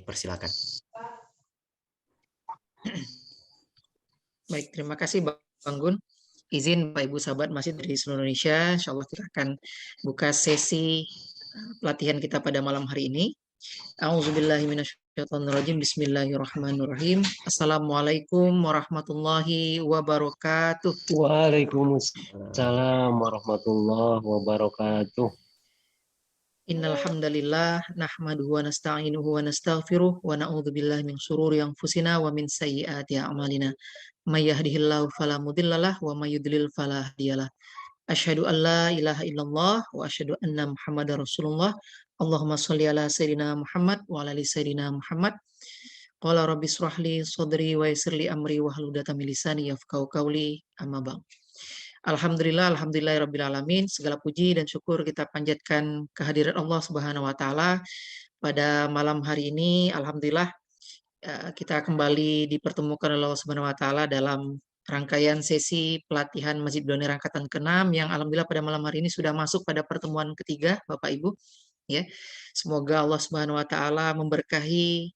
persilakan. Baik, terima kasih Bang Gun. Izin Pak Ibu sahabat masih dari seluruh Indonesia, insya Allah kita akan buka sesi pelatihan kita pada malam hari ini. A'udzubillahiminasyaitonirrajim. Bismillahirrahmanirrahim. Assalamualaikum warahmatullahi wabarakatuh. Waalaikumsalam warahmatullahi wabarakatuh. Innal hamdalillah nahmaduhu wa nasta'inuhu wa nastaghfiruh wa na'udzubillahi min syururi anfusina wa min sayyiati a'malina. May yahdihillahu fala mudhillalah wa may yudlil fala hadiyalah. Asyhadu an la ilaha illallah wa asyhadu anna Muhammadar Rasulullah. Allahumma shalli ala sayyidina Muhammad wa ala ali sayyidina Muhammad. Qala rabbi israh li sadri wa yassir li amri wa hlul 'uqdatam min lisani yafqahu qawli. Amma ba'd. Alhamdulillahirabbil alamin. Segala puji dan syukur kita panjatkan kehadirat Allah Subhanahu wa taala pada malam hari ini. Alhamdulillah kita kembali dipertemukan oleh Allah Subhanahu wa taala dalam rangkaian sesi pelatihan Masjid Donir angkatan ke-6 yang alhamdulillah pada malam hari ini sudah masuk pada pertemuan ketiga Bapak Ibu ya. Semoga Allah Subhanahu wa taala memberkahi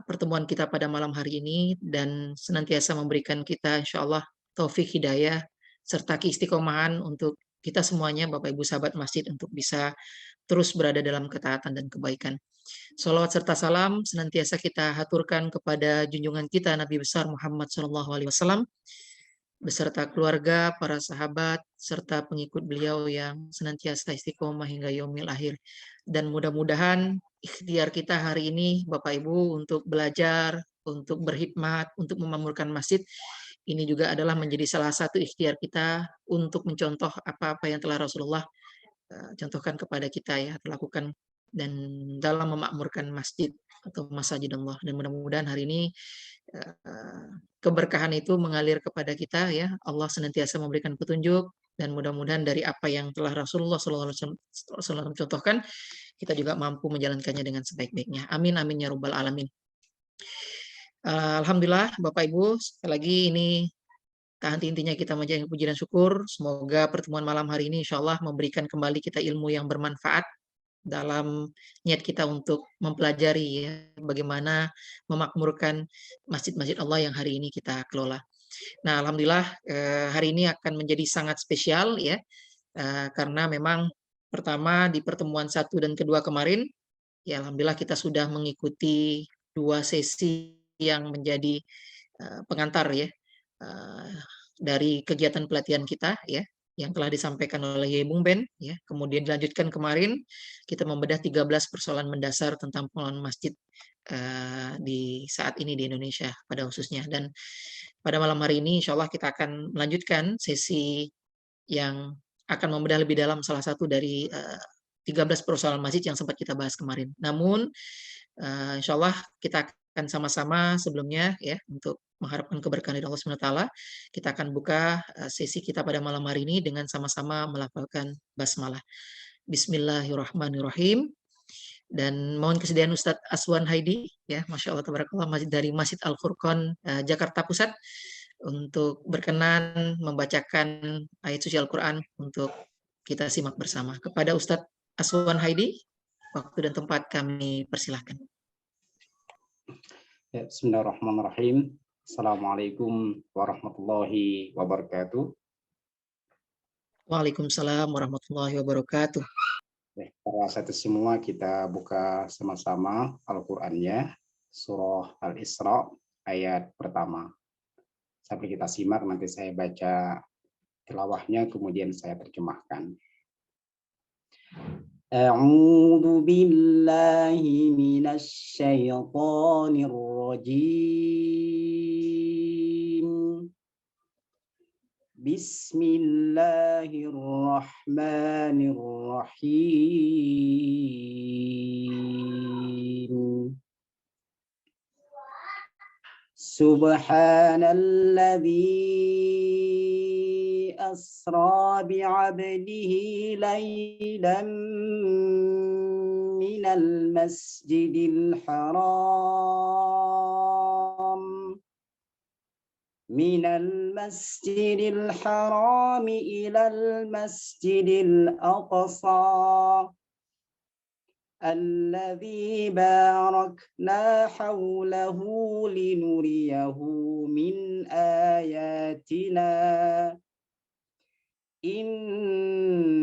pertemuan kita pada malam hari ini dan senantiasa memberikan kita insyaallah taufik hidayah serta keistiqomahan untuk kita semuanya Bapak Ibu sahabat masjid untuk bisa terus berada dalam ketaatan dan kebaikan. Salawat serta salam senantiasa kita haturkan kepada junjungan kita Nabi besar Muhammad SAW beserta keluarga, para sahabat, serta pengikut beliau yang senantiasa istiqomah hingga yaumil akhir. Dan mudah-mudahan ikhtiar kita hari ini Bapak Ibu untuk belajar, untuk berkhidmat, untuk memakmurkan masjid ini juga adalah menjadi salah satu ikhtiar kita untuk mencontoh apa-apa yang telah Rasulullah contohkan kepada kita ya, lakukan dan dalam memakmurkan masjid atau masjid Allah. Dan mudah-mudahan hari ini keberkahan itu mengalir kepada kita ya. Allah senantiasa memberikan petunjuk dan mudah-mudahan dari apa yang telah Rasulullah SAW contohkan kita juga mampu menjalankannya dengan sebaik-baiknya. Amin amin ya rabbal alamin. Alhamdulillah Bapak Ibu, sekali lagi ini tak henti-hentinya kita menjadi puji dan syukur. Semoga pertemuan malam hari ini insya Allah memberikan kembali kita ilmu yang bermanfaat dalam niat kita untuk mempelajari ya, bagaimana memakmurkan masjid-masjid Allah yang hari ini kita kelola. Nah, alhamdulillah hari ini akan menjadi sangat spesial ya, karena memang pertama di pertemuan 1 dan kedua kemarin, ya alhamdulillah kita sudah mengikuti 2 sesi yang menjadi pengantar ya dari kegiatan pelatihan kita ya yang telah disampaikan oleh Bung Ben ya. Kemudian dilanjutkan kemarin kita membedah 13 persoalan mendasar tentang pengelolaan masjid di saat ini di Indonesia pada khususnya. Dan pada malam hari ini insya Allah kita akan melanjutkan sesi yang akan membedah lebih dalam salah satu dari 13 persoalan masjid yang sempat kita bahas kemarin. Namun insya Allah kita akan sama-sama sebelumnya ya untuk mengharapkan keberkahan dari Allah SWT, kita akan buka sesi kita pada malam hari ini dengan sama-sama melafalkan basmalah. Bismillahirrahmanirrahim. Dan mohon kesediaan Ustadz Aswan Haidi ya, Masya Allah tabarakallah, dari Masjid Al-Furqon Jakarta Pusat untuk berkenan membacakan ayat suci Al-Quran untuk kita simak bersama. Kepada Ustadz Aswan Haidi, waktu dan tempat kami persilahkan. Ya, bismillahirrahmanirrahim. Assalamualaikum warahmatullahi wabarakatuh. Waalaikumsalam warahmatullahi wabarakatuh. Para satu semua kita buka sama-sama Al-Qur'annya, surah Al-Isra ayat pertama. Sampai kita simak, nanti saya baca tilawahnya kemudian saya terjemahkan. A'udzu billahi minasy syaithanir rajim. Bismillahirrahmanirrahim. Subhanalladzi asra bi'abdihi laylan minal masjidil haram ilal masjidil aqsa الذي باركنا حوله لنريه من آياتنا إنه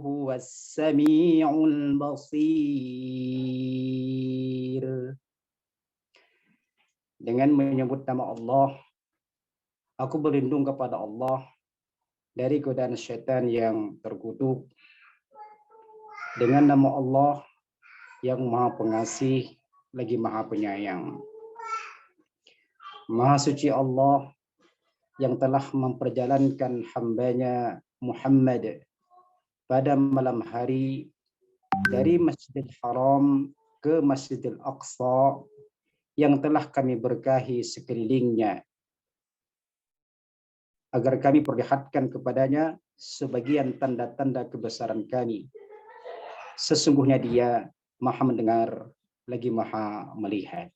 هو السميع البصير. Dengan menyebut nama Allah, aku berlindung kepada Allah dari godaan syaitan yang terkutuk. Dengan nama Allah yang Maha Pengasih lagi Maha Penyayang. Maha suci Allah yang telah memperjalankan hambanya Muhammad pada malam hari dari Masjidil Haram ke Masjidil Aqsa yang telah kami berkahi sekelilingnya, agar kami perlihatkan kepadanya sebagian tanda-tanda kebesaran kami. Sesungguhnya Dia Maha mendengar lagi Maha melihat.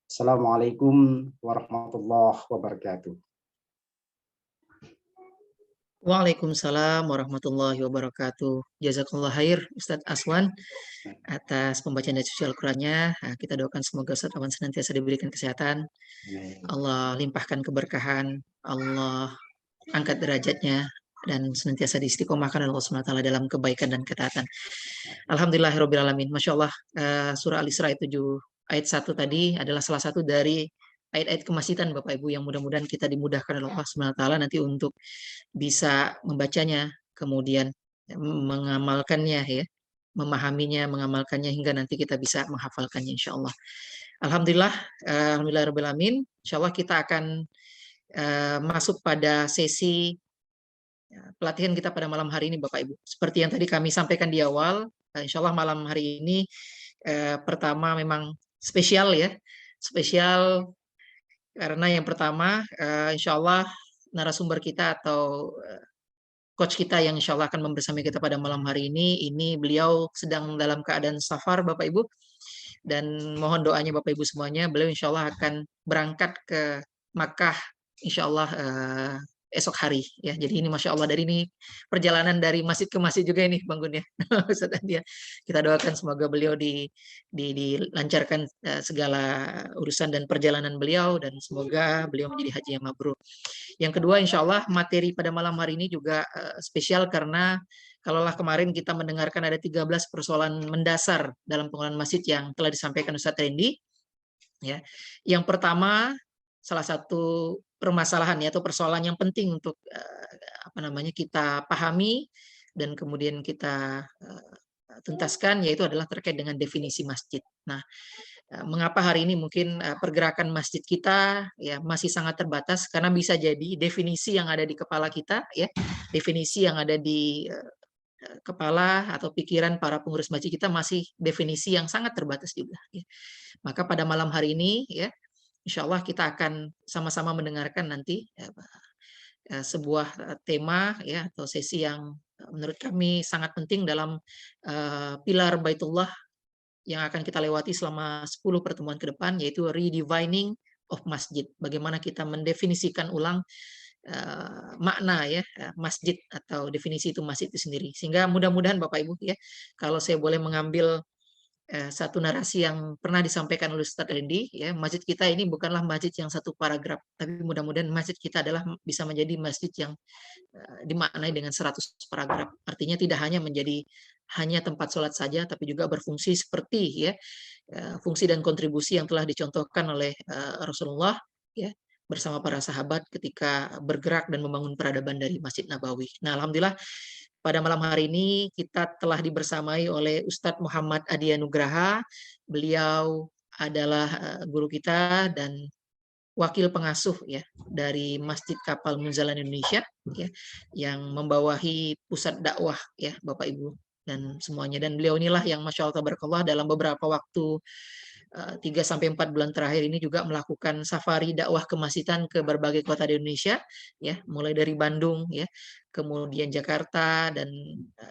Assalamualaikum warahmatullahi wabarakatuh. Waalaikumsalam warahmatullahi wabarakatuh. Jazakallah khair Ustadz Aswan atas pembacaan dari suci Al-Qurannya. Kita doakan semoga Ustadz Aswan senantiasa diberikan kesehatan, Allah limpahkan keberkahan, Allah angkat derajatnya, dan senantiasa diistiqomahkan oleh Allah SWT dalam kebaikan dan ketaatan. Alhamdulillahirrabbilalamin. Masya Allah, surah Al-Isra 7 ayat 1 tadi adalah salah satu dari ayat-ayat kemasjidan Bapak Ibu yang mudah-mudahan kita dimudahkan oleh Allah SWT nanti untuk bisa membacanya, kemudian mengamalkannya ya, memahaminya, mengamalkannya hingga nanti kita bisa menghafalkannya insya Allah. Alhamdulillah, alhamdulillahirrabbilalamin. Insya Allah kita akan masuk pada sesi pelatihan kita pada malam hari ini Bapak Ibu. Seperti yang tadi kami sampaikan di awal, insya Allah malam hari ini pertama memang spesial ya, spesial karena yang pertama insya Allah narasumber kita atau coach kita yang insya Allah akan membersamai kita pada malam hari ini beliau sedang dalam keadaan safar Bapak Ibu, dan mohon doanya Bapak Ibu semuanya, beliau insya Allah akan berangkat ke Makkah insya Allah esok hari ya. Jadi ini Masya Allah, dari ini perjalanan dari masjid ke masjid juga ini Bang Gun ya. Kita doakan semoga beliau dilancarkan segala urusan dan perjalanan beliau, dan semoga beliau menjadi haji yang mabrur. Yang kedua insya Allah materi pada malam hari ini juga spesial karena kalaulah kemarin kita mendengarkan ada 13 persoalan mendasar dalam pengelolaan masjid yang telah disampaikan Ustadz Randy ya. Yang pertama, salah satu permasalahan atau persoalan yang penting untuk kita pahami dan kemudian kita tuntaskan, yaitu adalah terkait dengan definisi masjid. Nah, mengapa hari ini mungkin pergerakan masjid kita ya masih sangat terbatas, karena bisa jadi definisi yang ada di kepala kita ya, definisi yang ada di kepala atau pikiran para pengurus masjid kita masih definisi yang sangat terbatas juga ya. Maka pada malam hari ini ya, insya Allah kita akan sama-sama mendengarkan nanti sebuah tema ya atau sesi yang menurut kami sangat penting dalam pilar Baitullah yang akan kita lewati selama 10 pertemuan ke depan, yaitu redefining of masjid. Bagaimana kita mendefinisikan ulang makna ya masjid atau definisi itu masjid itu sendiri. Sehingga mudah-mudahan Bapak Ibu ya, kalau saya boleh mengambil satu narasi yang pernah disampaikan oleh Ustadz Randy ya, masjid kita ini bukanlah masjid yang satu paragraf, tapi mudah-mudahan masjid kita adalah bisa menjadi masjid yang dimaknai dengan 100 paragraf. Artinya tidak hanya menjadi hanya tempat sholat saja, tapi juga berfungsi seperti ya fungsi dan kontribusi yang telah dicontohkan oleh Rasulullah ya bersama para sahabat ketika bergerak dan membangun peradaban dari Masjid Nabawi. Nah, alhamdulillah pada malam hari ini kita telah dibersamai oleh Ustadz Muhammad Adi Nugraha. Beliau adalah guru kita dan wakil pengasuh ya dari Masjid Kapal Munzalan Indonesia ya, yang membawahi pusat dakwah ya Bapak Ibu dan semuanya. Dan beliau inilah yang Masya Allah tabarakallah dalam beberapa waktu 3-4 bulan terakhir ini juga melakukan safari dakwah kemasjidan ke berbagai kota di Indonesia ya, mulai dari Bandung ya, kemudian Jakarta, dan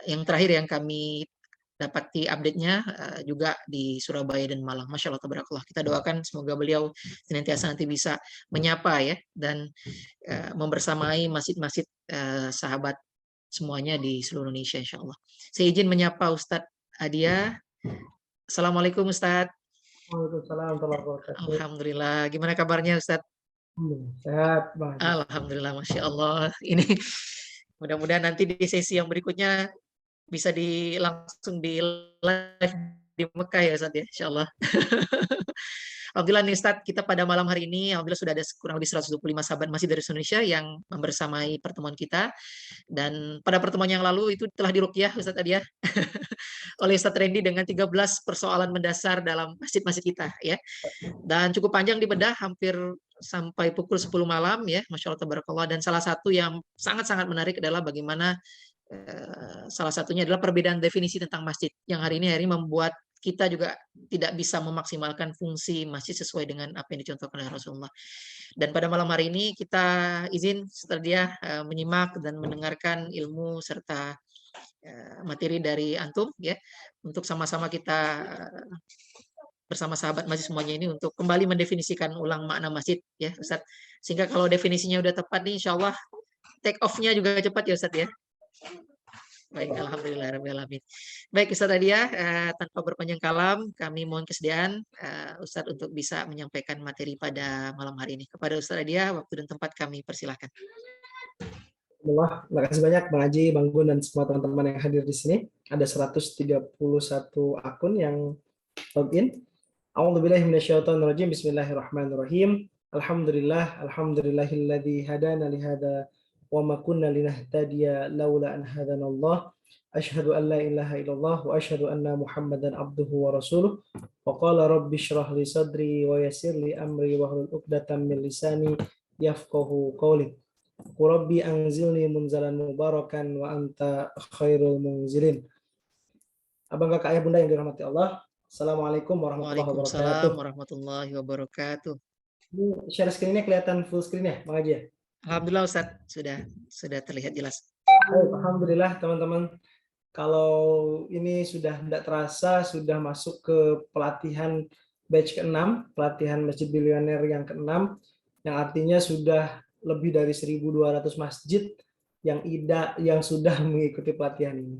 yang terakhir yang kami dapati update-nya juga di Surabaya dan Malang. Masya Allah tabarakallah. Kita doakan semoga beliau senantiasa nanti bisa menyapa ya dan membersamai masjid-masjid sahabat semuanya di seluruh Indonesia insya Allah. Saya izin menyapa Ustadz Adia. Assalamualaikum Ustadz. Waalaikumsalam warahmatullahi wabarakatuh. Alhamdulillah. Gimana kabarnya Ustadz? Sehat, Bang Haji. Alhamdulillah, Masya Allah. Ini mudah-mudahan nanti di sesi yang berikutnya bisa langsung di live di Mekah ya Ustadz ya, insya Allah. Alhamdulillah nih Ustadz, kita pada malam hari ini alhamdulillah sudah ada kurang lebih 125 sahabat masih dari Indonesia yang membersamai pertemuan kita. Dan pada pertemuan yang lalu itu telah diruqyah Ustadz tadi ya oleh Ustadz Randy dengan 13 persoalan mendasar dalam masjid-masjid kita ya. Dan cukup panjang dibedah hampir sampai pukul 10 malam ya, Masya Allah tabarakallah. Dan salah satu yang sangat-sangat menarik adalah bagaimana salah satunya adalah perbedaan definisi tentang masjid yang hari ini membuat kita juga tidak bisa memaksimalkan fungsi masjid sesuai dengan apa yang dicontohkan oleh Rasulullah. Dan pada malam hari ini kita izin setelah dia menyimak dan mendengarkan ilmu serta materi dari antum ya, untuk sama-sama kita bersama sahabat masjid semuanya ini untuk kembali mendefinisikan ulang makna masjid ya Ustaz. Sehingga kalau definisinya udah tepat nih insya Allah take off-nya juga cepat ya Ustaz ya. Baik, alhamdulillahirrahmanirrahim. Baik Ustaz Adia, tanpa berpanjang kalam, kami mohon kesediaan Ustaz untuk bisa menyampaikan materi pada malam hari ini. Kepada Ustaz Adia, waktu dan tempat kami persilahkan. Terima kasih banyak Bang Haji, Bang Gun, dan semua teman-teman yang hadir di sini. Ada 131 akun yang login. A'udzubillahi minasyaitonirrajim. Bismillahirrahmanirrahim. Alhamdulillahilladzi hadana lihada wa ma kunna linahtadiya laula an hadanallah. Asyhadu an la ilaha illallah wa asyhadu anna Muhammadan abduhu wa rasuluh. Wa qala rabbi shrah li sadri wa yassir li amri wa hlul 'uqdatam min lisani yafqahu qawli. Rabbi anzilni munzalan mubarakan wa anta khairul munzilin. Abang kakak ayah bunda yang dirahmati Allah, Assalamualaikum warahmatullahi wabarakatuh. Waalaikumsalam warahmatullahi wabarakatuh. Ini share screen-nya kelihatan full screen ya, Bang Haji ya? Alhamdulillah Ustaz, sudah terlihat jelas. Alhamdulillah teman-teman. Kalau ini sudah tidak terasa, sudah masuk ke pelatihan batch ke-6, pelatihan Masjid Bilioner yang ke-6, yang artinya sudah lebih dari 1.200 masjid yang sudah mengikuti pelatihan ini.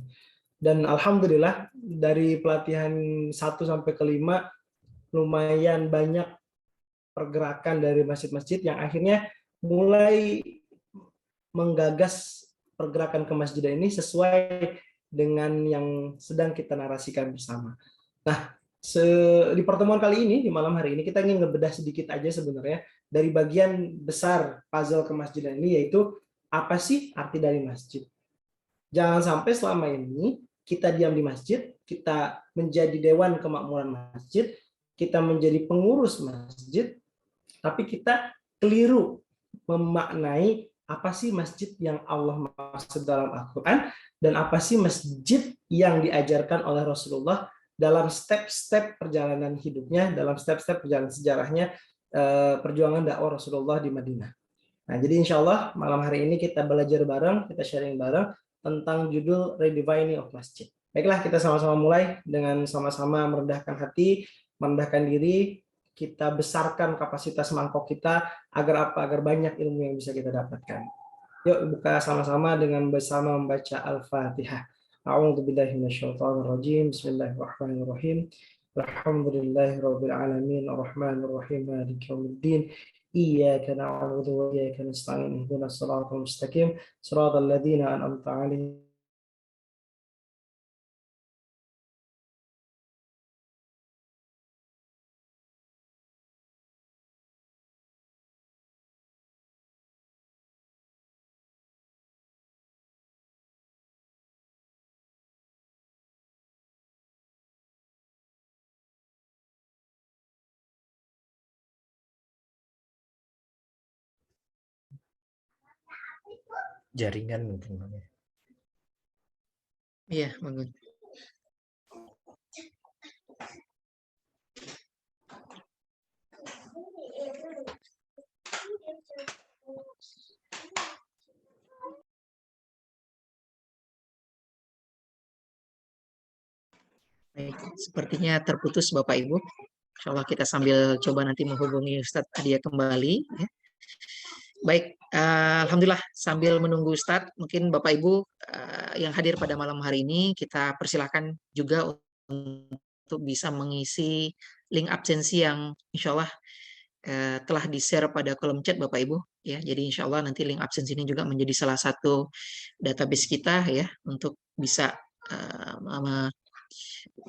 Dan alhamdulillah dari pelatihan 1 sampai ke 5 lumayan banyak pergerakan dari masjid-masjid yang akhirnya mulai menggagas pergerakan ke masjid ini sesuai dengan yang sedang kita narasikan bersama. Nah, di pertemuan kali ini, di malam hari ini, kita ingin ngebedah sedikit aja sebenarnya dari bagian besar puzzle kemasjidan ini, yaitu apa sih arti dari masjid. Jangan sampai selama ini kita diam di masjid, kita menjadi dewan kemakmuran masjid, kita menjadi pengurus masjid, tapi kita keliru memaknai apa sih masjid yang Allah maksud dalam Al-Quran, dan apa sih masjid yang diajarkan oleh Rasulullah dalam step-step perjalanan hidupnya, dalam step-step perjalanan sejarahnya, perjuangan dakwah Rasulullah di Madinah. Nah, jadi insya Allah malam hari ini kita belajar bareng, kita sharing bareng tentang judul Redefining of Masjid. Baiklah, kita sama-sama mulai dengan sama-sama merendahkan hati, merendahkan diri, kita besarkan kapasitas mangkok kita agar apa? Agar banyak ilmu yang bisa kita dapatkan. Yuk buka sama-sama dengan bersama membaca Al-Fatihah. A'udzubillahi minasyaitonirrajim. Bismillahirrahmanirrahim. Alhamdulillahirabbil alamin arrahmanir rahim maliki yaumiddin. Iyyaka na'budu wa iyyaka nasta'in. Ihdinas siratal mustaqim. Shiratal ladzina an'amta 'alaihim. Jaringan mungkin. Iya, bagus. Baik, sepertinya terputus Bapak Ibu. Insya Allah kita sambil coba nanti menghubungi Ustadz Adia kembali. Ya. Baik, alhamdulillah sambil menunggu Ustadz, mungkin Bapak Ibu yang hadir pada malam hari ini kita persilahkan juga untuk bisa mengisi link absensi yang insya Allah telah di-share pada kolom chat Bapak Ibu ya. Jadi insya Allah nanti link absensi ini juga menjadi salah satu database kita ya untuk bisa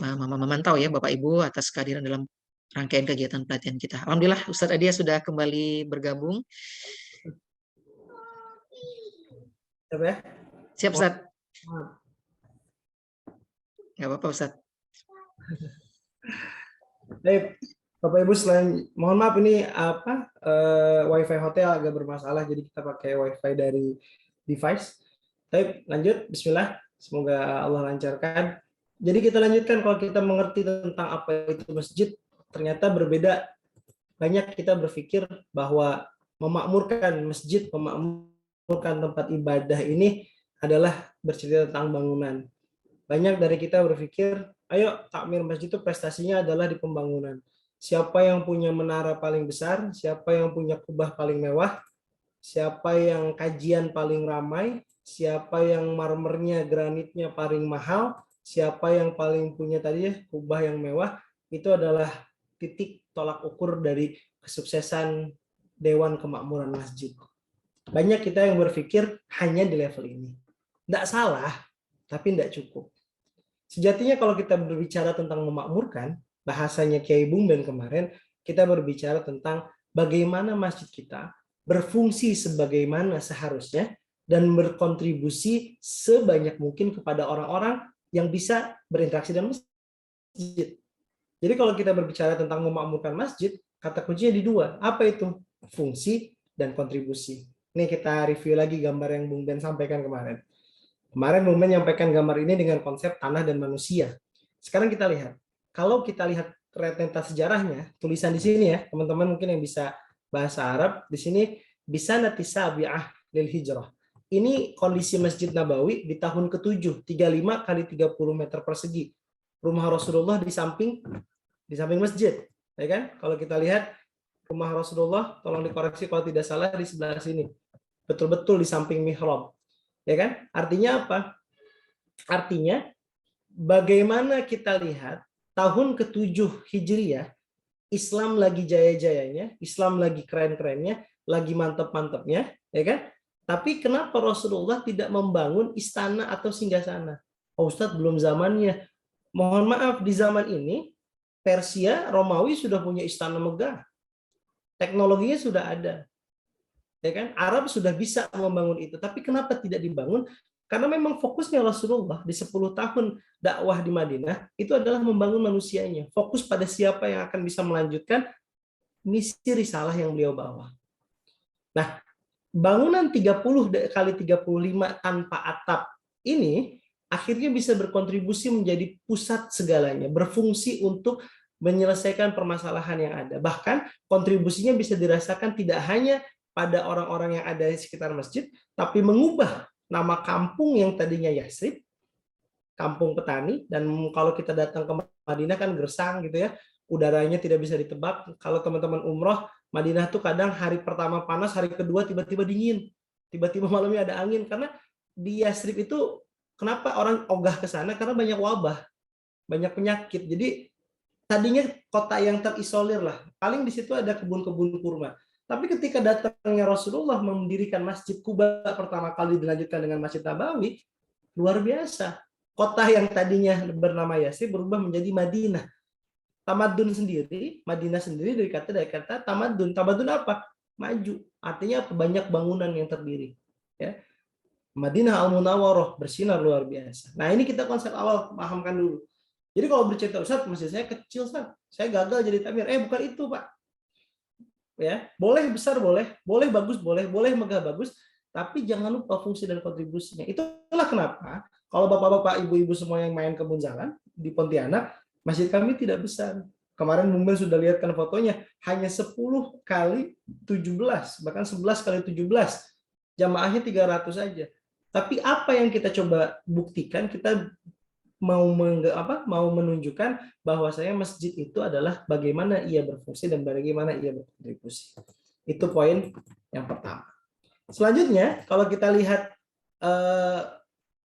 memantau ya Bapak Ibu atas kehadiran dalam rangkaian kegiatan pelatihan kita. Alhamdulillah Ustadz Adia sudah kembali bergabung. Siap ya? Siap Ustadz. Nggak apa-apa Ustadz. Baik, Bapak Ibu, mohon maaf ini WiFi hotel agak bermasalah, jadi kita pakai WiFi dari device. Baik, lanjut. Bismillah. Semoga Allah lancarkan. Jadi kita lanjutkan, kalau kita mengerti tentang apa itu masjid, ternyata berbeda. Banyak kita berpikir bahwa memakmurkan masjid, memakmurkan tempat ibadah ini adalah bercerita tentang bangunan. Banyak dari kita berpikir, ayo takmir masjid itu prestasinya adalah di pembangunan. Siapa yang punya menara paling besar, siapa yang punya kubah paling mewah, siapa yang kajian paling ramai, siapa yang marmernya, granitnya paling mahal, siapa yang paling punya tadi ya kubah yang mewah, itu adalah titik tolak ukur dari kesuksesan Dewan Kemakmuran Masjid. Banyak kita yang berpikir hanya di level ini. Tidak salah, tapi tidak cukup. Sejatinya kalau kita berbicara tentang memakmurkan, bahasanya Kiai Bung Ben kemarin, kita berbicara tentang bagaimana masjid kita berfungsi sebagaimana seharusnya dan berkontribusi sebanyak mungkin kepada orang-orang yang bisa berinteraksi dengan masjid. Jadi kalau kita berbicara tentang memakmurkan masjid, kata kuncinya di dua. Apa itu? Fungsi dan kontribusi. Ini kita review lagi gambar yang Bung Ben sampaikan kemarin. Kemarin Bung Ben menyampaikan gambar ini dengan konsep tanah dan manusia. Sekarang kita lihat. Kalau kita lihat rentetan sejarahnya, tulisan di sini ya, teman-teman mungkin yang bisa bahasa Arab, di sini bisa natisabi'ah lil hijrah. Ini kondisi Masjid Nabawi di tahun ke-7, 35 kali 30 meter persegi. Rumah Rasulullah di samping masjid, ya kan? Kalau kita lihat rumah Rasulullah, tolong dikoreksi kalau tidak salah, di sebelah sini. Betul-betul di samping mihrab. Ya kan? Artinya apa? Artinya bagaimana kita lihat tahun ke-7 Hijriah, Islam lagi jaya-jayanya, Islam lagi keren-kerennya, lagi mantep-mantepnya, ya kan? Tapi kenapa Rasulullah tidak membangun istana atau singgasana? Oh, Ustadz, belum zamannya. Mohon maaf, di zaman ini Persia, Romawi sudah punya istana megah. Teknologinya sudah ada. Ya kan? Arab sudah bisa membangun itu, tapi kenapa tidak dibangun? Karena memang fokusnya Rasulullah di 10 tahun dakwah di Madinah itu adalah membangun manusianya, fokus pada siapa yang akan bisa melanjutkan misi risalah yang beliau bawa. Nah, bangunan 30 kali 35 tanpa atap ini akhirnya bisa berkontribusi menjadi pusat segalanya, berfungsi untuk menyelesaikan permasalahan yang ada. Bahkan kontribusinya bisa dirasakan tidak hanya pada orang-orang yang ada di sekitar masjid, tapi mengubah nama kampung yang tadinya Yasrib, kampung petani, dan kalau kita datang ke Madinah kan gersang gitu ya, udaranya tidak bisa ditebak. Kalau teman-teman umroh, Madinah tuh kadang hari pertama panas, hari kedua tiba-tiba dingin, tiba-tiba malamnya ada angin, karena di Yasrib itu kenapa orang ogah ke sana? Karena banyak wabah, banyak penyakit. Jadi tadinya kota yang terisolir lah, paling di situ ada kebun-kebun kurma. Tapi ketika datangnya Rasulullah mendirikan Masjid Kuba pertama kali dilanjutkan dengan Masjid Nabawi, luar biasa. Kota yang tadinya bernama Yasrib berubah menjadi Madinah. Tamadun sendiri, Madinah sendiri dari kata tamadun. Tamadun apa? Maju. Artinya banyak bangunan yang terdiri. Ya. Madinah Al-Munawwarah bersinar luar biasa. Nah, ini kita konsep awal pahamkan dulu. Jadi kalau bercerita Ustaz, masih saya kecil Ustaz. Saya gagal jadi takmir. Bukan itu, Pak. Ya, boleh besar boleh bagus boleh megah bagus, tapi jangan lupa fungsi dan kontribusinya. Itulah kenapa kalau bapak-bapak, ibu-ibu semua yang main kebun jalan di Pontianak, masjid kami tidak besar. Kemarin Bung Ben sudah lihatkan fotonya, hanya 10 kali 17, bahkan 11 kali 17. Jamaahnya 300 saja. Tapi apa yang kita coba buktikan, kita mau menunjukkan bahwasanya masjid itu adalah bagaimana ia berfungsi dan bagaimana ia berkontribusi. Itu poin yang pertama. Selanjutnya, kalau kita lihat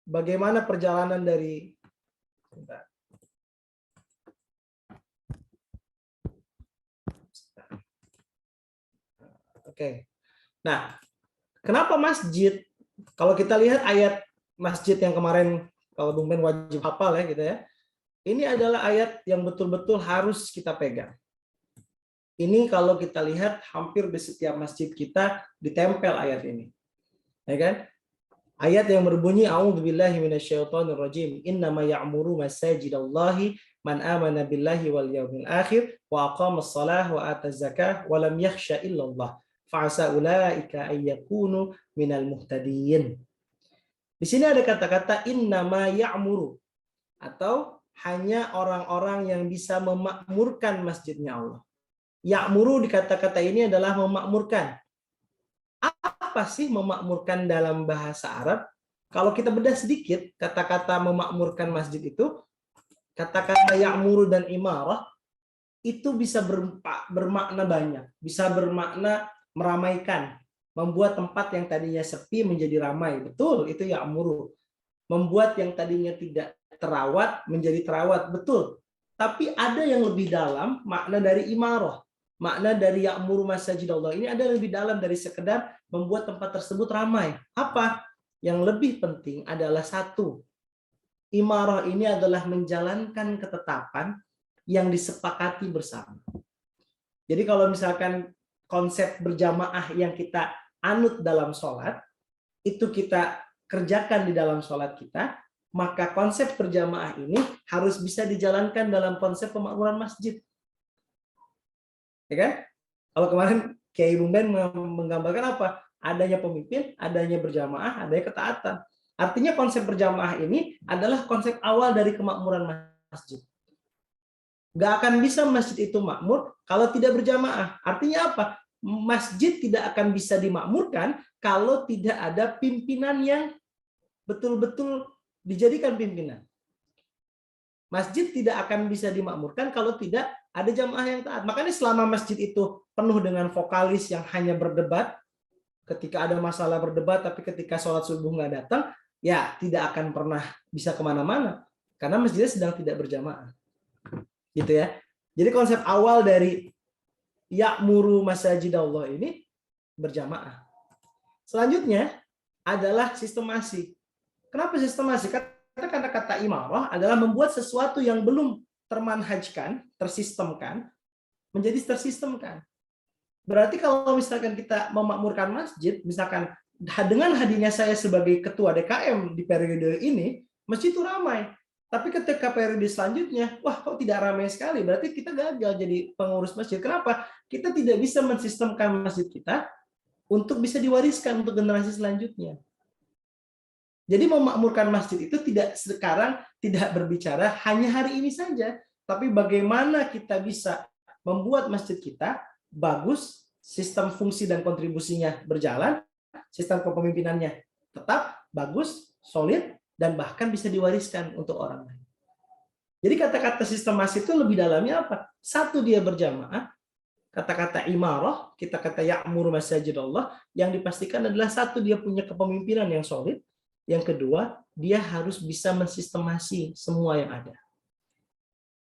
bagaimana perjalanan dari Oke. Nah, kenapa masjid? Kalau kita lihat ayat masjid yang kemarin, kalau Bung Ben wajib hafal ya gitu ya. Ini adalah ayat yang betul-betul harus kita pegang. Ini kalau kita lihat hampir di setiap masjid kita ditempel ayat ini. Ya kan? Ayat yang berbunyi a'udzubillahi minasyaitonirrajim. Innama ya'muru masajidallahi man amana billahi wal yaumil akhir wa aqamas shalah wa ataz zakah wa lam yakhsha illallah. Fa'asa ulaika ayyakunu minal muhtadin. Di sini ada kata-kata innama ya'muru, atau hanya orang-orang yang bisa memakmurkan masjidnya Allah. Ya'muru di kata-kata ini adalah memakmurkan. Apa sih memakmurkan dalam bahasa Arab? Kalau kita bedah sedikit, kata-kata memakmurkan masjid itu, kata-kata ya'muru dan imarah, itu bisa bermakna banyak. Bisa bermakna meramaikan, membuat tempat yang tadinya sepi menjadi ramai. Betul, itu ya'muru. Membuat yang tadinya tidak terawat menjadi terawat. Betul. Tapi ada yang lebih dalam makna dari imarah. Makna dari ya'muru masajidallah ini ada lebih dalam dari sekedar membuat tempat tersebut ramai. Apa? Yang lebih penting adalah satu. Imarah ini adalah menjalankan ketetapan yang disepakati bersama. Jadi kalau misalkan konsep berjamaah yang kita anut dalam sholat, itu kita kerjakan di dalam sholat kita, maka konsep berjamaah ini harus bisa dijalankan dalam konsep pemakmuran masjid. Ya kan? Kalau kemarin Kiai Bung Ben menggambarkan apa? Adanya pemimpin, adanya berjamaah, adanya ketaatan. Artinya konsep berjamaah ini adalah konsep awal dari kemakmuran masjid. Nggak akan bisa masjid itu makmur kalau tidak berjamaah. Artinya apa? Masjid tidak akan bisa dimakmurkan kalau tidak ada pimpinan yang betul-betul dijadikan pimpinan. Masjid tidak akan bisa dimakmurkan kalau tidak ada jamaah yang taat. Makanya selama masjid itu penuh dengan vokalis yang hanya berdebat, ketika ada masalah berdebat, tapi ketika sholat subuh nggak datang, ya tidak akan pernah bisa kemana-mana. Karena masjidnya sedang tidak berjamaah. Gitu ya. Jadi konsep awal dari ya'muru masajidallah ini berjamaah. Selanjutnya adalah sistemasi. Kenapa sistemasi? Karena kata-kata imarah adalah membuat sesuatu yang belum termanhajkan, tersistemkan, menjadi tersistemkan. Berarti kalau misalkan kita memakmurkan masjid, misalkan dengan hadirnya saya sebagai ketua DKM di periode ini, masjid itu ramai. Tapi ketika periode selanjutnya, wah kok tidak ramai sekali, berarti kita gagal jadi pengurus masjid. Kenapa? Kita tidak bisa mensistemkan masjid kita untuk bisa diwariskan untuk generasi selanjutnya. Jadi memakmurkan masjid itu tidak berbicara hanya hari ini saja, tapi bagaimana kita bisa membuat masjid kita bagus, sistem fungsi dan kontribusinya berjalan, sistem kepemimpinannya tetap bagus, solid, dan bahkan bisa diwariskan untuk orang lain. Jadi kata-kata sistemasi itu lebih dalamnya apa? Satu, dia berjamaah. Kata-kata imarah, kita kata ya'muru masajidallah, yang dipastikan adalah satu, dia punya kepemimpinan yang solid. Yang kedua, dia harus bisa mensistemasi semua yang ada.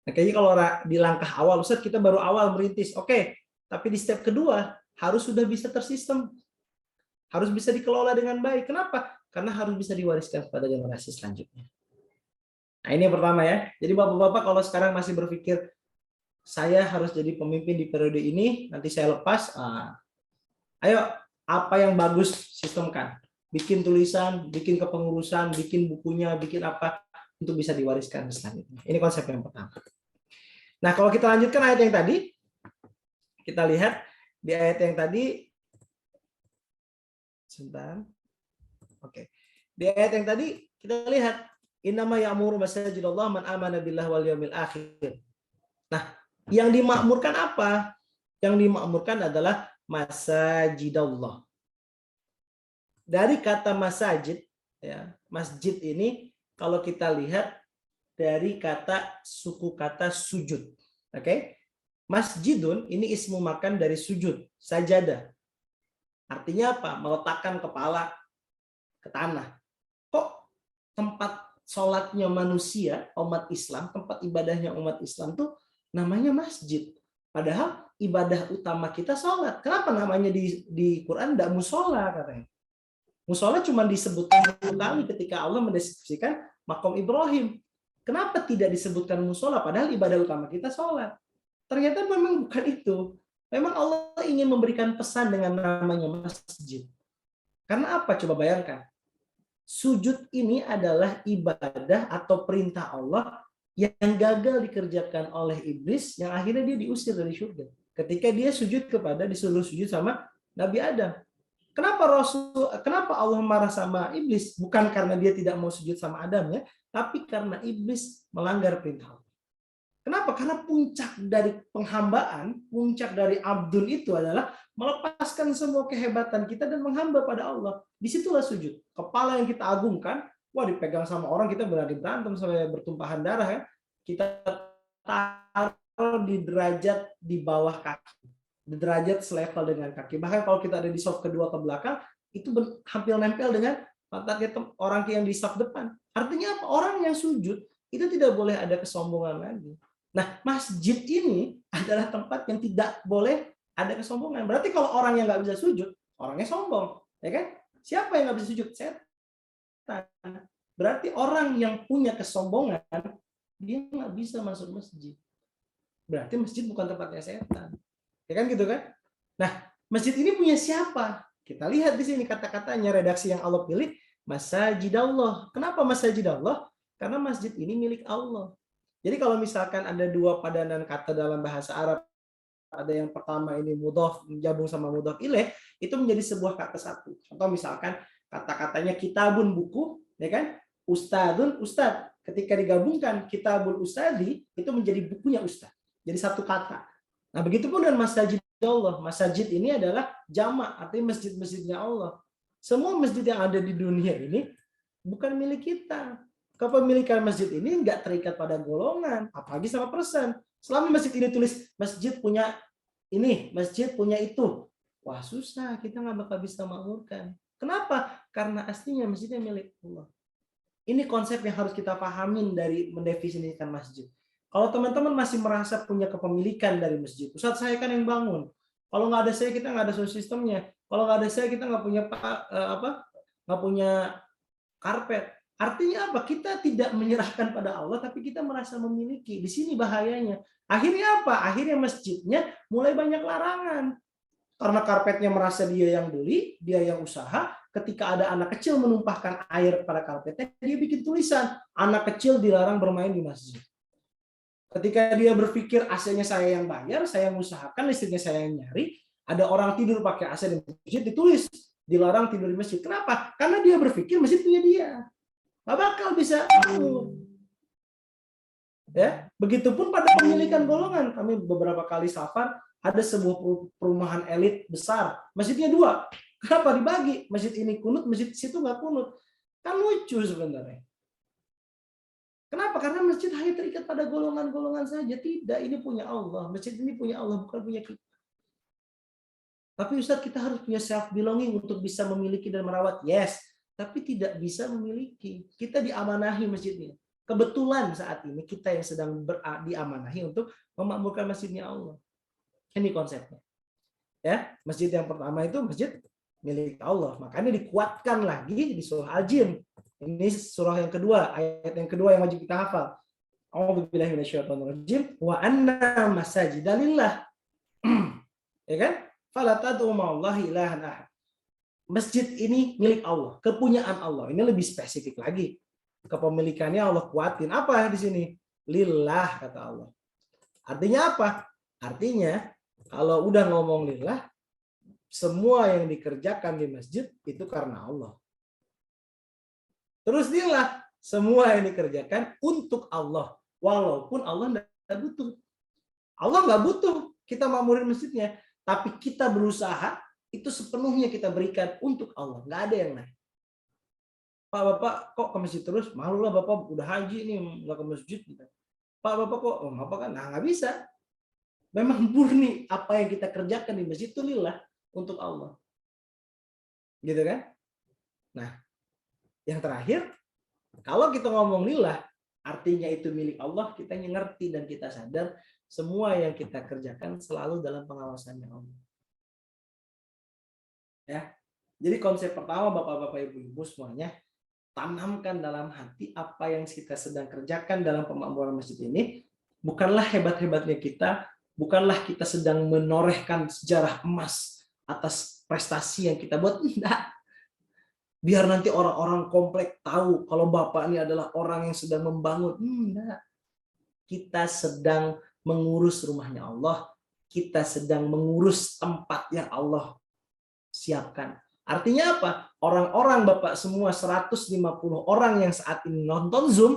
Nah, kayaknya kalau di langkah awal, Ustaz, kita baru awal merintis, oke, tapi di step kedua harus sudah bisa tersistem, harus bisa dikelola dengan baik. Kenapa? Karena harus bisa diwariskan kepada generasi selanjutnya. Nah, ini yang pertama ya. Jadi bapak-bapak kalau sekarang masih berpikir saya harus jadi pemimpin di periode ini, nanti saya lepas, ayo apa yang bagus sistemkan. Bikin tulisan, bikin kepengurusan, bikin bukunya, bikin apa untuk bisa diwariskan selanjutnya. Ini konsep yang pertama. Nah, kalau kita lanjutkan ayat yang tadi, kita lihat di ayat yang tadi, sebentar. Oke. Di ayat yang tadi kita lihat innama ya'muru masajidallah man amana billahi wal yaumil akhir. Nah, yang dimakmurkan apa? Yang dimakmurkan adalah masajidallah. Dari kata masajid, ya, masjid ini kalau kita lihat dari suku kata sujud. Oke? Masjidun ini ismu makan dari sujud, sajadah. Artinya apa? Meletakkan kepala ke tanah. Kok tempat sholatnya manusia, umat Islam, tempat ibadahnya umat Islam tuh namanya masjid. Padahal ibadah utama kita sholat. Kenapa namanya di Quran tidak musola katanya? Musola cuma disebutkan satu kali ketika Allah mendeskripsikan makom Ibrahim. Kenapa tidak disebutkan musola? Padahal ibadah utama kita sholat. Ternyata memang bukan itu. Memang Allah ingin memberikan pesan dengan namanya masjid. Karena apa? Coba bayangkan. Sujud ini adalah ibadah atau perintah Allah yang gagal dikerjakan oleh iblis, yang akhirnya dia diusir dari surga. Ketika dia disuruh sujud sama Nabi Adam. Kenapa Allah marah sama iblis? Bukan karena dia tidak mau sujud sama Adam ya, tapi karena iblis melanggar perintah Allah. Kenapa? Karena puncak dari penghambaan, puncak dari abdun itu adalah melepaskan semua kehebatan kita dan menghamba pada Allah. Disitulah sujud. Kepala yang kita agungkan, wah dipegang sama orang, kita berani berantem sampai bertumpahan darah ya. Kita taruh di derajat di bawah kaki. Di derajat selevel dengan kaki. Bahkan kalau kita ada di saf kedua ke belakang, itu hampir nempel dengan orang yang di saf depan. Artinya apa? Orang yang sujud itu tidak boleh ada kesombongan lagi. Nah, masjid ini adalah tempat yang tidak boleh ada kesombongan. Berarti kalau orang yang nggak bisa sujud, orangnya sombong, ya kan? Siapa yang nggak bisa sujud? Setan. Berarti orang yang punya kesombongan, dia nggak bisa masuk masjid. Berarti masjid bukan tempatnya setan. Ya kan gitu kan? Nah, masjid ini punya siapa? Kita lihat di sini kata-katanya, redaksi yang Allah pilih, Masajidallah. Kenapa Masajidallah? Karena masjid ini milik Allah. Jadi kalau misalkan ada dua padanan kata dalam bahasa Arab, ada yang pertama ini mudhof menggabung sama mudhof ilaih, itu menjadi sebuah kata satu. Contoh misalkan kata-katanya kitabun buku, ya kan? Ustadun ustad. Ketika digabungkan kitabul ustadi itu menjadi bukunya ustad. Jadi satu kata. Nah, begitupun dengan masjid Allah. Masjid ini adalah jamak, artinya masjid-masjidnya Allah. Semua masjid yang ada di dunia ini bukan milik kita. Kepemilikan masjid ini nggak terikat pada golongan, apalagi sama persen. Selama masjid ini tulis masjid punya ini, masjid punya itu, wah susah, kita nggak bakal bisa makmurkan. Kenapa? Karena aslinya masjidnya milik Allah. Ini konsep yang harus kita pahamin dari mendefinisikan masjid. Kalau teman-teman masih merasa punya kepemilikan dari masjid, Ustaz saya kan yang bangun. Kalau nggak ada saya, kita nggak ada sound systemnya. Kalau nggak ada saya, kita nggak punya nggak punya karpet. Artinya apa? Kita tidak menyerahkan pada Allah, tapi kita merasa memiliki. Di sini bahayanya. Akhirnya apa? Akhirnya masjidnya mulai banyak larangan. Karena karpetnya merasa dia yang beli, dia yang usaha. Ketika ada anak kecil menumpahkan air pada karpetnya, dia bikin tulisan, anak kecil dilarang bermain di masjid. Ketika dia berpikir AC-nya saya yang bayar, saya yang usahakan, listriknya saya yang nyari, ada orang tidur pakai AC di masjid, ditulis, dilarang tidur di masjid. Kenapa? Karena dia berpikir masjid punya dia. Nggak bakal bisa. Ya, begitupun pada pemilikan golongan. Kami beberapa kali safar, ada sebuah perumahan elit besar, masjidnya 2. Kenapa dibagi? Masjid ini kunut, masjid situ nggak kunut. Kan lucu sebenarnya. Kenapa? Karena masjid hanya terikat pada golongan-golongan saja. Tidak, ini punya Allah. Masjid ini punya Allah, bukan punya kita. Tapi Ustaz, kita harus punya self belonging untuk bisa memiliki dan merawat. Yes, tapi tidak bisa memiliki. Kita diamanahi masjidnya. Kebetulan saat ini kita yang sedang diamanahi untuk memakmurkan masjidnya Allah. Ini konsepnya. Ya, masjid yang pertama itu masjid milik Allah. Makanya dikuatkan lagi di surah Al-Jin. Ini surah yang kedua, ayat yang kedua yang wajib kita hafal. A'udzubillahi minasyaitonirrajim wa anna masajida lillah. Ya kan? Fala tad'u ma'allahi ilahan ahad. Masjid ini milik Allah, kepunyaan Allah. Ini lebih spesifik lagi. Kepemilikannya Allah kuatin. Apa di sini? Lillah kata Allah. Artinya apa? Artinya kalau udah ngomong lillah, semua yang dikerjakan di masjid itu karena Allah. Terus lillah, semua yang dikerjakan untuk Allah. Walaupun Allah nggak butuh. Allah nggak butuh kita makmurin masjidnya. Tapi kita berusaha, itu sepenuhnya kita berikan untuk Allah. Nggak ada yang lain. Pak, Bapak kok ke masjid terus? Malu lah Bapak udah haji nih, nggak ke masjid. Pak, Bapak kok? Oh, Bapak kan? Nah, nggak bisa. Memang murni apa yang kita kerjakan di masjid itu lillah untuk Allah. Gitu kan? Nah, yang terakhir, kalau kita ngomong lillah, artinya itu milik Allah, kita ngerti dan kita sadar semua yang kita kerjakan selalu dalam pengawasannya Allah. Ya. Jadi konsep pertama Bapak-bapak Ibu-ibu semuanya, tanamkan dalam hati apa yang kita sedang kerjakan dalam pemakmuran masjid ini, bukanlah hebat-hebatnya kita, bukanlah kita sedang menorehkan sejarah emas atas prestasi yang kita buat, enggak. Biar nanti orang-orang komplek tahu kalau Bapak ini adalah orang yang sedang membangun. Enggak. Kita sedang mengurus rumahnya Allah. Kita sedang mengurus tempat yang Allah siapkan. Artinya apa? Orang-orang Bapak semua 150 orang yang saat ini nonton Zoom,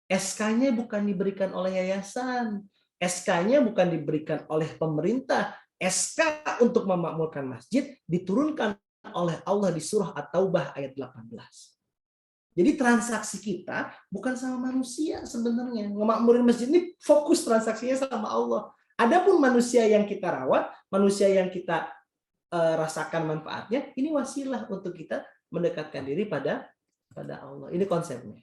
SK-nya bukan diberikan oleh yayasan. SK-nya bukan diberikan oleh pemerintah. SK untuk memakmurkan masjid diturunkan oleh Allah di surah At-Taubah ayat 18. Jadi transaksi kita bukan sama manusia sebenarnya. Memakmurin masjid ini fokus transaksinya sama Allah. Adapun manusia yang kita rawat, manusia yang kita rasakan manfaatnya, ini wasilah untuk kita mendekatkan diri pada Allah. Ini konsepnya.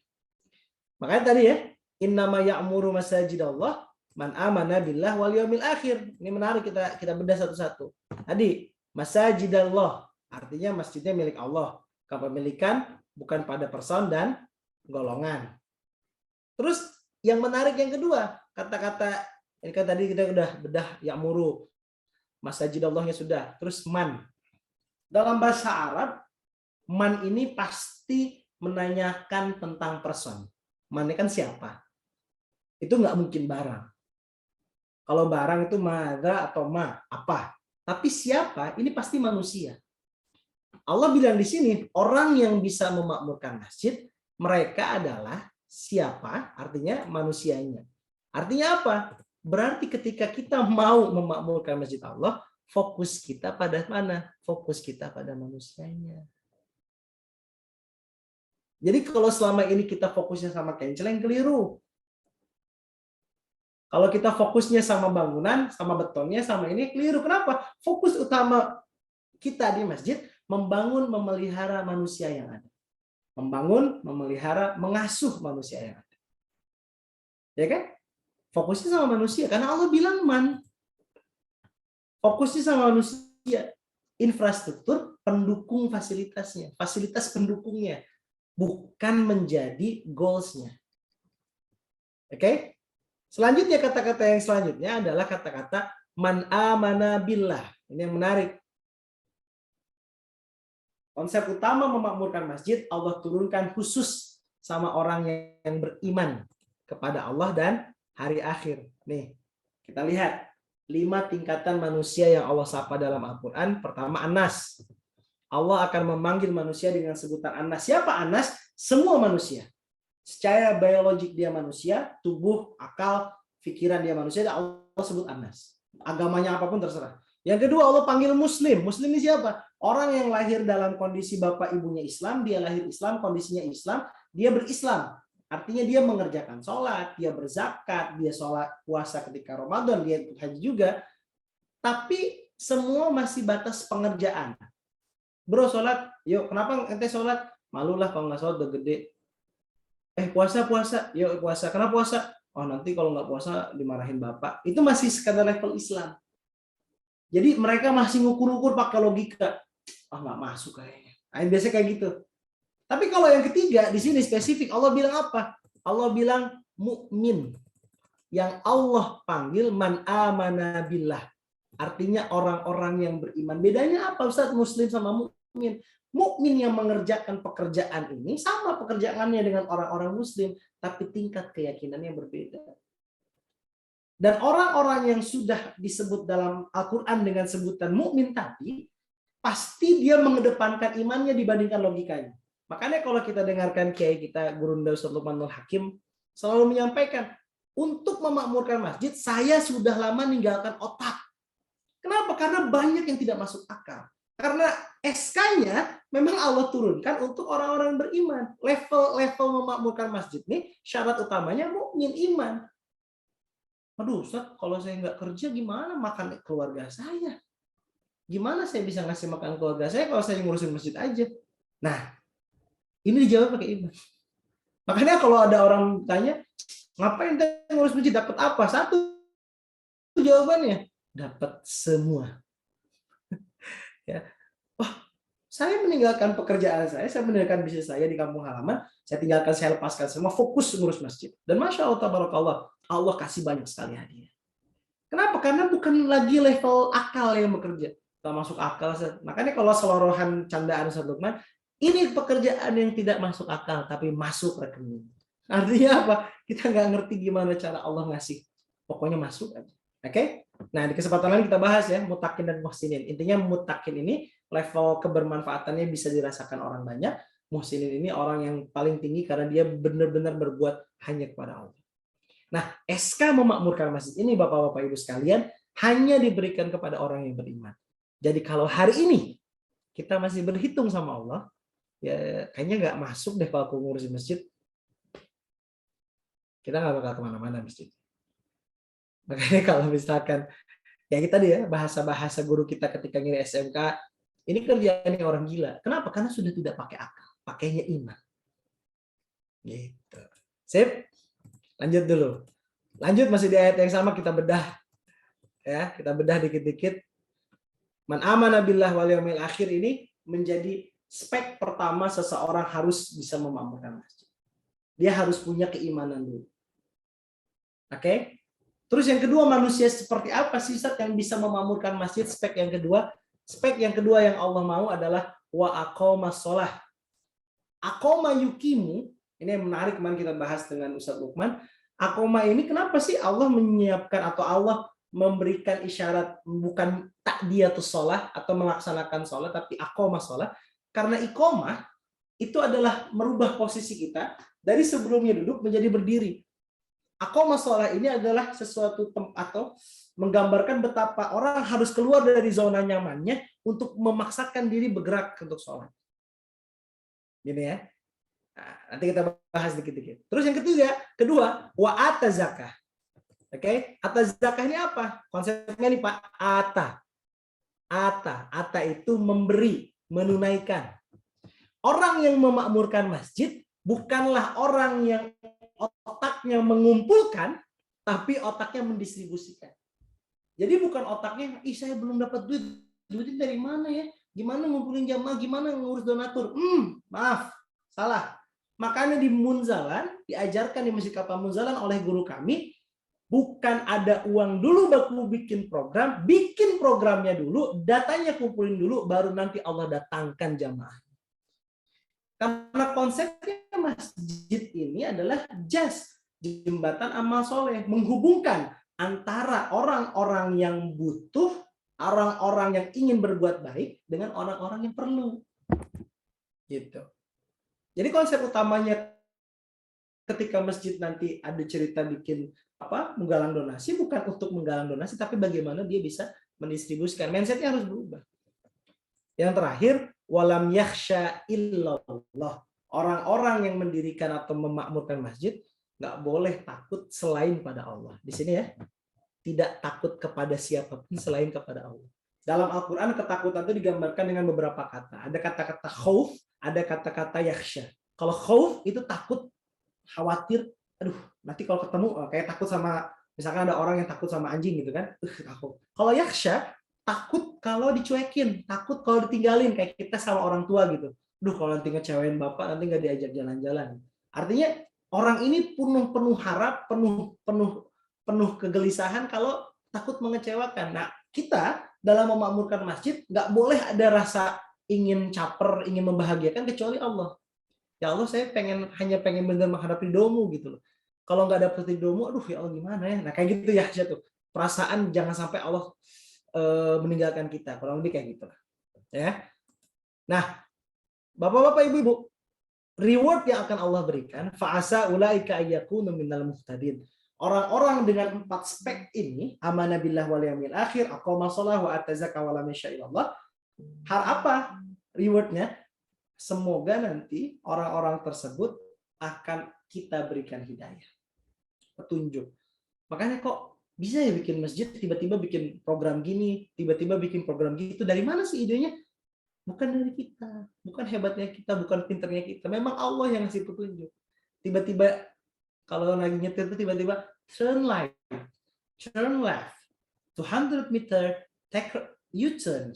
Makanya tadi ya, innama ya'muru masajidallah man amana billah wal yaumil akhir. Ini menarik, kita bedah satu-satu. Tadi masajidallah artinya masjidnya milik Allah. Kepemilikan bukan pada person dan golongan. Terus yang menarik yang kedua, kata-kata ini kan tadi kita udah bedah ya'muru. Masajidallahnya sudah. Terus man. Dalam bahasa Arab, man ini pasti menanyakan tentang person. Man ini kan siapa? Itu nggak mungkin barang. Kalau barang itu madza atau ma, apa? Tapi siapa? Ini pasti manusia. Allah bilang di sini, orang yang bisa memakmurkan masjid, mereka adalah siapa? Artinya manusianya. Artinya apa? Berarti ketika kita mau memakmurkan masjid Allah, fokus kita pada mana? Fokus kita pada manusianya. Jadi kalau selama ini kita fokusnya sama kenceleng, keliru. Kalau kita fokusnya sama bangunan, sama betonnya, sama ini, keliru. Kenapa? Fokus utama kita di masjid membangun, memelihara manusia yang ada. Membangun, memelihara, mengasuh manusia yang ada. Ya kan? Fokusnya sama manusia. Karena Allah bilang man. Fokusnya sama manusia. Infrastruktur, pendukung fasilitasnya. Fasilitas pendukungnya. Bukan menjadi goals-nya. Oke? Selanjutnya, kata-kata yang selanjutnya adalah kata-kata man amana billah. Ini yang menarik. Konsep utama memakmurkan masjid, Allah turunkan khusus sama orang yang beriman kepada Allah dan hari akhir. Nih, kita lihat 5 tingkatan manusia yang Allah sapa dalam Al-Quran. Pertama, Anas. Allah akan memanggil manusia dengan sebutan Anas. Siapa Anas? Semua manusia. Secara biologik dia manusia, tubuh, akal, pikiran dia manusia, Allah sebut Anas. Agamanya apapun terserah. Yang kedua, Allah panggil Muslim. Muslim ini siapa? Orang yang lahir dalam kondisi bapak ibunya Islam, dia lahir Islam, kondisinya Islam, dia berislam. Artinya dia mengerjakan sholat, dia berzakat, dia sholat puasa ketika Ramadan, dia ikut haji juga. Tapi semua masih batas pengerjaan. Bro sholat, yuk kenapa ente sholat? Malulah kalau nggak sholat udah gede. Puasa, yuk puasa. Kenapa puasa? Oh nanti kalau nggak puasa dimarahin bapak. Itu masih sekadar level Islam. Jadi mereka masih ngukur-ngukur pakai logika. Nggak masuk kayaknya. Biasanya kayak gitu. Tapi kalau yang ketiga di sini spesifik Allah bilang apa? Allah bilang mukmin. Yang Allah panggil man amana billah. Artinya orang-orang yang beriman. Bedanya apa Ustaz Muslim sama mukmin? Mukmin yang mengerjakan pekerjaan ini sama pekerjaannya dengan orang-orang Muslim, tapi tingkat keyakinannya berbeda. Dan orang-orang yang sudah disebut dalam Al-Quran dengan sebutan mukmin tadi, pasti dia mengedepankan imannya dibandingkan logikanya. Makanya kalau kita dengarkan kiai kita, Gurunda Ustaz Luqmanul Hakim, selalu menyampaikan, untuk memakmurkan masjid, saya sudah lama meninggalkan otak. Kenapa? Karena banyak yang tidak masuk akal. Karena SK-nya memang Allah turunkan untuk orang-orang beriman. Level memakmurkan masjid ini, syarat utamanya mukmin iman. Aduh Ustaz, kalau saya nggak kerja gimana makan keluarga saya? Gimana saya bisa ngasih makan keluarga saya kalau saya ngurusin masjid aja? Nah, ini dijawab pakai iman. Makanya kalau ada orang tanya, ngapain ngurus masjid, dapat apa? Satu jawabannya, dapat semua. Ya. Wah, saya meninggalkan pekerjaan saya meninggalkan bisnis saya di kampung halaman, saya tinggalkan, saya lepaskan semua, fokus ngurus masjid. Dan Masya Allah, tabarakallah, Allah kasih banyak sekali hadiah. Kenapa? Karena bukan lagi level akal yang bekerja. Tak masuk akal. Makanya kalau selorohan candaan Ustaz Lukman, ini pekerjaan yang tidak masuk akal, tapi masuk rekening. Artinya apa? Kita nggak ngerti gimana cara Allah ngasih. Pokoknya masuk aja. Oke? Nah, di kesempatan lain kita bahas ya, mutakin dan muhsinin. Intinya mutakin ini level kebermanfaatannya bisa dirasakan orang banyak. Muhsinin ini orang yang paling tinggi karena dia benar-benar berbuat hanya kepada Allah. Nah, SK memakmurkan masjid ini Bapak-Bapak Ibu sekalian hanya diberikan kepada orang yang beriman. Jadi kalau hari ini kita masih berhitung sama Allah, ya kayaknya nggak masuk deh kalau aku ngurusin masjid. Kita nggak bakal kemana-mana masjid. Makanya kalau misalkan, ya kita dia bahasa-bahasa guru kita ketika ngiri SMK, ini kerjaannya orang gila. Kenapa? Karena sudah tidak pakai akal, pakainya iman. Gitu. Sip. Lanjut dulu. Lanjut masih di ayat yang sama, kita bedah. Ya, kita bedah dikit-dikit. Man amana billah wal yaumil akhir ini menjadi spek pertama seseorang harus bisa memakmurkan masjid. Dia harus punya keimanan dulu. Oke? Terus yang kedua, manusia seperti apa sih Ustaz yang bisa memakmurkan masjid? Spek yang kedua. Spek yang kedua yang Allah mau adalah wa aqamas shalah. Aqama yuqimu. Ini yang menarik, kemarin kita bahas dengan Ustaz Lukman. Aqama ini kenapa sih Allah menyiapkan atau Allah memberikan isyarat bukan takdiyatus shalah atau melaksanakan sholat, tapi aqama shalah? Karena iqamah itu adalah merubah posisi kita dari sebelumnya duduk menjadi berdiri. Aqama shalah ini adalah sesuatu atau menggambarkan betapa orang harus keluar dari zona nyamannya untuk memaksakan diri bergerak untuk sholat. Gini ya. Nah, nanti kita bahas dikit-dikit. Terus yang kedua, wa ata zakah. Oke, ata zakah ini apa? Konsepnya nih Pak, ata itu memberi, menunaikan. Orang yang memakmurkan masjid bukanlah orang yang otaknya mengumpulkan, tapi otaknya mendistribusikan. Jadi bukan otaknya, saya belum dapat duitnya dari mana ya? Gimana ngumpulin jamaah, gimana ngurus donatur? Maaf, salah. Makanya di Munzalan, diajarkan di Masjid Kapal Munzalan oleh guru kami, bukan ada uang dulu baru bikin program, bikin programnya dulu, datanya kumpulin dulu, baru nanti Allah datangkan jamaah. Karena konsepnya masjid ini adalah jembatan amal soleh, menghubungkan antara orang-orang yang butuh, orang-orang yang ingin berbuat baik dengan orang-orang yang perlu. Gitu. Jadi konsep utamanya ketika masjid nanti ada cerita bikin menggalang donasi, bukan untuk menggalang donasi, tapi bagaimana dia bisa mendistribusikan. Mindsetnya harus berubah. Yang terakhir, walam yakhsha illallah. Orang-orang yang mendirikan atau memakmurkan masjid nggak boleh takut selain pada Allah. Di sini ya, tidak takut kepada siapapun selain kepada Allah. Dalam Al-Quran ketakutan itu digambarkan dengan beberapa kata. Ada kata-kata khauf, ada kata-kata yakhsha. Kalau khauf itu takut, khawatir, aduh nanti kalau ketemu kayak takut sama, misalkan ada orang yang takut sama anjing gitu kan, takut. Kalau yakhsha, takut kalau dicuekin, takut kalau ditinggalin, kayak kita sama orang tua gitu. Duh kalau nanti ngecewain bapak, nanti nggak diajak jalan-jalan. Artinya orang ini penuh harap, penuh kegelisahan kalau takut mengecewakan. Nah kita dalam memakmurkan masjid nggak boleh ada rasa ingin caper, ingin membahagiakan kecuali Allah. Ya Allah, saya hanya pengen benar menghadapi ridhomu gitu loh. Kalau nggak dapet ridhomu, aduh ya Allah gimana ya. Nah kayak gitu ya, tuh perasaan jangan sampai Allah meninggalkan kita. Kurang lebih kayak gitu ya. Nah, Bapak-bapak, Ibu-ibu, reward yang akan Allah berikan, fa'asa ulaika ayyakunu minal muhtadin. Orang-orang dengan 4 spek ini, amanah billah wal yaumil akhir, aqama shalah wa ata zakah wa lam yasha illallah. Hal apa rewardnya? Semoga nanti orang-orang tersebut akan kita berikan hidayah, petunjuk. Makanya kok bisa ya bikin masjid, tiba-tiba bikin program gini, tiba-tiba bikin program gitu. Dari mana sih idenya? Bukan dari kita, bukan hebatnya kita, bukan pinternya kita. Memang Allah yang ngasih petunjuk. Tiba-tiba kalau lagi nyetir itu tiba-tiba turn left, 200 meter, take U-turn,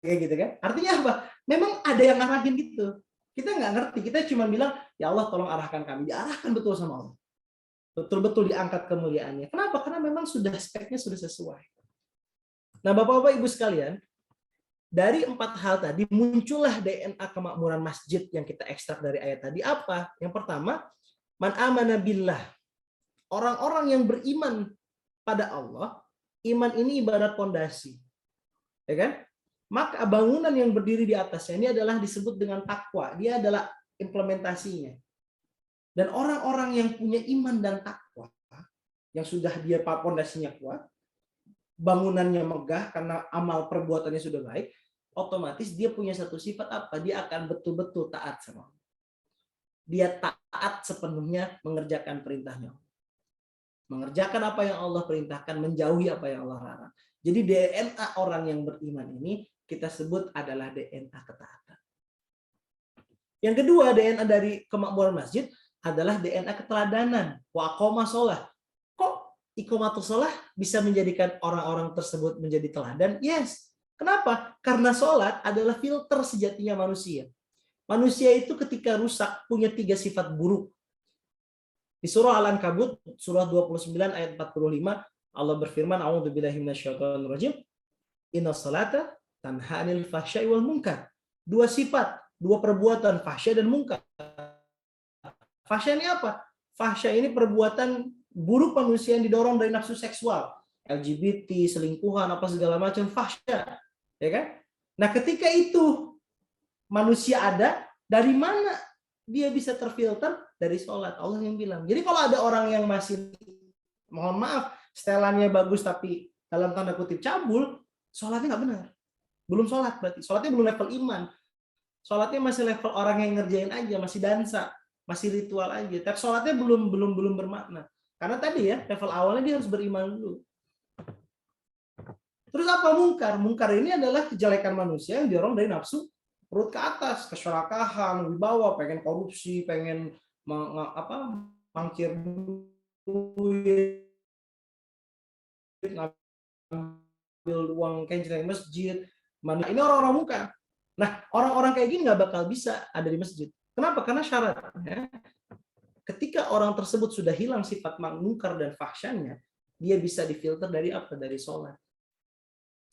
kayak gitu kan? Artinya apa? Memang ada yang ngarahin gitu. Kita nggak ngerti, kita cuma bilang, ya Allah tolong arahkan kami. Diarahkan betul sama Allah. Betul-betul diangkat kemuliaannya. Kenapa? Karena memang sudah speknya sudah sesuai. Nah, Bapak-Bapak Ibu sekalian, dari 4 hal tadi muncullah DNA kemakmuran masjid yang kita ekstrak dari ayat tadi. Apa? Yang pertama, man amana billah. Orang-orang yang beriman pada Allah, iman ini ibarat pondasi. Ya kan? Maka bangunan yang berdiri di atasnya ini adalah disebut dengan takwa. Dia adalah implementasinya. Dan orang-orang yang punya iman dan takwa, yang sudah dia pondasinya kuat, bangunannya megah karena amal perbuatannya sudah baik, otomatis dia punya satu sifat apa? Dia akan betul-betul taat sama Allah. Dia taat sepenuhnya mengerjakan perintahnya. Mengerjakan apa yang Allah perintahkan, menjauhi apa yang Allah larang. Jadi DNA orang yang beriman ini kita sebut adalah DNA ketaatan. Yang kedua, DNA dari kemakmuran masjid adalah DNA keteladanan. Wa aqoma sholah. Kok iqamatus sholah bisa menjadikan orang-orang tersebut menjadi teladan? Yes. Kenapa? Karena sholat adalah filter sejatinya manusia. Manusia itu ketika rusak punya 3 sifat buruk. Di surah Al-Ankabut, surah 29 ayat 45, Allah berfirman, A'udzubillahi minasyaitonirrajim, inna salata tanha 'anil fahsya'i wal munkar. 2 sifat, 2 perbuatan, fahsya dan munkar. Fahsya ini apa? Fahsya ini perbuatan buruk manusia yang didorong dari nafsu seksual. LGBT, selingkuhan, apa segala macam, fahsya. Ya kan? Nah, ketika itu manusia ada, dari mana dia bisa terfilter? Dari sholat. Allah yang bilang. Jadi kalau ada orang yang masih, mohon maaf, setelannya bagus tapi dalam tanda kutip cabul, sholatnya nggak benar. Belum sholat berarti. Sholatnya belum level iman. Sholatnya masih level orang yang ngerjain aja, masih dansa, masih ritual aja. Tapi sholatnya belum bermakna. Karena tadi ya, level awalnya dia harus beriman dulu. Terus apa mungkar? Mungkar ini adalah kejelekan manusia yang didorong dari nafsu perut ke atas, keserakahan, wibawa, pengen korupsi, pengen mangkir duit, ngambil uang kencing masjid. Ini orang-orang mungkar. Nah, orang-orang kayak gini nggak bakal bisa ada di masjid. Kenapa? Karena syaratnya ketika orang tersebut sudah hilang sifat mungkar dan fahsyanya, dia bisa difilter dari apa? Dari sholat.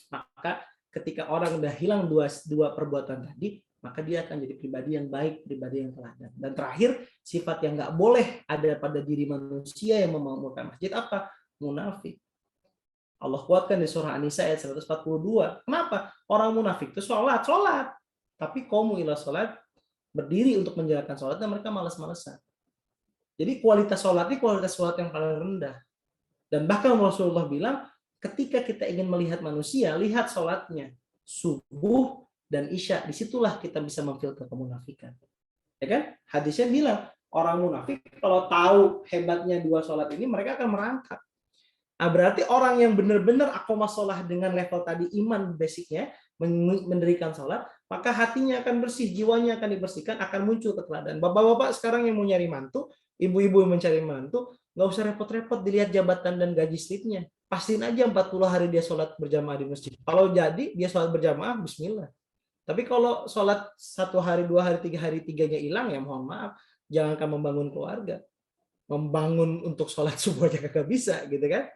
Maka ketika orang udah hilang dua perbuatan tadi, maka dia akan jadi pribadi yang baik, pribadi yang teladan. Dan terakhir, sifat yang nggak boleh ada pada diri manusia yang memakmurkan masjid apa? Munafik. Allah kuatkan di surah An-Nisa ayat 142. Kenapa? Orang munafik itu sholat. Tapi qamu ila sholat, berdiri untuk menjalankan sholat, dan mereka malas-malesan. Jadi kualitas sholat ini kualitas sholat yang paling rendah. Dan bahkan Rasulullah bilang, ketika kita ingin melihat manusia, lihat sholatnya. Subuh dan isya, disitulah kita bisa memfilter kemunafikan. Ya kan? Hadisnya bilang, orang munafik kalau tahu hebatnya 2 sholat ini, mereka akan merangkak. Nah, berarti orang yang benar-benar aqomah sholat dengan level tadi iman basicnya, mendirikan sholat, maka hatinya akan bersih, jiwanya akan dibersihkan, akan muncul keteladanan. Bapak-bapak sekarang yang mau nyari mantu, ibu-ibu yang mencari mantu, nggak usah repot-repot dilihat jabatan dan gaji slipnya. Pastiin aja 40 hari dia sholat berjamaah di masjid. Kalau jadi dia sholat berjamaah, bismillah. Tapi kalau sholat 1 hari, 2 hari, 3 hari, 3-nya hilang, ya mohon maaf, jangankan membangun keluarga. Membangun untuk sholat subuh aja kagak bisa, gitu kan?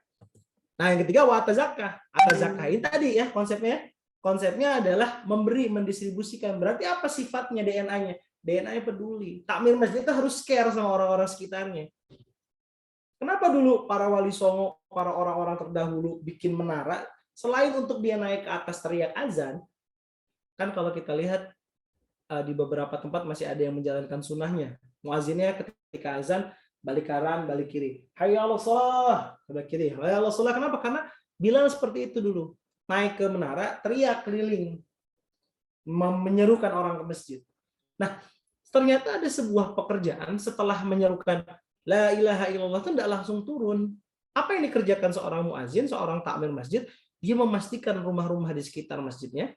Nah, yang ketiga wa'ata zakah. Zakah ini tadi ya konsepnya. Konsepnya adalah memberi, mendistribusikan. Berarti apa sifatnya DNA-nya? DNA-nya peduli. Takmir masjid itu harus care sama orang-orang sekitarnya. Kenapa dulu para wali songo, para orang-orang terdahulu bikin menara? Selain untuk dia naik ke atas teriak azan, kan kalau kita lihat di beberapa tempat masih ada yang menjalankan sunnahnya. Muazzinnya ketika azan, balik kanan, balik kiri. Hayya 'alas shalah, balik kiri. Hayya 'alas shalah. Kenapa? Karena Bilal seperti itu dulu. Naik ke menara, teriak keliling, menyerukan orang ke masjid. Nah, ternyata ada sebuah pekerjaan setelah menyerukan La ilaha illallah itu tidak langsung turun. Apa yang dikerjakan seorang muazin, seorang takmir masjid? Dia memastikan rumah-rumah di sekitar masjidnya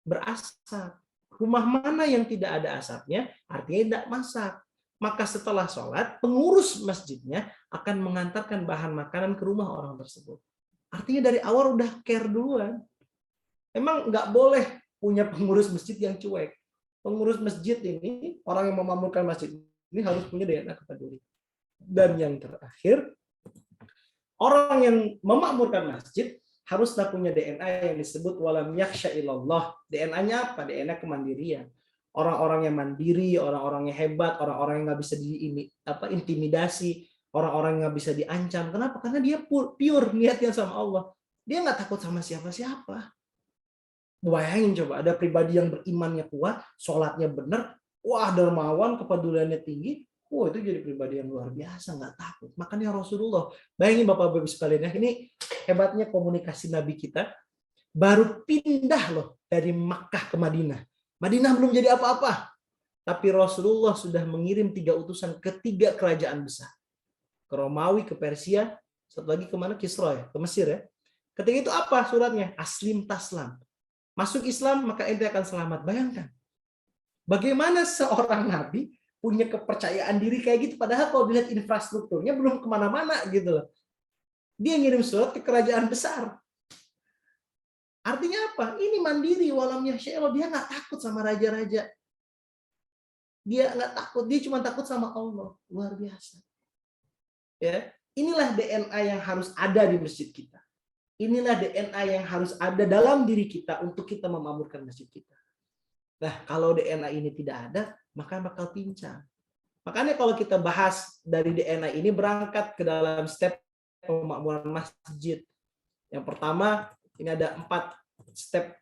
berasap. Rumah mana yang tidak ada asapnya, artinya tidak masak. Maka setelah sholat, pengurus masjidnya akan mengantarkan bahan makanan ke rumah orang tersebut. Artinya dari awal udah care duluan. Emang nggak boleh punya pengurus masjid yang cuek. Pengurus masjid ini, orang yang memamurkan masjid ini harus punya DNA kepedulian. Dan yang terakhir, orang yang memakmurkan masjid haruslah punya DNA yang disebut walam yakhsha illallah. DNA-nya apa? DNA kemandirian. Orang-orang yang mandiri, orang-orang yang hebat, orang-orang yang nggak bisa intimidasi, orang-orang yang nggak bisa diancam. Kenapa? Karena dia pure niatnya sama Allah. Dia nggak takut sama siapa-siapa. Bayangin coba, ada pribadi yang berimannya kuat, sholatnya benar, wah dermawan, kepeduliannya tinggi, wah itu jadi pribadi yang luar biasa, nggak takut. Makanya Rasulullah, bayangin Bapak-Bapak sekalian ya, ini hebatnya komunikasi Nabi kita, baru pindah loh dari Makkah ke Madinah. Madinah belum jadi apa-apa, tapi Rasulullah sudah mengirim 3 utusan ke 3 kerajaan besar. Ke Romawi, ke Persia, satu lagi kemana? Kisra ya, ke Mesir ya. Ketika itu apa suratnya? Aslim taslam. Masuk Islam maka ente akan selamat. Bayangkan. Bagaimana seorang nabi punya kepercayaan diri kayak gitu, padahal kalau dilihat infrastrukturnya belum kemana-mana gitu loh. Dia ngirim surat ke kerajaan besar. Artinya apa? Ini mandiri, walam yasya'illah. Dia nggak takut sama raja-raja. Dia nggak takut, dia cuma takut sama Allah. Luar biasa. Ya, inilah DNA yang harus ada di masjid kita. Inilah DNA yang harus ada dalam diri kita untuk kita memakmurkan masjid kita. Nah, kalau DNA ini tidak ada, maka bakal pincang. Makanya kalau kita bahas dari DNA ini berangkat ke dalam step pemakmuran masjid. Yang pertama, ini ada 4 step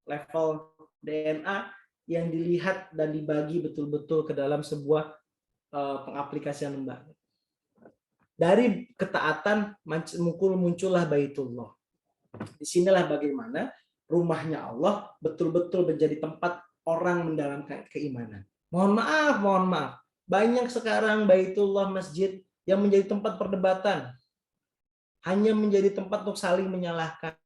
level DNA yang dilihat dan dibagi betul-betul ke dalam sebuah pengaplikasian lembaga. Dari ketaatan muncullah Baitullah. Disinilah bagaimana rumahnya Allah betul-betul menjadi tempat orang mendalamkan keimanan. Mohon maaf. Banyak sekarang Baitullah masjid yang menjadi tempat perdebatan. Hanya menjadi tempat untuk saling menyalahkan.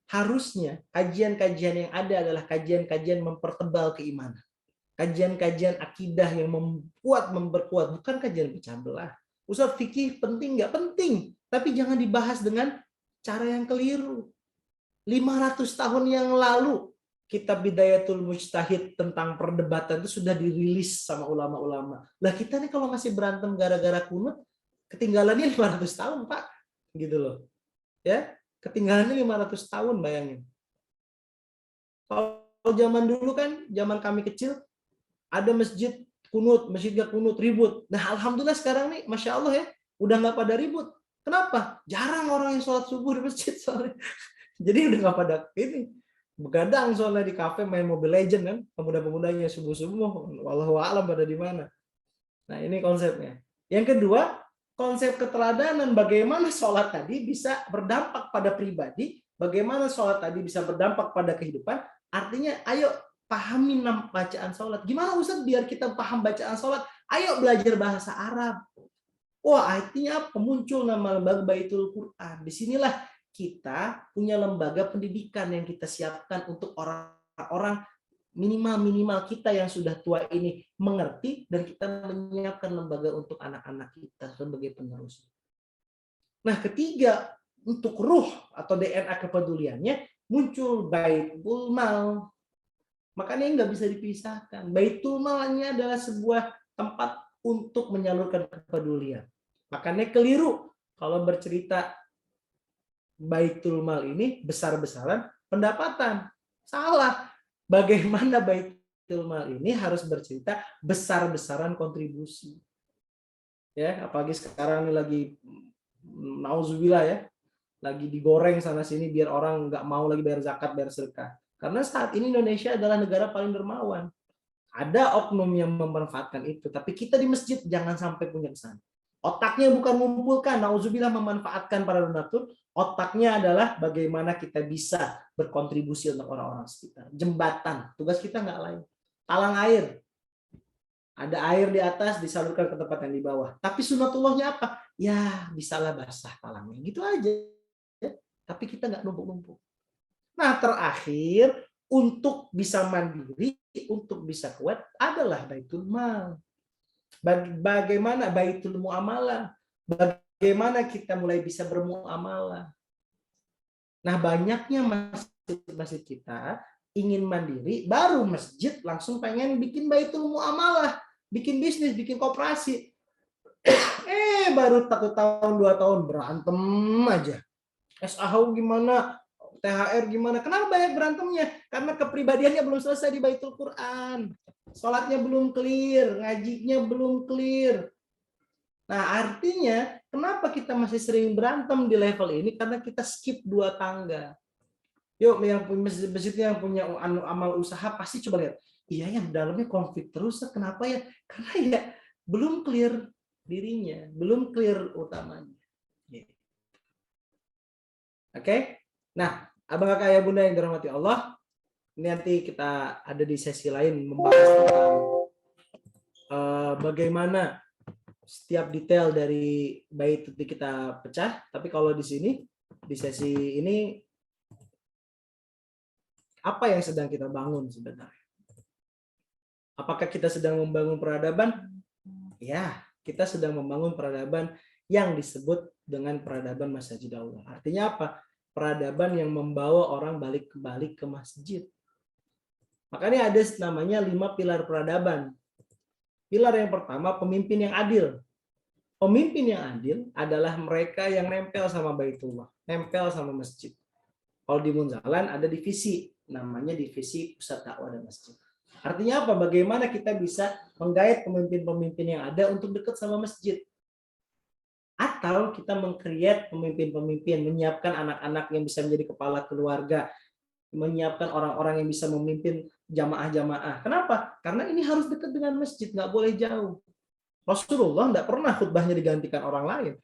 Harusnya kajian-kajian yang ada adalah kajian-kajian mempertebal keimanan. Kajian-kajian akidah yang memperkuat, bukan kajian pecah belah. Ustaz fikih penting nggak? Penting, tapi jangan dibahas dengan cara yang keliru. 500 tahun yang lalu kitab Bidayatul Mujtahid tentang perdebatan itu sudah dirilis sama ulama-ulama. Lah kita nih kalau masih berantem gara-gara kunut, ketinggalannya 500 tahun, Pak. Gitu loh. Ya, ketinggalannya 500 tahun, bayangin. Kalau zaman dulu kan, zaman kami kecil, ada masjid kunut, masjid gak kunut, ribut. Nah, alhamdulillah sekarang nih, Masya Allah ya, udah nggak pada ribut. Kenapa? Jarang orang yang sholat subuh di masjid soalnya. Jadi udah nggak pada ini. Begadang soalnya di kafe main Mobile Legends kan, pemuda-pemudanya subuh-subuh, wallahu a'lam pada di mana. Nah, ini konsepnya. Yang kedua, konsep keteladanan, bagaimana sholat tadi bisa berdampak pada pribadi, bagaimana sholat tadi bisa berdampak pada kehidupan. Artinya, ayo pahami bacaan sholat. Gimana Ustaz biar kita paham bacaan sholat? Ayo belajar bahasa Arab. Wah, artinya apa? Muncul nama lembaga Baitul Quran. Disinilah kita punya lembaga pendidikan yang kita siapkan untuk orang-orang minimal kita yang sudah tua ini mengerti, dan kita menyiapkan lembaga untuk anak-anak kita sebagai penerus. Nah, ketiga, untuk ruh atau DNA kepeduliannya muncul Baitul Mal. Makanya nggak bisa dipisahkan. Baitul Malnya adalah sebuah tempat untuk menyalurkan kepedulian. Makanya keliru kalau bercerita Baitul Mal ini besar-besaran pendapatan. Salah. Bagaimana Baitul Mal ini harus bercerita besar-besaran kontribusi. Ya, apalagi sekarang ini lagi nauzubillah ya, lagi digoreng sana sini biar orang nggak mau lagi bayar zakat, bayar sedekah. Karena saat ini Indonesia adalah negara paling dermawan. Ada oknum yang memanfaatkan itu, tapi kita di masjid jangan sampai punya kesana. Otaknya bukan mengumpulkan, nauzubillah memanfaatkan para donatur. Otaknya adalah bagaimana kita bisa berkontribusi untuk orang-orang sekitar. Jembatan, tugas kita nggak lain. Talang air. Ada air di atas, disalurkan ke tempat yang di bawah. Tapi sunatullahnya apa? ya bisalah basah palangnya. Gitu aja. Tapi kita nggak numpuk-numpuk. Nah, terakhir, untuk bisa mandiri, untuk bisa kuat, adalah baitul mal. Bagaimana baitul muamalah? Bagaimana kita mulai bisa bermuamalah? Nah, banyaknya masjid-masjid kita ingin mandiri, baru masjid langsung pengen bikin baitul muamalah, bikin bisnis, bikin koperasi. Baru 1 tahun, 2 tahun berantem aja. SAH gimana? THR gimana? Kenapa banyak berantemnya? Karena kepribadiannya belum selesai di Baitul Quran. Sholatnya belum clear, ngajinya belum clear. Nah, artinya kenapa kita masih sering berantem di level ini? Karena kita skip 2 tangga. Yuk, yang punya masjid yang punya amal usaha pasti coba lihat. Iya, yang dalamnya konflik terus. Kenapa ya? Karena ya belum clear dirinya, belum clear utamanya. Oke? Nah, abang kakak ayah bunda yang dirahmati Allah, ini nanti kita ada di sesi lain membahas tentang bagaimana setiap detail dari bait itu kita pecah. Tapi kalau di sini, di sesi ini, apa yang sedang kita bangun sebenarnya? Apakah kita sedang membangun peradaban? Ya, kita sedang membangun peradaban yang disebut dengan peradaban Masjid Allah. Artinya apa? Peradaban yang membawa orang balik ke masjid. Makanya ada namanya 5 pilar peradaban. Pilar yang pertama, pemimpin yang adil. Pemimpin yang adil adalah mereka yang nempel sama Baitullah, nempel sama masjid. Kalau di Munzalan ada divisi, namanya divisi pusat dakwah dan masjid. Artinya apa? Bagaimana kita bisa menggait pemimpin-pemimpin yang ada untuk dekat sama masjid. Atau kita meng-create pemimpin-pemimpin, menyiapkan anak-anak yang bisa menjadi kepala keluarga, menyiapkan orang-orang yang bisa memimpin jamaah-jamaah. Kenapa? Karena ini harus dekat dengan masjid, nggak boleh jauh. Rasulullah nggak pernah khutbahnya digantikan orang lain.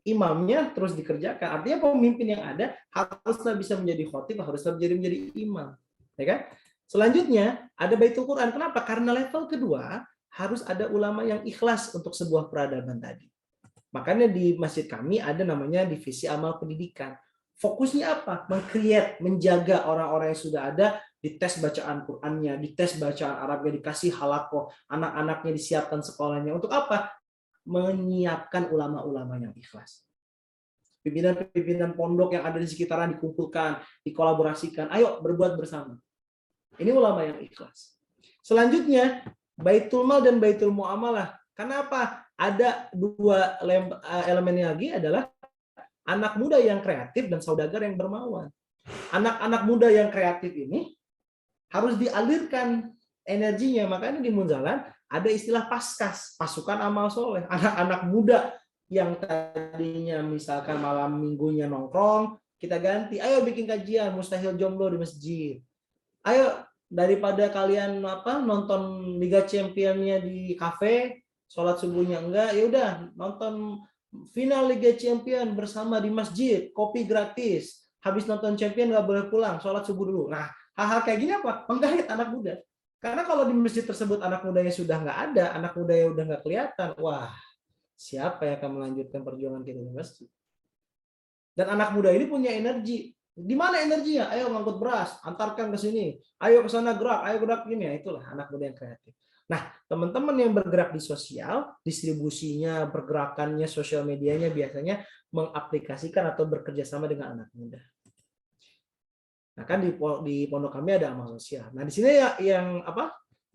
Imamnya terus dikerjakan. Artinya pemimpin yang ada haruslah bisa menjadi khotib, haruslah menjadi imam. Ya kan? Selanjutnya ada Baitul Quran. Kenapa? Karena level kedua harus ada ulama yang ikhlas untuk sebuah peradaban tadi. Makanya di masjid kami ada namanya divisi amal pendidikan. Fokusnya apa? Meng-create, menjaga orang-orang yang sudah ada, dites bacaan Qur'annya, dites bacaan Arabnya, dikasih halakoh, anak-anaknya disiapkan sekolahnya. Untuk apa? Menyiapkan ulama-ulama yang ikhlas. Pimpinan-pimpinan pondok yang ada di sekitaran dikumpulkan, dikolaborasikan. Ayo berbuat bersama. Ini ulama yang ikhlas. Selanjutnya, Baitul Mal dan Baitul Muamalah. Kenapa? Ada 2 elemen lagi adalah anak muda yang kreatif dan saudagar yang dermawan. Anak-anak muda yang kreatif ini harus dialirkan energinya. Makanya di Munzalan ada istilah paskas, pasukan amal soleh. Anak-anak muda yang tadinya misalkan malam minggunya nongkrong, kita ganti. Ayo bikin kajian mustahil jomblo di masjid. Ayo daripada kalian nonton Liga Championnya di kafe, sholat subuhnya enggak, ya udah nonton final Liga Champion bersama di masjid, kopi gratis. Habis nonton Champion nggak boleh pulang, sholat subuh dulu. Nah, hal-hal kayak gini apa? Menggait anak muda. Karena kalau di masjid tersebut anak mudanya sudah nggak ada, anak mudanya udah nggak kelihatan, wah, siapa yang akan melanjutkan perjuangan kita di masjid? Dan anak muda ini punya energi. Di mana energinya? Ayo ngangkut beras, antarkan ke sini. Ayo ke sana gerak, ayo gerak gini ya. Itulah anak muda yang kreatif. Nah, teman-teman yang bergerak di sosial, distribusinya, pergerakannya, sosial medianya biasanya mengaplikasikan atau bekerja sama dengan anak muda. Nah, kan di pondok kami ada amal sosial. Nah, di sini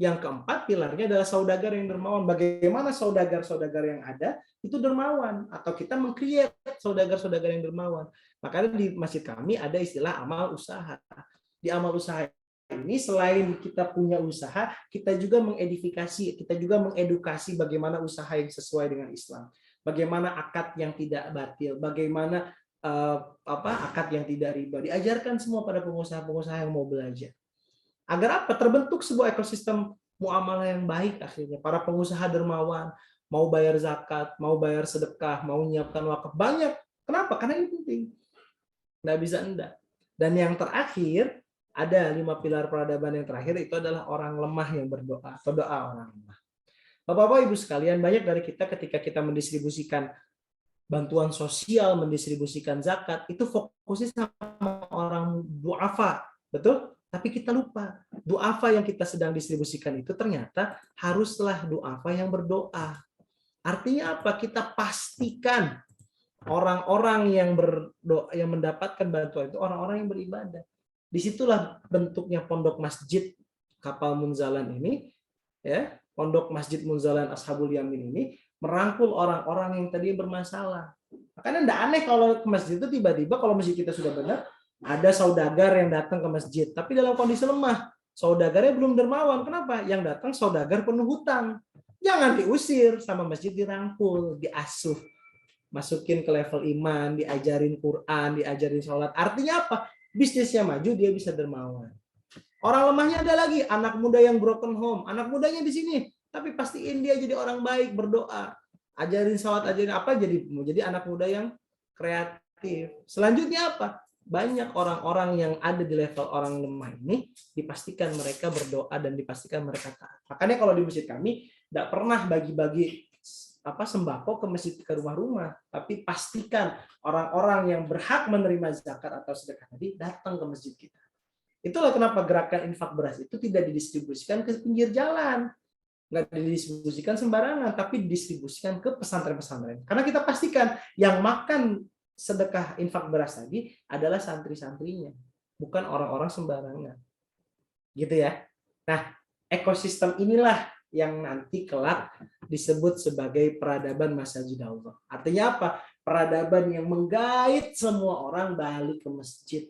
yang keempat pilarnya adalah saudagar yang dermawan. Bagaimana saudagar-saudagar yang ada itu dermawan atau kita meng-create saudagar-saudagar yang dermawan. Makanya di masjid kami ada istilah amal usaha. Di amal usaha ini selain kita punya usaha, kita juga mengedifikasi, kita juga mengedukasi bagaimana usaha yang sesuai dengan Islam. Bagaimana akad yang tidak batil, bagaimana akad yang tidak riba. Diajarkan semua pada pengusaha-pengusaha yang mau belajar. Agar apa? Terbentuk sebuah ekosistem muamalah yang baik akhirnya. Para pengusaha dermawan, mau bayar zakat, mau bayar sedekah, mau menyiapkan wakaf. Banyak. Kenapa? Karena ini penting. Nggak bisa enggak. Dan yang terakhir, ada 5 pilar peradaban yang terakhir, itu adalah orang lemah yang berdoa, atau doa orang lemah. Bapak-bapak, Ibu sekalian, banyak dari kita ketika kita mendistribusikan bantuan sosial, mendistribusikan zakat, itu fokusnya sama orang duafa, betul? Tapi kita lupa, duafa yang kita sedang distribusikan itu ternyata haruslah duafa yang berdoa. Artinya apa? Kita pastikan orang-orang yang berdoa, yang mendapatkan bantuan itu orang-orang yang beribadah. Disitulah bentuknya pondok masjid Kapal Munzalan ini, ya, pondok masjid Munzalan Ashabul Yamin ini merangkul orang-orang yang tadi bermasalah. Makanya tidak aneh kalau ke masjid itu tiba-tiba kalau masjid kita sudah benar, ada saudagar yang datang ke masjid, tapi dalam kondisi lemah. Saudagarnya belum dermawan. Kenapa? Yang datang saudagar penuh hutang. Jangan diusir, sama masjid dirangkul, diasuh, masukin ke level iman, diajarin Quran, diajarin sholat. Artinya apa? Bisnisnya maju, dia bisa dermawan. Orang lemahnya ada lagi, anak muda yang broken home. Anak mudanya di sini, tapi pastiin dia jadi orang baik, berdoa. Ajarin sholat, ajarin apa, jadi anak muda yang kreatif. Selanjutnya apa? Banyak orang-orang yang ada di level orang lemah ini, dipastikan mereka berdoa dan dipastikan mereka taat. Makanya kalau di masjid kami, tidak pernah bagi-bagi sembako ke masjid, ke rumah-rumah, tapi pastikan orang-orang yang berhak menerima zakat atau sedekah tadi datang ke masjid kita. Itulah kenapa gerakan infak beras itu tidak didistribusikan ke pinggir jalan, nggak didistribusikan sembarangan, tapi didistribusikan ke pesantren-pesantren. Karena kita pastikan yang makan sedekah infak beras tadi adalah santri-santrinya, bukan orang-orang sembarangan. Gitu ya. Nah, ekosistem inilah yang nanti kelak disebut sebagai peradaban masjid Allah. Artinya apa? Peradaban yang menggait semua orang balik ke masjid.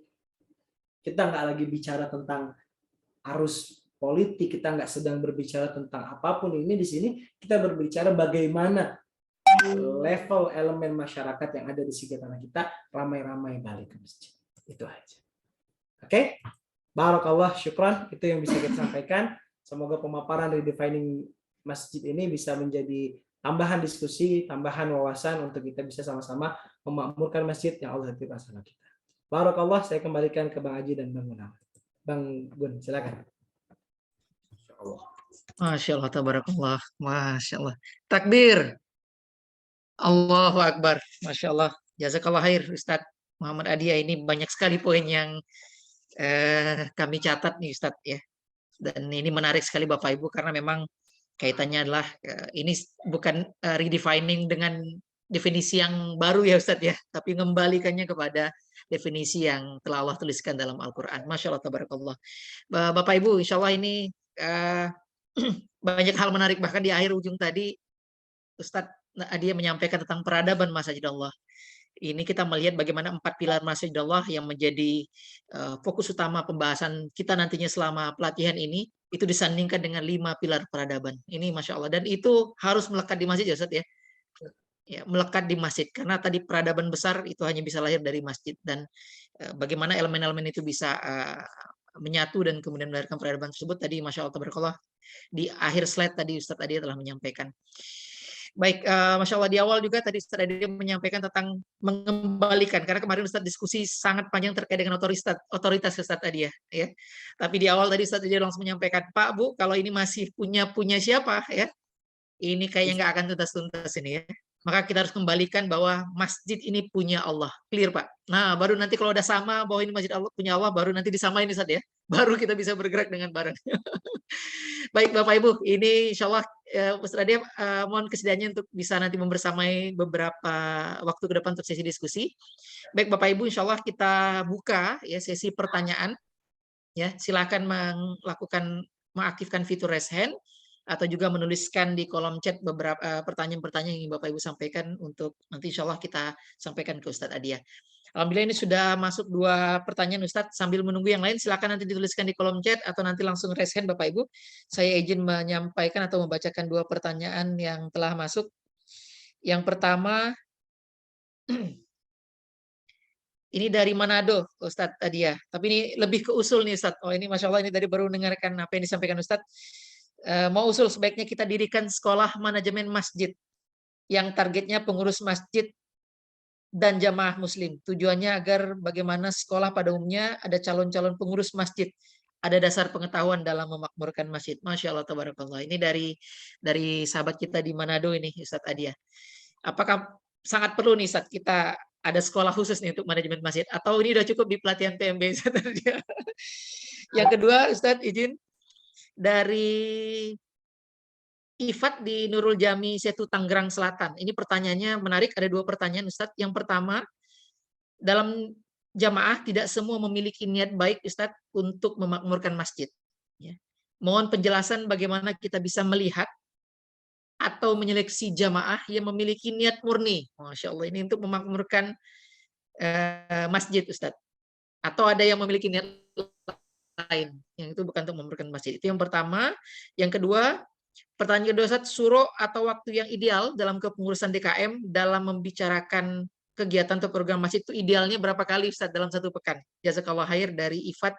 Kita nggak lagi bicara tentang arus politik, kita nggak sedang berbicara tentang apapun ini di sini, kita berbicara bagaimana level elemen masyarakat yang ada di sekitar kita ramai-ramai balik ke masjid. Itu aja. Oke? Barakallah, syukran. Itu yang bisa kita sampaikan. Semoga pemaparan redefining masjid ini bisa menjadi tambahan diskusi, tambahan wawasan untuk kita bisa sama-sama memakmurkan masjid yang Allah titipkan sama kita. Barakallah, saya kembalikan ke Bang Haji dan Bang Gunawan. Bang Gun, silakan. Masya Allah, tabarakallah. Masya Allah. Takbir. Allahu Akbar. Masya Allah. Jazakallah khair, Ustadz Muhammad Adia. Ini banyak sekali poin yang kami catat nih, Ustadz ya. Dan ini menarik sekali Bapak Ibu karena memang kaitannya adalah ini bukan redefining dengan definisi yang baru ya Ustadz ya, tapi mengembalikannya kepada definisi yang telah Allah tuliskan dalam Al-Quran. Masya Allah, tabarakallah. Bapak Ibu, insya Allah ini banyak hal menarik. Bahkan di akhir ujung tadi Ustadz Adia menyampaikan tentang peradaban Masjid Allah. Ini kita melihat bagaimana 4 pilar Masjid Allah yang menjadi fokus utama pembahasan kita nantinya selama pelatihan ini, itu disandingkan dengan 5 pilar peradaban. Ini Masya Allah. Dan itu harus melekat di masjid ya Ustadz ya. Ya, melekat di masjid. Karena tadi peradaban besar itu hanya bisa lahir dari masjid. Dan bagaimana elemen-elemen itu bisa menyatu dan kemudian melahirkan peradaban tersebut. Tadi Masya Allah, tabarakallah. Di akhir slide tadi Ustadz Adia telah menyampaikan. Baik, Masya Allah, di awal juga tadi Ustadz Adia menyampaikan tentang mengembalikan, karena kemarin Ustadz diskusi sangat panjang terkait dengan otoritas Ustadz Adia ya. Tapi di awal tadi Ustadz Adia langsung menyampaikan, Pak Bu, kalau ini masih punya siapa ya, ini kayaknya nggak akan tuntas-tuntas ini ya. Maka kita harus kembalikan bahwa masjid ini punya Allah. Clear Pak. Nah baru nanti kalau udah sama bahwa ini masjid Allah punya Allah, baru nanti disamain Ustadz ya. Baru kita bisa bergerak dengan bareng. Baik Bapak Ibu, ini insya Allah Ustadz Adia mohon kesediaannya untuk bisa nanti membersamai beberapa waktu ke depan untuk sesi diskusi. Baik Bapak Ibu, insya Allah kita buka ya sesi pertanyaan. Ya, silakan mengaktifkan fitur raise hand atau juga menuliskan di kolom chat beberapa pertanyaan-pertanyaan yang Bapak Ibu sampaikan untuk nanti insya Allah kita sampaikan ke Ustadz Adia. Alhamdulillah ini sudah masuk 2 pertanyaan Ustadz. Sambil menunggu yang lain silakan nanti dituliskan di kolom chat atau nanti langsung raise hand Bapak Ibu. Saya izin menyampaikan atau membacakan 2 pertanyaan yang telah masuk. Yang pertama ini dari Manado Ustadz Adia. Tapi ini lebih ke usul nih Ustadz. Oh ini Masya Allah ini tadi baru mendengarkan apa yang disampaikan Ustadz. Mau usul sebaiknya kita dirikan sekolah manajemen masjid yang targetnya pengurus masjid dan jamaah muslim. Tujuannya agar bagaimana sekolah pada umumnya ada calon-calon pengurus masjid, ada dasar pengetahuan dalam memakmurkan masjid. Masya Allah, tabarakallah. Ini dari sahabat kita di Manado ini, Ustadz Adia. Apakah sangat perlu nih Ustaz, kita ada sekolah khusus nih untuk manajemen masjid, atau ini udah cukup di pelatihan PMB Ustaz? Yang kedua Ustaz, izin dari Ifat di Nurul Jami Setu Tangerang Selatan. Ini pertanyaannya menarik, ada 2 pertanyaan Ustaz. Yang pertama, dalam jamaah tidak semua memiliki niat baik Ustadz untuk memakmurkan masjid. Ya. Mohon penjelasan bagaimana kita bisa melihat atau menyeleksi jamaah yang memiliki niat murni. Masya Allah, ini untuk memakmurkan masjid Ustadz. Atau ada yang memiliki niat lain, yang itu bukan untuk memakmurkan masjid. Itu yang pertama. Yang kedua, pertanyaan kedua Ustadz, suro atau waktu yang ideal dalam kepengurusan DKM dalam membicarakan kegiatan atau program masjid itu idealnya berapa kali Ustadz dalam 1 pekan? Jazakallah khair dari Ifat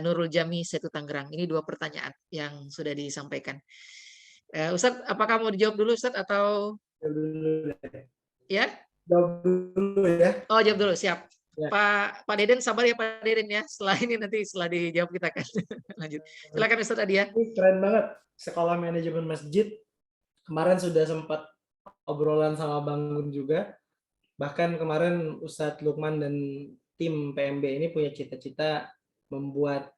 Nurul Jami Setu Tangerang. Ini 2 pertanyaan yang sudah disampaikan. Ustadz, apakah mau dijawab dulu Ustadz atau Jawab dulu deh. ya? Jawab dulu ya. Oh, jawab dulu, siap. Ya. Pak Deden, sabar ya Pak Deden ya. Setelah ini nanti setelah dijawab kita akan lanjut. Silakan Ustadz Adi ya. Ini keren banget. Sekolah manajemen masjid. Kemarin sudah sempat obrolan sama Bang Gun juga. Bahkan kemarin Ustadz Lukman dan tim PMB ini punya cita-cita membuat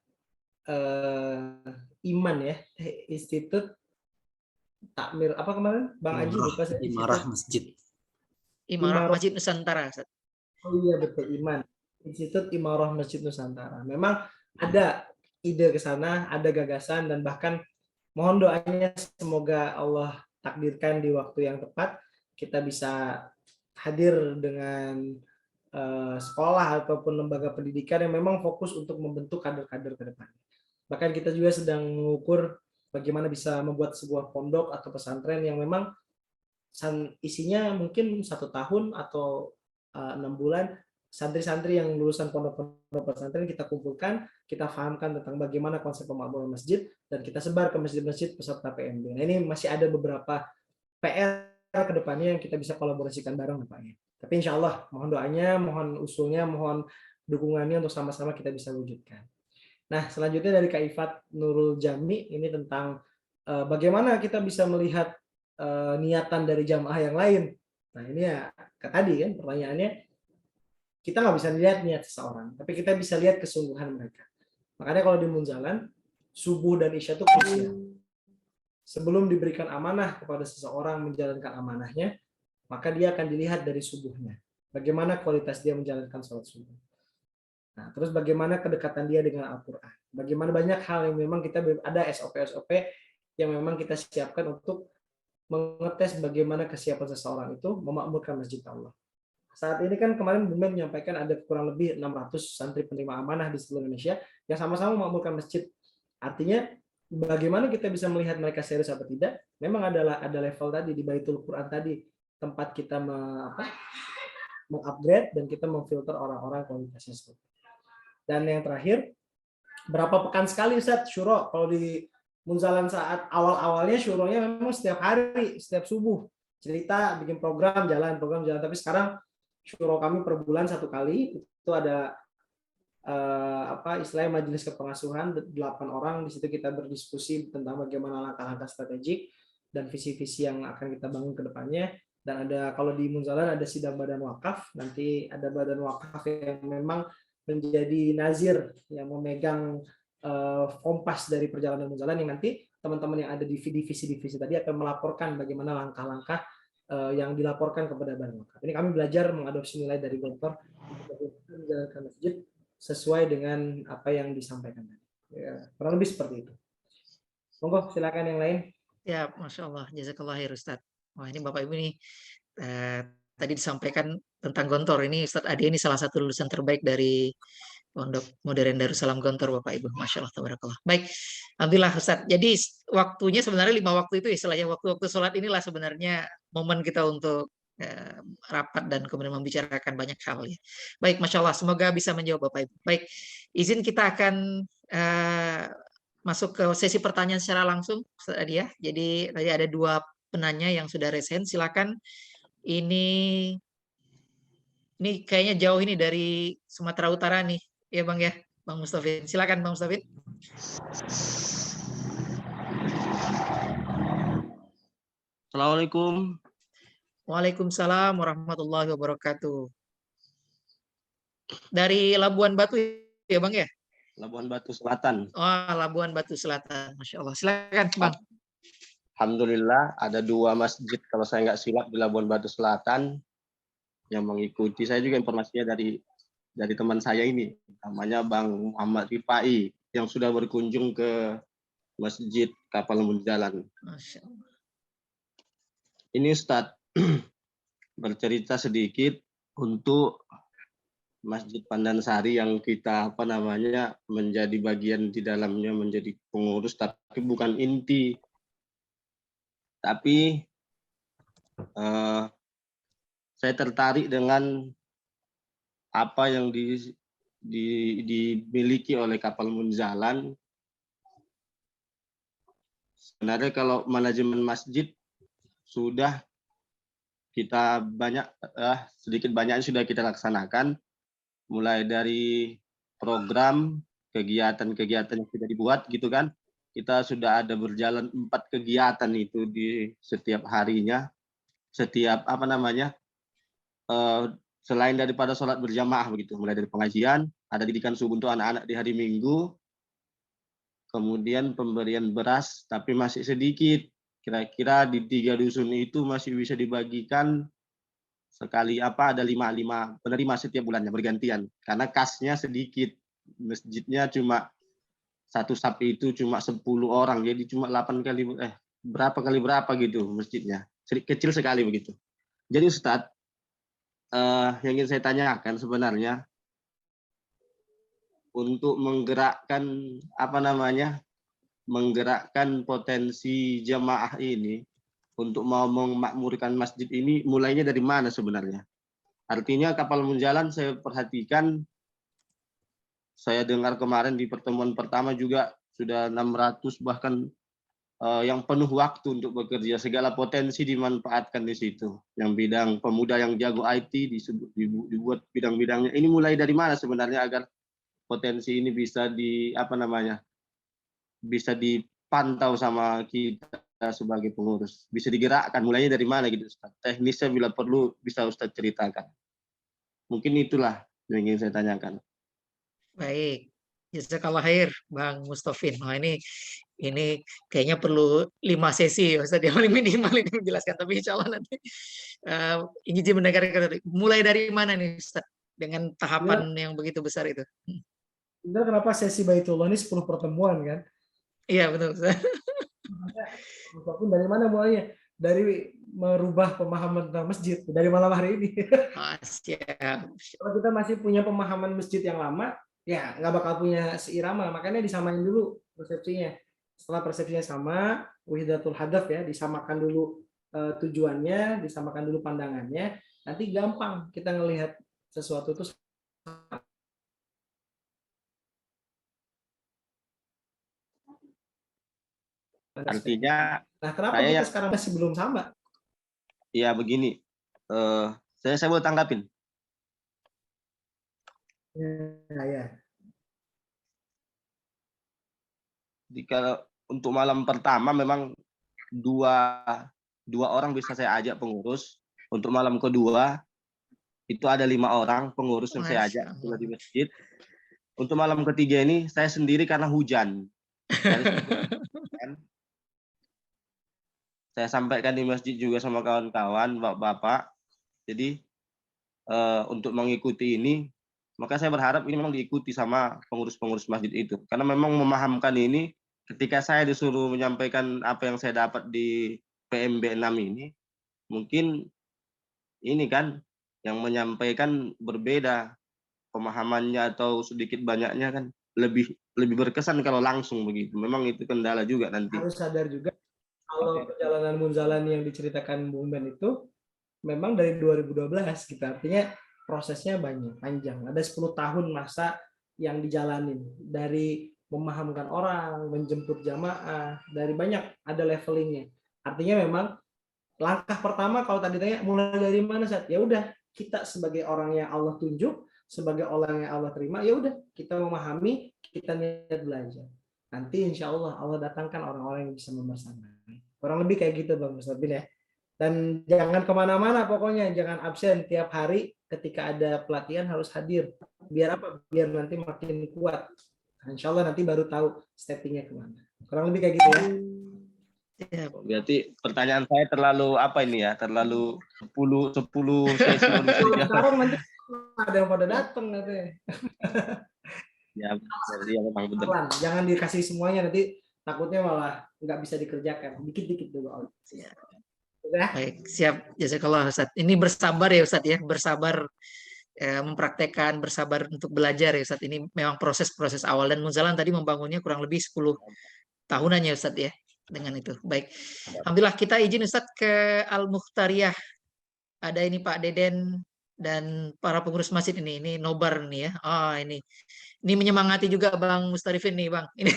IMAN ya, Institut Takmir apa kemarin? Bang Aji lupa saya. Imarah Masjid. Imarah Masjid Nusantara. Ustadz. Oh iya betul, IMAN. Institut Imarah Masjid Nusantara. Memang ada ide ke sana, ada gagasan, dan bahkan mohon doanya semoga Allah takdirkan di waktu yang tepat kita bisa hadir dengan sekolah ataupun lembaga pendidikan yang memang fokus untuk membentuk kader-kader ke depan. Bahkan kita juga sedang mengukur bagaimana bisa membuat sebuah pondok atau pesantren yang memang isinya mungkin 1 tahun atau 6 bulan, santri-santri yang lulusan pondok-pondok pesantren kita kumpulkan, kita fahamkan tentang bagaimana konsep pemakmuran masjid, dan kita sebar ke masjid-masjid peserta PMB. Nah, ini masih ada beberapa PR ke depannya yang kita bisa kolaborasikan bareng Pak ya. Tapi insya Allah mohon doanya, mohon usulnya, mohon dukungannya untuk sama-sama kita bisa wujudkan. Nah, selanjutnya dari Kak Ifat Nurul Jami, ini tentang bagaimana kita bisa melihat niatan dari jamaah yang lain. Nah, ini ya tadi kan pertanyaannya, kita nggak bisa lihat niat seseorang, tapi kita bisa lihat kesungguhan mereka. Makanya kalau di Munzalan, subuh dan isya itu krusial. Sebelum diberikan amanah kepada seseorang menjalankan amanahnya, maka dia akan dilihat dari subuhnya. Bagaimana kualitas dia menjalankan sholat subuh. Nah, terus bagaimana kedekatan dia dengan Al-Quran. Bagaimana banyak hal yang memang kita ada SOP-SOP yang memang kita siapkan untuk mengetes bagaimana kesiapan seseorang itu memakmurkan masjid Allah. Saat ini kan kemarin Bunda menyampaikan ada kurang lebih 600 santri penerima amanah di seluruh Indonesia yang sama-sama memakmurkan masjid. Artinya bagaimana kita bisa melihat mereka serius atau tidak? Memang ada level tadi di Baitul Quran tadi, tempat kita mengupgrade dan kita memfilter orang-orang kualitasnya seperti itu. Dan yang terakhir, berapa pekan sekali Ustadz syuro? Kalau di Munzalan saat awal-awalnya syuronya memang setiap hari, setiap subuh cerita, bikin program jalan. Tapi sekarang syuro kami per bulan 1 kali. Itu ada istilahnya majelis kepengasuhan 8 orang. Di situ kita berdiskusi tentang bagaimana langkah-langkah strategik dan visi-visi yang akan kita bangun ke depannya. Dan ada, kalau di Munzalan ada sidang badan wakaf, nanti ada badan wakaf yang memang menjadi nazir yang memegang kompas dari perjalanan Munzalan, yang nanti teman-teman yang ada di divisi-divisi tadi akan melaporkan bagaimana langkah-langkah yang dilaporkan kepada badan wakaf. Ini kami belajar mengadopsi nilai dari Gontor untuk menjalankan masjid sesuai dengan apa yang disampaikan tadi. Ya, kurang lebih seperti itu. Monggo silakan yang lain. Ya, Masya Allah, jazakallah khair Ustadz. Wah, ini Bapak Ibu nih tadi disampaikan tentang Gontor. Ini Ustadz Adi ini salah satu lulusan terbaik dari Pondok Modern Darussalam Gontor, Bapak Ibu. Masya Allah, tabarakallah. Baik, alhamdulillah Ustadz. Jadi waktunya sebenarnya 5 waktu itu istilahnya waktu-waktu sholat inilah sebenarnya momen kita untuk rapat dan kemudian membicarakan banyak hal ya. Baik, Masya Allah. Semoga bisa menjawab Bapak Ibu. Baik, izin kita akan masuk ke sesi pertanyaan secara langsung, Ustadz Adi ya. Jadi tadi ada 2 penanya yang sudah resen. Silakan. Ini kayaknya jauh ini dari Sumatera Utara nih. Ya Bang ya, Bang Mustafid. Silakan Bang Mustafid. Assalamualaikum. Waalaikumsalam warahmatullahi wabarakatuh. Dari Labuan Batu ya Bang ya? Labuan Batu Selatan. Oh, Labuan Batu Selatan. Masya Allah. Silakan Bang. Alhamdulillah ada 2 masjid kalau saya nggak silap di Labuan Batu Selatan yang mengikuti. Saya juga informasinya dari teman saya ini, namanya Bang Muhammad Rifai, yang sudah berkunjung ke Masjid Kapal Munjalan. Masya Allah. Ini Ustadz bercerita sedikit untuk Masjid Pandansari yang kita menjadi bagian di dalamnya, menjadi pengurus, tapi bukan inti. Tapi saya tertarik dengan apa yang dimiliki oleh Kapal Munjalan. Sebenarnya kalau manajemen masjid sudah kita sedikit banyaknya sudah kita laksanakan, mulai dari program kegiatan-kegiatan yang sudah dibuat gitu kan. Kita sudah ada berjalan 4 kegiatan itu di setiap harinya, setiap selain daripada sholat berjamaah begitu, mulai dari pengajian, ada didikan subuh untuk anak-anak di hari Minggu, kemudian pemberian beras tapi masih sedikit. Kira-kira di 3 dusun itu masih bisa dibagikan sekali ada 5 penerima setiap bulannya bergantian, karena kasnya sedikit. Masjidnya cuma satu sapi itu cuma 10 orang, jadi cuma 8 kali berapa gitu masjidnya, kecil sekali begitu. Jadi Ustadz, yang ingin saya tanyakan sebenarnya untuk menggerakkan potensi jamaah ini untuk mau memakmurkan masjid ini, mulainya dari mana sebenarnya? Artinya Kapal Munjalan saya perhatikan, saya dengar kemarin di pertemuan pertama juga sudah 600 bahkan yang penuh waktu untuk bekerja, segala potensi dimanfaatkan di situ. Yang bidang pemuda yang jago IT dibuat bidang-bidangnya. Ini mulai dari mana sebenarnya agar potensi ini bisa bisa dipantau sama kita sebagai pengurus, bisa digerakkan, mulainya dari mana gitu Ustaz? Teknisnya bila perlu bisa Ustaz ceritakan. Mungkin itulah yang ingin saya tanyakan. Baik. Jazakallah khair Bang Mustofin. Nah, ini kayaknya perlu 5 sesi Ustaz, yang paling minimal ini menjelaskan, tapi insya Allah nanti ingin mendengarkan mulai dari mana nih Ustaz dengan tahapan yang begitu besar itu. Benar, kenapa sesi Baitullah ini 10 pertemuan kan? Iya betul Ustaz. Mustofin dari mana mulainya? Dari merubah pemahaman tentang masjid dari malam hari ini. Siap. Kalau kita masih punya pemahaman masjid yang lama, ya nggak bakal punya seirama. Makanya disamain dulu persepsinya. Setelah persepsinya sama, wihidatul hadaf ya, disamakan dulu tujuannya, disamakan dulu pandangannya. Nanti gampang kita ngelihat sesuatu itu. Artinya, nah kenapa kita sekarang masih belum sama? Ya begini, saya mau tanggapin. Ya. Kalau untuk malam pertama memang dua orang bisa saya ajak pengurus. Untuk malam kedua itu ada 5 orang pengurus yang saya ajak di masjid. Untuk malam ketiga ini saya sendiri karena hujan. Saya sampaikan di masjid juga sama kawan-kawan, bapak-bapak. Jadi untuk mengikuti ini, maka saya berharap ini memang diikuti sama pengurus-pengurus masjid itu. Karena memang memahamkan ini, ketika saya disuruh menyampaikan apa yang saya dapat di PMB 6 ini, mungkin ini kan yang menyampaikan berbeda pemahamannya atau sedikit banyaknya kan lebih berkesan kalau langsung begitu. Memang itu kendala juga nanti. Harus sadar juga kalau perjalanan Munzalan yang diceritakan Bung Ben itu memang dari 2012 gitu. Artinya prosesnya banyak, panjang. Ada 10 tahun masa yang dijalanin. Dari memahamkan orang, menjemput jamaah, dari banyak, ada levelingnya. Artinya memang langkah pertama kalau tadi tanya mulai dari mana Sat? Ya udah, kita sebagai orang yang Allah tunjuk, sebagai orang yang Allah terima, ya udah kita memahami, kita niat belajar. Nanti insya Allah datangkan orang-orang yang bisa membersamai. Kurang lebih kayak gitu Bang Mustofin ya. Dan jangan kemana-mana pokoknya, jangan absen tiap hari ketika ada pelatihan harus hadir. Biar apa? Biar nanti makin kuat. Nah, insya Allah nanti baru tahu steppingnya kemana. Kurang lebih kayak gitu ya. Ya, Berarti pertanyaan saya terlalu apa ini ya? Terlalu 10 sesi baru bisa dijawab. Sekarang nanti ada yang pada datang nanti. Ya, ya memang benar. Pelan. Jangan dikasih semuanya, nanti takutnya malah nggak bisa dikerjakan. Dikit-dikit dulu. Ya. Udah? Baik, siap. Jazakallah Ustaz. Ini bersabar ya Ustaz ya, bersabar mempraktekkan, bersabar untuk belajar ya Ustaz. Ini memang proses-proses awal, dan Munzalan tadi membangunnya kurang lebih 10 tahunan ya Ustaz ya dengan itu. Baik. Alhamdulillah, kita izin Ustaz ke Al-Mukhtariyah. Ada ini Pak Deden dan para pengurus masjid ini nobar nih ya. Oh, ini menyemangati juga Bang Mustarifin nih, Bang. Ini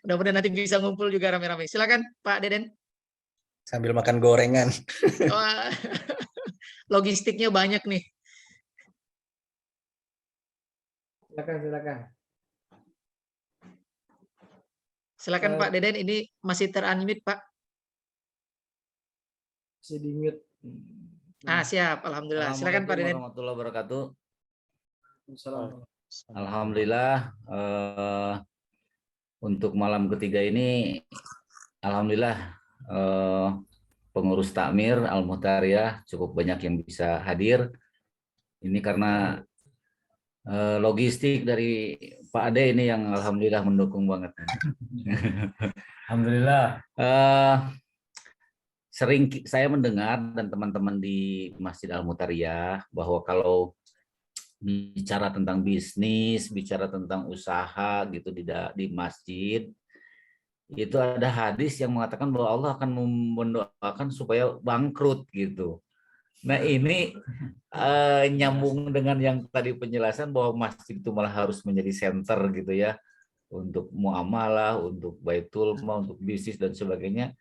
mudah-mudahan nanti bisa ngumpul juga rame-rame. Silakan Pak Deden. Sambil makan gorengan. Wah, logistiknya banyak nih. Silakan. Silakan Pak Deden, ini masih ter-unmute Pak. Masih di mute. Siap, alhamdulillah. Silakan Pak Deden. Warahmatullahi wabarakatuh. Assalamualaikum. Alhamdulillah untuk malam ketiga ini, alhamdulillah pengurus takmir Al-Mukhtariyah cukup banyak yang bisa hadir. Ini karena logistik dari Pak Ade ini yang alhamdulillah mendukung banget. Alhamdulillah. Sering saya mendengar dan teman-teman di Masjid Al-Mukhtariyah bahwa kalau bicara tentang bisnis, bicara tentang usaha gitu di masjid, itu ada hadis yang mengatakan bahwa Allah akan mendoakan supaya bangkrut gitu. Nah ini nyambung dengan yang tadi penjelasan bahwa masjid itu malah harus menjadi center gitu ya, untuk muamalah, untuk baitul mal, untuk bisnis dan sebagainya.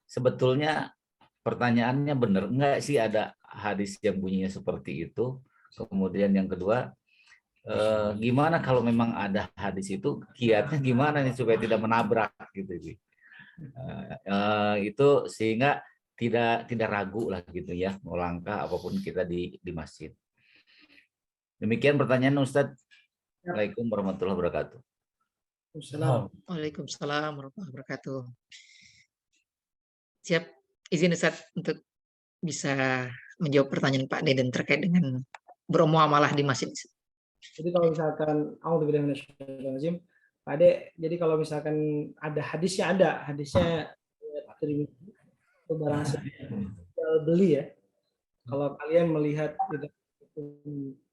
Sebetulnya pertanyaannya benar enggak sih ada hadis yang bunyinya seperti itu? Kemudian yang kedua, gimana kalau memang ada hadis itu, kiatnya gimana nih supaya tidak menabrak gitu sih? Itu sehingga tidak ragu lah gitu ya, mau langkah apapun kita di masjid. Demikian pertanyaan Ustadz. Assalamualaikum warahmatullahi wabarakatuh. Waalaikumsalam warahmatullahi wabarakatuh. Siap, izin Ustadz untuk bisa menjawab pertanyaan Pak Deden terkait dengan bermuamalah di masjid. Jadi kalau misalkan Pak Ade, jadi kalau misalkan ada hadisnya itu barang jual beli ya. Kalau kalian melihat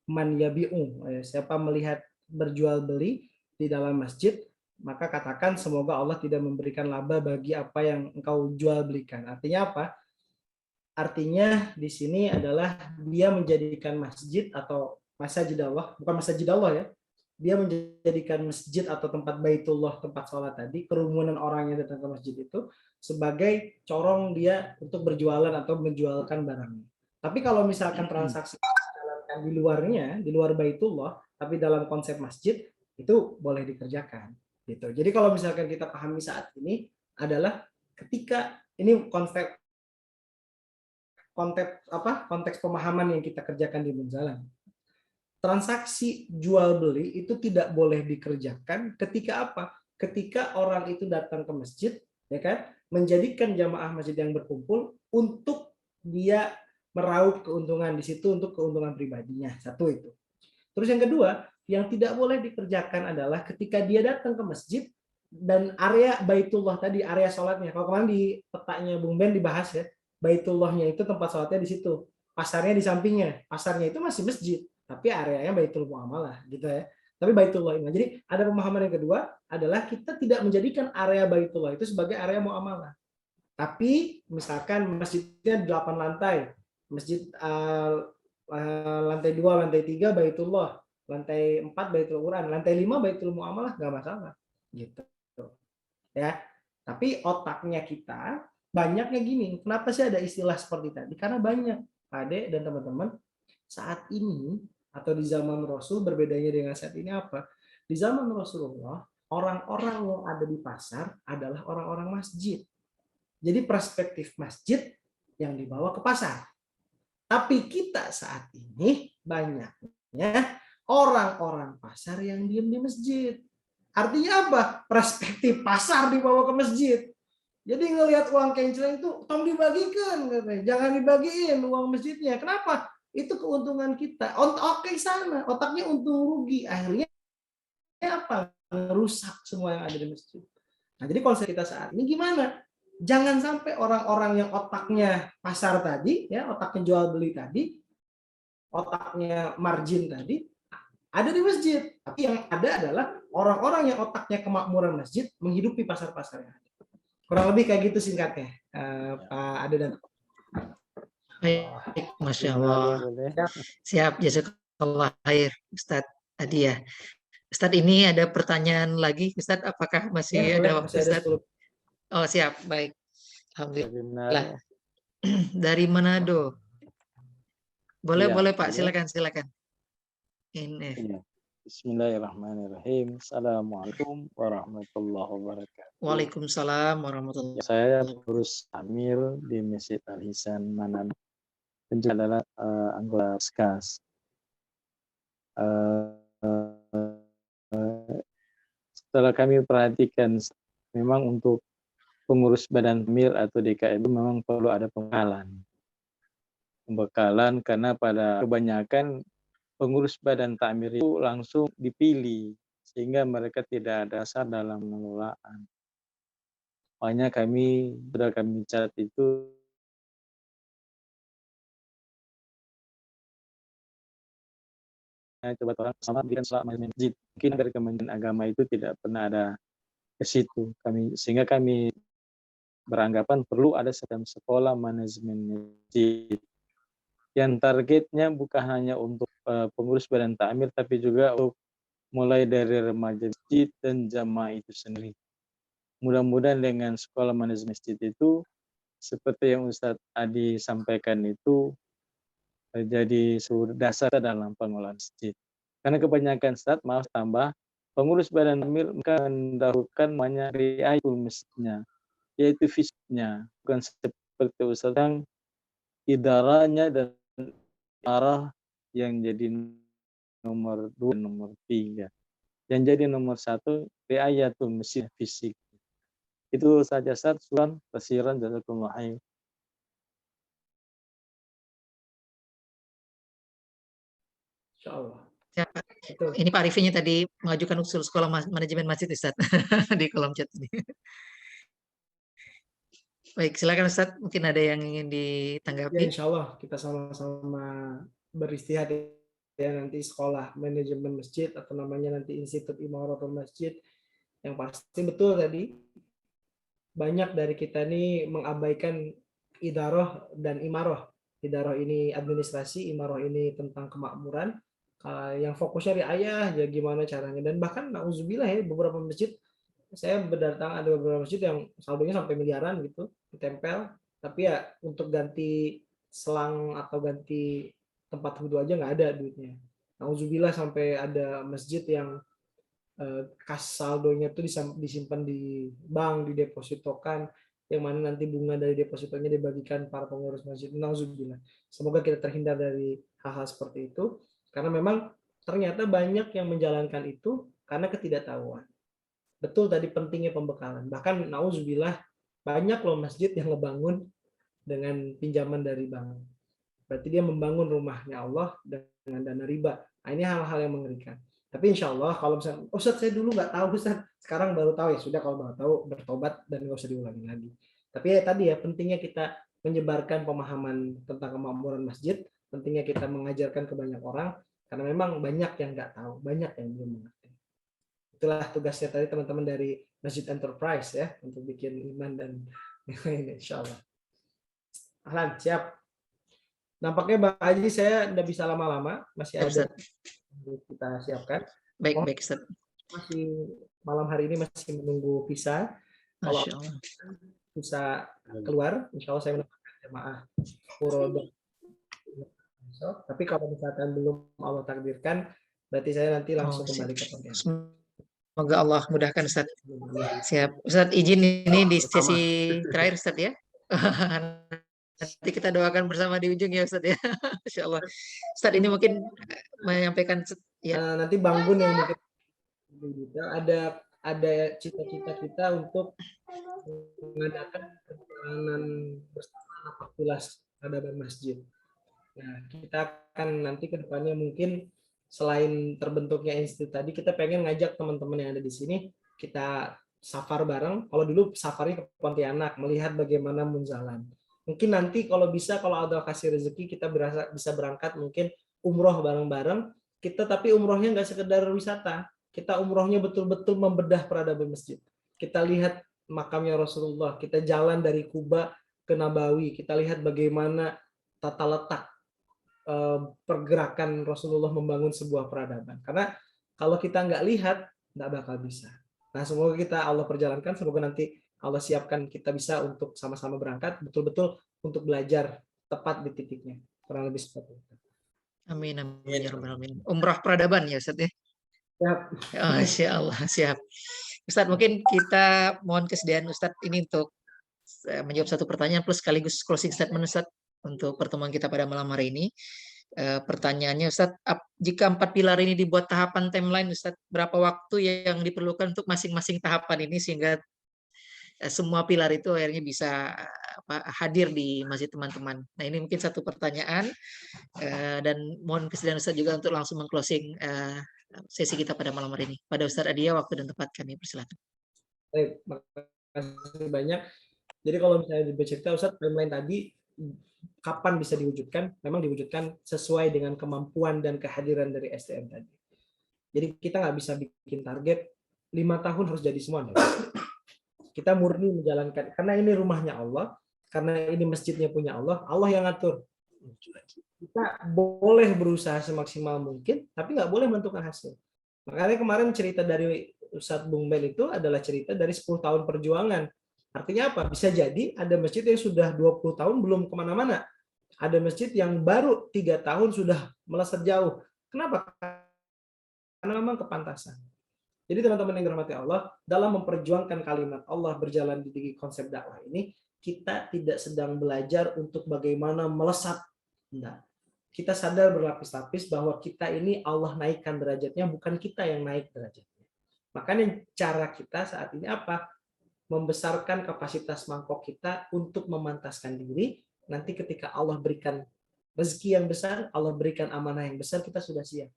man yabi'u, siapa melihat berjual beli di dalam masjid, maka katakan semoga Allah tidak memberikan laba bagi apa yang engkau jual belikan. Artinya apa? Artinya di sini adalah dia menjadikan masjid atau masjid Allah, bukan masjid Allah ya. Dia menjadikan masjid atau tempat baitullah, tempat sholat tadi, kerumunan orang yang datang ke masjid itu sebagai corong dia untuk berjualan atau menjualkan barangnya. Tapi kalau misalkan transaksi dijalankan di luarnya, di luar baitullah, tapi dalam konsep masjid, itu boleh dikerjakan. Gitu. Jadi kalau misalkan kita pahami saat ini adalah ketika ini konteks pemahaman yang kita kerjakan di Munzalan. Transaksi jual beli itu tidak boleh dikerjakan ketika apa? Ketika orang itu datang ke masjid, ya kan, menjadikan jamaah masjid yang berkumpul untuk dia meraup keuntungan di situ untuk keuntungan pribadinya. Satu itu. Terus yang kedua, yang tidak boleh dikerjakan adalah ketika dia datang ke masjid dan area baitullah tadi, area sholatnya. Kalau kemarin di petanya Bung Ben dibahas ya, baitullahnya itu tempat sholatnya di situ, pasarnya di sampingnya, pasarnya itu masih masjid, tapi areanya baitul muamalah gitu ya. Tapi baitullah ini. Jadi ada pemahaman yang kedua adalah kita tidak menjadikan area baitullah itu sebagai area muamalah. Tapi misalkan masjidnya 8 lantai, masjid lantai 2, lantai 3 baitullah, lantai 4 baitul Quran, lantai 5 baitul muamalah, nggak masalah gitu. Ya. Tapi otaknya kita banyaknya gini, kenapa sih ada istilah seperti tadi? Karena banyak, Pak Ade dan teman-teman, saat ini atau di zaman Rasul, berbedanya dengan saat ini apa? Di zaman Rasulullah, orang-orang yang ada di pasar adalah orang-orang masjid. Jadi perspektif masjid yang dibawa ke pasar. Tapi kita saat ini banyaknya orang-orang pasar yang diam di masjid. Artinya apa? Perspektif pasar dibawa ke masjid. Jadi ngelihat uang kenceleng itu tolong dibagikan, katanya. Jangan dibagiin uang masjidnya. Kenapa? Itu keuntungan kita. Oke sana, otaknya untung rugi. Akhirnya apa? Merusak semua yang ada di masjid. Nah, jadi konsep kita saat ini gimana? Jangan sampai orang-orang yang otaknya pasar tadi, ya otaknya jual beli tadi, otaknya margin tadi, ada di masjid. Tapi yang ada adalah orang-orang yang otaknya kemakmuran masjid menghidupi pasar-pasar yang ada. Kurang lebih kayak gitu singkatnya, Pak Ade dan Baik, Masya Allah. Siap, jazakallah khair, Ustadz Adi ya. Ustadz, ini ada pertanyaan lagi, Ustadz, apakah masih ada waktu, Ustadz? Oh, siap, baik. Alhamdulillah. Dari Manado. Boleh, Pak, silakan. Ini. Bismillahirrahmanirrahim. Assalamualaikum warahmatullahi wabarakatuh. Waalaikumsalam warahmatullahi wabarakatuh. Saya pengurus Amir di Masjid Al Ihsan Manado. Dan juga adalah anggota SKAS. Setelah kami perhatikan, memang untuk pengurus Badan Amir atau DKM memang perlu ada pembekalan karena pada kebanyakan pengurus Badan Takmir itu langsung dipilih sehingga mereka tidak ada dasar dalam pengelolaan. Makanya kami catat itu coba orang sama bikin selama masjid. Mungkin dari Kementerian Agama itu tidak pernah ada ke situ. Sehingga kami beranggapan perlu ada sekolah manajemen masjid yang targetnya bukan hanya untuk pengurus Badan Takmir tapi juga untuk mulai dari remaja masjid dan jamaah itu sendiri. Mudah-mudahan dengan sekolah manajemen masjid itu seperti yang Ustadz Adi sampaikan itu jadi dasar dalam pengelolaan masjid. Karena kebanyakan Ustadz, maaf tambah, pengurus Badan Takmir mendahulukan namanya riayatul masjidnya, yaitu fisiknya, bukan seperti Ustadz yang idaranya dan arah yang jadi nomor 2, nomor 3. Yang jadi nomor 1, riayatul masjid fisik. Itu saja Ustaz, Sulan, Tasiran, jazakumullah khair. Insyaallah. Ini Pak Arifin tadi mengajukan usul sekolah manajemen masjid, Ustaz, di kolom chat ini. Baik, silakan Ustaz, mungkin ada yang ingin ditanggapi. Ya, insyaallah kita sama-sama beristihad ya nanti sekolah manajemen masjid atau namanya nanti Institut Imaratul Masjid. Yang pasti betul tadi banyak dari kita ini mengabaikan idaroh dan imaroh. Idaroh ini administrasi, imaroh ini tentang kemakmuran. Yang fokusnya riayah, ya gimana caranya. Dan bahkan nauzubillah ya beberapa masjid, saya berdatang ada beberapa masjid yang saldonya sampai miliaran gitu ditempel, tapi ya untuk ganti selang atau ganti tempat wudhu aja nggak ada duitnya. Nauzubillah sampai ada masjid yang kas saldonya tuh disimpan di bank, didepositokan, yang mana nanti bunga dari depositonya dibagikan para pengurus masjid. Nauzubillah. Semoga kita terhindar dari hal-hal seperti itu, karena memang ternyata banyak yang menjalankan itu karena ketidaktahuan. Betul tadi pentingnya pembekalan. Bahkan nauzubillah banyak loh masjid yang ngebangun dengan pinjaman dari bank. Berarti dia membangun rumahnya Allah dengan dana riba. Nah, ini hal-hal yang mengerikan. Tapi insya Allah kalau misalnya, Ustaz saya dulu nggak tahu, Ustaz sekarang baru tahu, ya sudah, kalau baru tahu bertobat dan nggak usah diulangi lagi. Tapi ya tadi ya pentingnya kita menyebarkan pemahaman tentang kemakmuran masjid, pentingnya kita mengajarkan ke banyak orang, karena memang banyak yang nggak tahu, banyak yang belum mengerti. Itulah tugasnya tadi teman-teman dari Masjid Enterprise ya, untuk bikin iman dan ini insya Allah. Ahlan, siap. Nampaknya Bang Haji saya tidak bisa lama-lama, masih ada kita siapkan. Baik, Ustaz. Masih malam hari ini masih menunggu visa. Kalau bisa keluar, insya Allah saya menempatkan jemaah Puro. Tapi kalau misalkan belum Allah takdirkan, berarti saya nanti langsung kembali ke Pontianak. Semoga Allah mudahkan Ustaz. Siap. Ustaz izin ini di Sama. sesi terakhir Ustaz ya. Nanti kita doakan bersama di ujung ya Ustaz ya. Insya Allah. Ustaz ini mungkin menyampaikan ya. Nanti Bang Gun yang mungkin ada cita-cita kita untuk mengadakan perjalanan bersama Fakultas Peradaban Masjid. Nah, kita akan nanti ke depannya mungkin selain terbentuknya institut tadi, kita pengen ngajak teman-teman yang ada di sini, kita safar bareng. Kalau dulu safarnya ke Pontianak, melihat bagaimana Munzalan. Mungkin nanti kalau bisa, kalau ada kasih rezeki, kita bisa berangkat mungkin umroh bareng-bareng. Kita tapi umrohnya nggak sekedar wisata, kita umrohnya betul-betul membedah peradaban masjid. Kita lihat makamnya Rasulullah, kita jalan dari Kuba ke Nabawi, kita lihat bagaimana tata letak pergerakan Rasulullah membangun sebuah peradaban. Karena kalau kita nggak lihat, nggak bakal bisa. Nah, semoga kita Allah perjalankan, semoga nanti Allah siapkan kita bisa untuk sama-sama berangkat, betul-betul untuk belajar tepat di titiknya. Kurang lebih seperti itu. Amin, amin, ya rabbal alamin. Umrah peradaban ya Ustaz ya. Siap. Masya Allah, siap. Ustaz, mungkin kita mohon kesediaan Ustaz ini untuk menjawab satu pertanyaan plus sekaligus closing statement Ustaz untuk pertemuan kita pada malam hari ini. Pertanyaannya Ustaz, jika 4 pilar ini dibuat tahapan timeline Ustaz, berapa waktu yang diperlukan untuk masing-masing tahapan ini sehingga semua pilar itu akhirnya bisa hadir di masjid teman-teman. Nah, ini mungkin satu pertanyaan dan mohon kesediaan Ustaz juga untuk langsung meng-closing sesi kita pada malam hari ini. Pada Ustaz Adia, waktu dan tempat kami persilakan. Baik, makasih banyak. Jadi kalau misalnya dibercerita Ustaz, timeline tadi kapan bisa diwujudkan? Memang diwujudkan sesuai dengan kemampuan dan kehadiran dari SDM tadi. Jadi kita nggak bisa bikin target 5 tahun harus jadi semua. Kita murni menjalankan, karena ini rumahnya Allah, karena ini masjidnya punya Allah, Allah yang ngatur. Kita boleh berusaha semaksimal mungkin, tapi nggak boleh menentukan hasil. Makanya kemarin cerita dari Ustadz Bung Ben itu adalah cerita dari 10 tahun perjuangan. Artinya apa? Bisa jadi ada masjid yang sudah 20 tahun belum kemana-mana. Ada masjid yang baru 3 tahun sudah melesat jauh. Kenapa? Karena memang kepantasan. Jadi teman-teman yang dirahmati Allah, dalam memperjuangkan kalimat Allah berjalan di konsep dakwah ini, kita tidak sedang belajar untuk bagaimana melesat. Enggak. Kita sadar berlapis-lapis bahwa kita ini Allah naikkan derajatnya, bukan kita yang naik derajatnya. Makanya cara kita saat ini apa? Membesarkan kapasitas mangkok kita untuk memantaskan diri. Nanti ketika Allah berikan rezeki yang besar, Allah berikan amanah yang besar, kita sudah siap.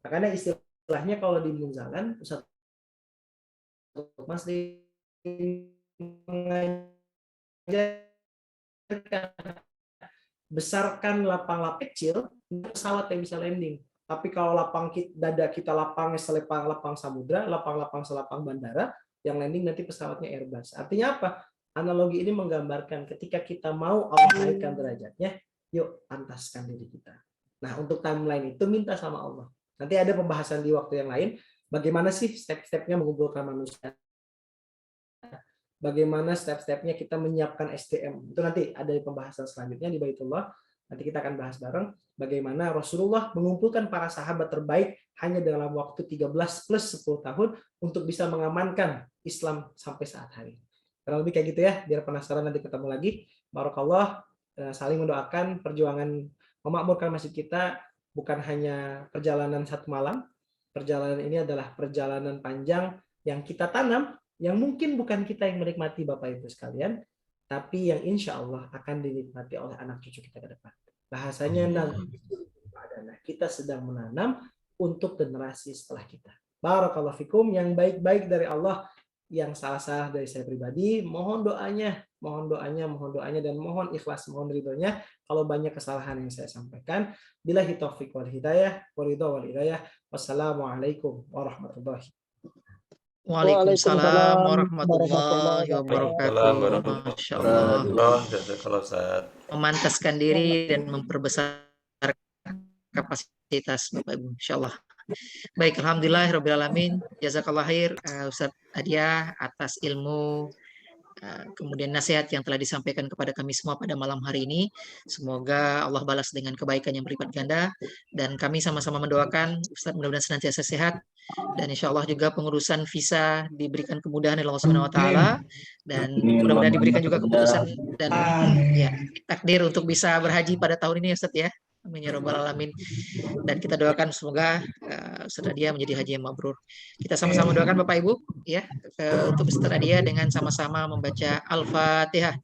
Makanya istilahnya kalau di Munzalan, Ustaz Mas besarkan lapang kecil, pesawat yang bisa landing. Tapi kalau lapang dada kita lapangnya selepang-lapang samudra, lapang-lapang selapang bandara, yang landing nanti pesawatnya Airbus. Artinya apa? Analogi ini menggambarkan ketika kita mau Allah naikkan derajatnya, yuk pantaskan diri kita. Nah, untuk timeline itu minta sama Allah. Nanti ada pembahasan di waktu yang lain, bagaimana sih step-stepnya mengumpulkan manusia? Bagaimana step-stepnya kita menyiapkan SDM? Itu nanti ada di pembahasan selanjutnya di Baitullah. Nanti kita akan bahas bareng bagaimana Rasulullah mengumpulkan para sahabat terbaik hanya dalam waktu 13 plus 10 tahun untuk bisa mengamankan Islam sampai saat hari. Kurang lebih kayak gitu ya, biar penasaran nanti ketemu lagi. Barakallah, saling mendoakan perjuangan memakmurkan masjid kita bukan hanya perjalanan satu malam. Perjalanan ini adalah perjalanan panjang yang kita tanam, yang mungkin bukan kita yang menikmati Bapak Ibu sekalian, tapi yang insya Allah akan dinikmati oleh anak cucu kita ke depan. Bahasanya kita sedang menanam untuk generasi setelah kita. Barakallahu fikum, yang baik-baik dari Allah, yang salah-salah dari saya pribadi, mohon doanya, dan mohon ikhlas, mohon ridhonya kalau banyak kesalahan yang saya sampaikan. Billahi taufiq wal hidayah, waridho wal hidayah. Wassalamualaikum warahmatullahi wabarakatuh. Waalaikumsalam warahmatullahi wabarakatuh. Masya Allah. Memantaskan diri dan memperbesar kapasitas Bapak Ibu. Insya Allah. Baik, alhamdulillah rabbil alamin. Jazakallah khair Ustaz Adia atas ilmu kemudian nasihat yang telah disampaikan kepada kami semua pada malam hari ini. Semoga Allah balas dengan kebaikan yang berlipat ganda, dan kami sama-sama mendoakan Ustadz mudah-mudahan senantiasa sehat, dan insya Allah juga pengurusan visa diberikan kemudahan oleh Allah Subhanahu Wa Taala, dan mudah-mudahan diberikan juga keputusan dan ya takdir untuk bisa berhaji pada tahun ini ya Ustadz ya. Amin ya robbal alamin. Dan kita doakan semoga Ustadz Adia menjadi haji yang mabrur. Kita sama-sama doakan Bapak Ibu ya untuk Ustadz Adia dengan sama-sama membaca Al-Fatihah.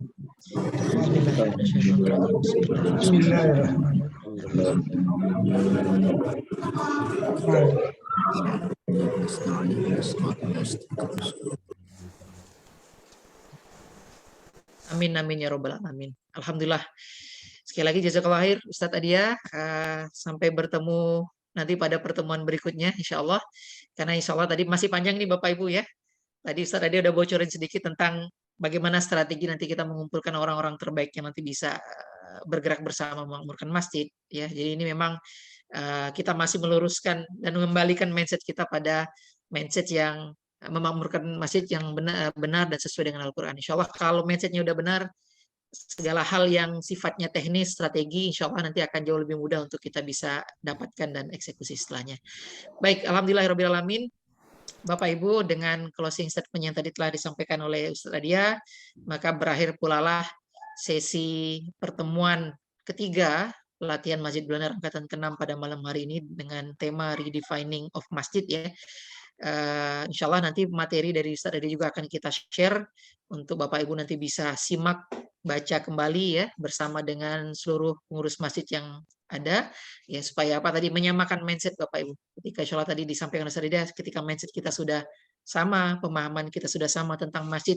Amin amin ya robbal alamin. Alhamdulillah. Sekali lagi jazakallah khair Ustadz Adia. Sampai bertemu nanti pada pertemuan berikutnya insya Allah. Karena insya Allah tadi masih panjang nih Bapak Ibu ya. Tadi Ustadz Adia udah bocorin sedikit tentang bagaimana strategi nanti kita mengumpulkan orang-orang terbaik yang nanti bisa bergerak bersama memakmurkan masjid ya. Jadi ini memang kita masih meluruskan dan mengembalikan mindset kita pada mindset yang memakmurkan masjid yang benar dan sesuai dengan Al-Quran. Insya Allah kalau mindsetnya udah benar, segala hal yang sifatnya teknis, strategi, insya Allah nanti akan jauh lebih mudah untuk kita bisa dapatkan dan eksekusi setelahnya. Baik, alhamdulillahirrahmanirrahim. Bapak Ibu, dengan closing statement yang tadi telah disampaikan oleh Ustadz Adia, maka berakhir pula lah sesi pertemuan ketiga pelatihan Masjid Bulanar angkatan ke-6 pada malam hari ini dengan tema Redefining of Masjid ya. Insya Allah nanti materi dari Ustadz Adia juga akan kita share untuk Bapak Ibu nanti bisa simak, baca kembali ya bersama dengan seluruh pengurus masjid yang ada ya, supaya apa tadi menyamakan mindset Bapak Ibu. Ketika insya Allah tadi disampaikan Ustadz Adia, ketika mindset kita sudah sama, pemahaman kita sudah sama tentang masjid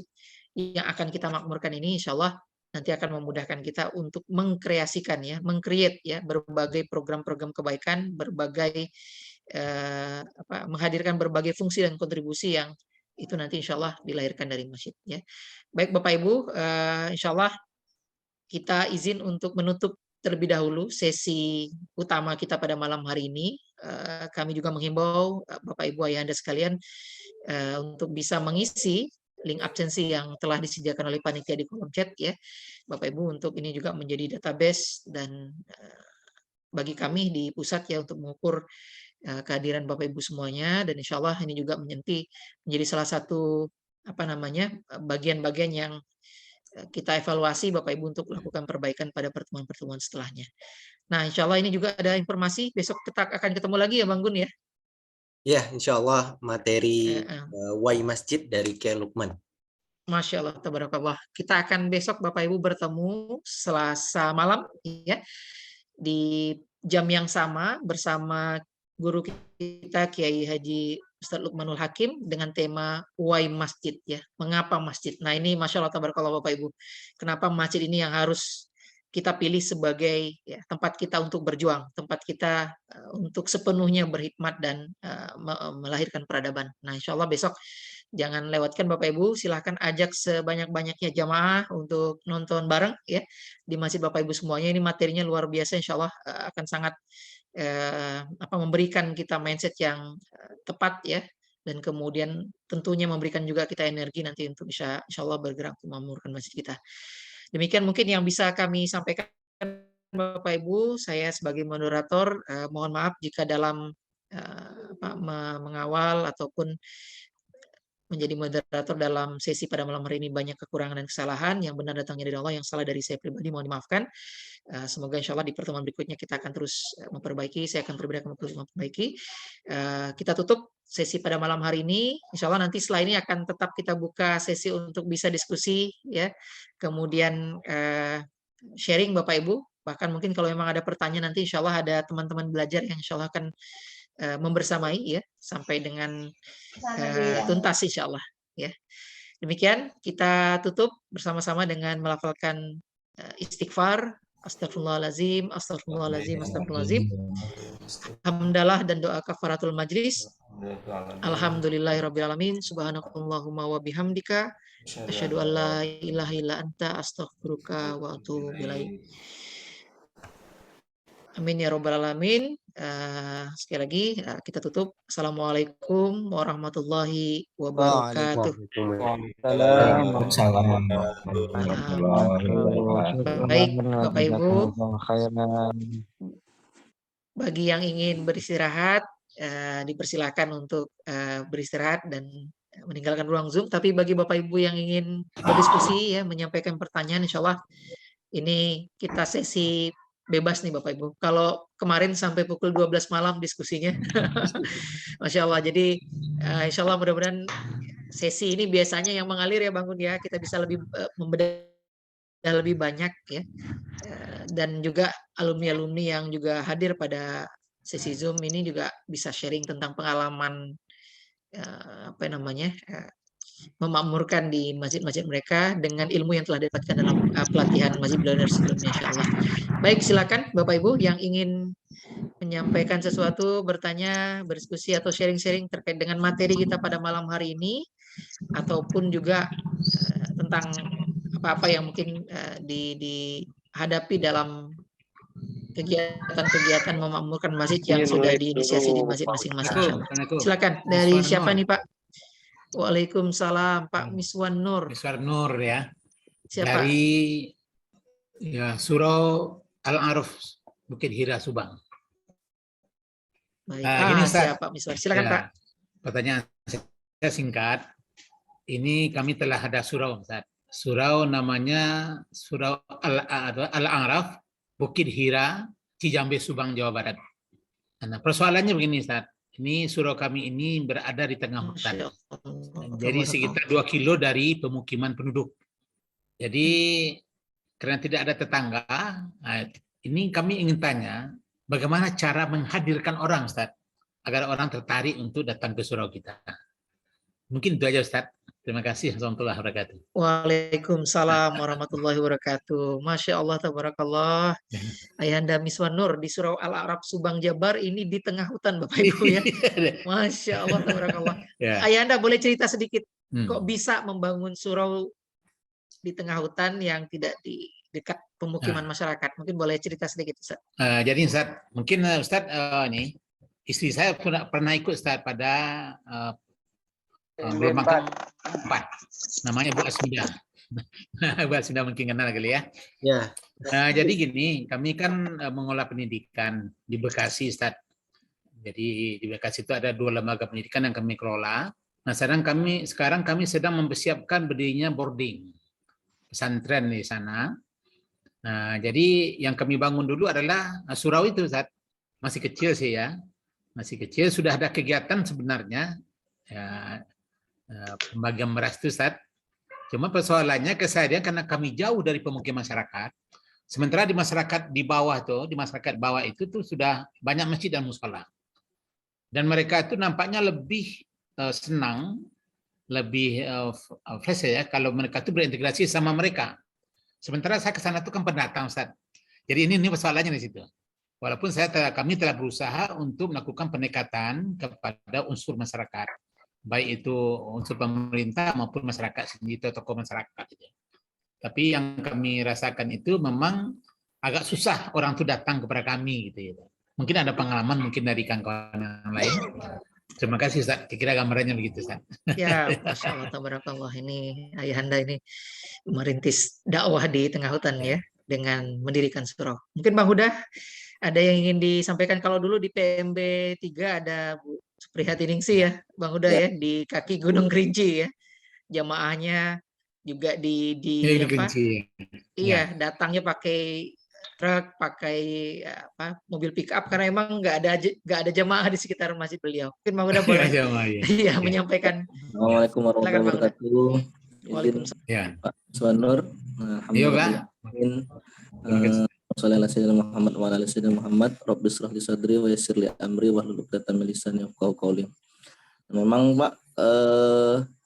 yang akan kita makmurkan ini, insya Allah nanti akan memudahkan kita untuk mengkreasikan ya, mengcreate ya berbagai program-program kebaikan, berbagai menghadirkan berbagai fungsi dan kontribusi yang itu nanti insya Allah dilahirkan dari masjid ya. Baik Bapak Ibu, insya Allah kita izin untuk menutup terlebih dahulu sesi utama kita pada malam hari ini. Kami juga menghimbau Bapak Ibu ayahanda sekalian untuk bisa mengisi link absensi yang telah disediakan oleh panitia di kolom chat ya Bapak Ibu, untuk ini juga menjadi database dan bagi kami di pusat ya untuk mengukur kehadiran Bapak Ibu semuanya, dan insya Allah ini juga menjadi salah satu bagian-bagian yang kita evaluasi Bapak Ibu untuk melakukan perbaikan pada pertemuan-pertemuan setelahnya. Nah insya Allah ini juga ada informasi besok kita akan ketemu lagi ya Bang Gun ya. Ya, insya Allah materi Why Masjid dari Kiai Lukman. Masya Allah, tabarakallah. Kita akan besok Bapak Ibu bertemu Selasa malam ya di jam yang sama bersama guru kita Kiai Haji Ustadz Lukmanul Hakim dengan tema Why Masjid ya, mengapa masjid. Nah ini Masya Allah tabarakallah Bapak Ibu, kenapa masjid ini yang harus kita pilih sebagai ya, tempat kita untuk berjuang, tempat kita untuk sepenuhnya berhikmat dan melahirkan peradaban. Nah insya Allah besok jangan lewatkan Bapak Ibu, silahkan ajak sebanyak-banyaknya jamaah untuk nonton bareng ya di masjid Bapak Ibu semuanya. Ini materinya luar biasa, insya Allah akan sangat memberikan kita mindset yang tepat ya, dan kemudian tentunya memberikan juga kita energi nanti untuk bisa insya Allah bergerak untuk memakmurkan masjid kita. Demikian mungkin yang bisa kami sampaikan Bapak Ibu. Saya sebagai moderator mohon maaf jika dalam mengawal ataupun menjadi moderator dalam sesi pada malam hari ini banyak kekurangan dan kesalahan. Yang benar datangnya dari Allah, yang salah dari saya pribadi mohon dimaafkan. Semoga insya Allah di pertemuan berikutnya kita akan terus memperbaiki. Saya akan terus memperbaiki. Kita tutup sesi pada malam hari ini. Insya Allah nanti setelah ini akan tetap kita buka sesi untuk bisa diskusi ya. Kemudian sharing Bapak Ibu. Bahkan mungkin kalau memang ada pertanyaan nanti insya Allah ada teman-teman belajar yang insya Allah akan membersamai ya sampai dengan tuntas insya Allah ya. Demikian kita tutup bersama-sama dengan melafalkan istighfar, astagfirullahalazim, astagfirullahalazim, astagfirullahalazim, hamdalah dan doa kafaratul majlis. Alhamdulillahirabbil alamin, subhanakallahumma wa bihamdika asyhadu an la ilaha illa anta astaghfiruka wa atubu ilaik. Amin ya robbal alamin. Sekali lagi kita tutup. Assalamualaikum warahmatullahi wabarakatuh. Baik, Bapak Ibu. Bagi yang ingin beristirahat, dipersilakan untuk beristirahat dan meninggalkan ruang Zoom. Tapi bagi Bapak Ibu yang ingin berdiskusi, ya, menyampaikan pertanyaan, insya Allah ini kita sesi bebas nih Bapak Ibu. Kalau kemarin sampai pukul 12 malam diskusinya, Masya Allah. Jadi insya Allah mudah-mudahan sesi ini biasanya yang mengalir ya Bang Gun ya, kita bisa lebih membedah lebih banyak ya. Dan juga alumni-alumni yang juga hadir pada sesi Zoom ini juga bisa sharing tentang pengalaman apa namanya memakmurkan di masjid-masjid mereka dengan ilmu yang telah didapatkan dalam pelatihan Masjid Bilioner sebelumnya, insyaallah. Baik, silakan Bapak Ibu yang ingin menyampaikan sesuatu, bertanya, berdiskusi atau sharing-sharing terkait dengan materi kita pada malam hari ini, ataupun juga tentang apa-apa yang mungkin dihadapi dalam kegiatan-kegiatan memakmurkan masjid yang sudah diinisiasi di masjid masing-masing. Silakan, dari siapa nih Pak? Waalaikumsalam, Pak Miswan Nur. Miswan Nur ya. Siapa? Dari ya, Surau Al-Araf, Bukit Hira, Subang. Baik. Gini, siapa Miswan? Silakan ya, Pak. Pertanyaan saya singkat. Ini kami telah ada surau, Ustaz. Surau namanya Surau Al-Araf, Bukit Hira, Cijambe, Subang, Jawa Barat. Nah, persoalannya begini, Ustaz. Ini surau kami ini berada di tengah hutan. Jadi sekitar 2 kilo dari pemukiman penduduk. Jadi karena tidak ada tetangga, ini kami ingin tanya, bagaimana cara menghadirkan orang, Ustaz, agar orang tertarik untuk datang ke surau kita. Mungkin itu aja, Ustaz. Terima kasih. Warahmatullahi wabarakatuh. Waalaikumsalam warahmatullahi wabarakatuh. Masya Allah, tabarakallah. Ayahanda Miswan Nur di Surau Al-Araf, Subang, Jabar, ini di tengah hutan, Bapak Ibu ya. Masya Allah, tabarakallah. Ya. Ayahanda boleh cerita sedikit, kok bisa membangun surau di tengah hutan yang tidak di dekat pemukiman masyarakat? Mungkin boleh cerita sedikit, Ustaz. Jadi Ustaz, mungkin Ustaz, ini istri saya pernah ikut Ustaz pada gelombang keempat, namanya Bu Asmida. Bu Asmida mungkin kenal kali ya. Ya. Jadi gini, kami kan mengolah pendidikan di Bekasi, Ustaz. Jadi di Bekasi itu ada 2 lembaga pendidikan yang kami kelola. Nah, sekarang kami sedang mempersiapkan berdirinya boarding pesantren di sana. Nah, jadi yang kami bangun dulu adalah surau itu, Ustaz. Masih kecil sih ya. Masih kecil, sudah ada kegiatan sebenarnya. Ya, pembagian beras itu, Ustaz. Cuma persoalannya kesadaran karena kami jauh dari pemukiman masyarakat. Sementara di masyarakat di bawah tuh, di masyarakat bawah itu tuh sudah banyak masjid dan mushola. Dan mereka itu nampaknya lebih senang, lebih fresh ya kalau mereka itu berintegrasi sama mereka. Sementara saya ke sana tuh kan pendatang, Ustaz. Jadi ini persoalannya di situ. Walaupun kami telah berusaha untuk melakukan pendekatan kepada unsur masyarakat. Baik itu unsur pemerintah maupun masyarakat sendiri, tokoh masyarakat. Tapi yang kami rasakan itu memang agak susah orang itu datang kepada kami gitu. Mungkin ada pengalaman mungkin dari kawan-kawan yang lain. Terima kasih, Ustaz. Kira gambarannya begitu, Ustaz. Ya, Masya Allah, tabarakallah. Ini ayahanda ini merintis dakwah di tengah hutan ya, dengan mendirikan surau. Mungkin Bang Huda ada yang ingin disampaikan. Kalau dulu di PMB 3 ada Bu Suprihatingsi ya, Bang Huda ya, di kaki Gunung Kerinci ya. Jamaahnya juga di apa? Iya, datangnya pakai truk, pakai mobil pick up karena emang nggak ada jamaah di sekitar masjid beliau. Mungkin Bang Huda boleh iya menyampaikan. Assalamualaikum warahmatullahi wabarakatuh. Waalaikumsalam. Ya. Pak Miswanur. Alhamdulillah. Assalamualaikum Muhammad wa ala sayyidina Muhammad. Rabbi shrah li sadri wa yassir li amri wahlul 'uqdatam min lisani yafqahu qawli. Memang Pak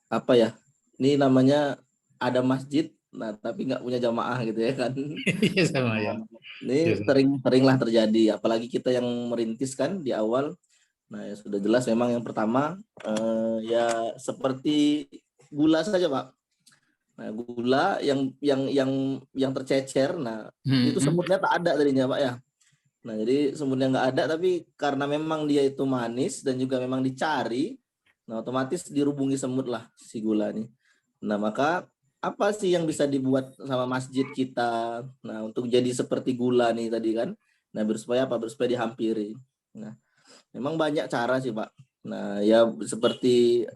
apa ya? Ini namanya ada masjid, nah tapi nggak punya jamaah gitu ya kan? Iya sama ya. Ini seringlah terjadi, apalagi kita yang merintis kan di awal. Nah ya sudah jelas memang yang pertama ya seperti gula saja Pak. Nah gula yang tercecer, nah itu semutnya tak ada tadinya Pak ya. Nah, jadi sumurnya nggak ada, tapi karena memang dia itu manis dan juga memang dicari, nah otomatis dirubungi semut lah si gula nih. Nah, maka apa sih yang bisa dibuat sama masjid kita? Nah, untuk jadi seperti gula nih tadi kan. Nah, supaya apa? Supaya dihampiri. Nah, memang banyak cara sih, Pak. Nah, ya seperti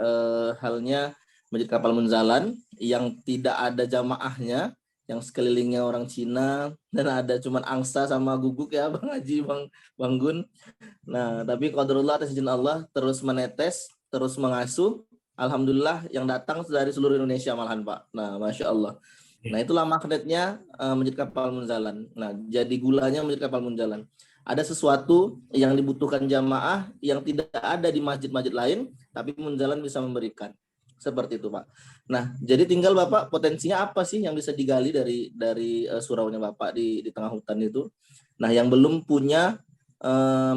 halnya Masjid Kapal Munzalan yang tidak ada jamaahnya, yang sekelilingnya orang Cina, dan ada cuman angsa sama guguk ya Bang Haji, Bang Gun. Nah, tapi qadarullah atas izin Allah terus menetes, terus mengasuh. Alhamdulillah yang datang dari seluruh Indonesia malahan Pak. Nah, Masya Allah. Nah, itulah magnetnya Masjid Kapal Munzalan. Nah, jadi gulanya Masjid Kapal Munzalan. Ada sesuatu yang dibutuhkan jamaah yang tidak ada di masjid-masjid lain, tapi Munzalan bisa memberikan. Seperti itu, Pak. Nah, jadi tinggal Bapak potensinya apa sih yang bisa digali dari suraunya Bapak di tengah hutan itu. Nah, yang belum punya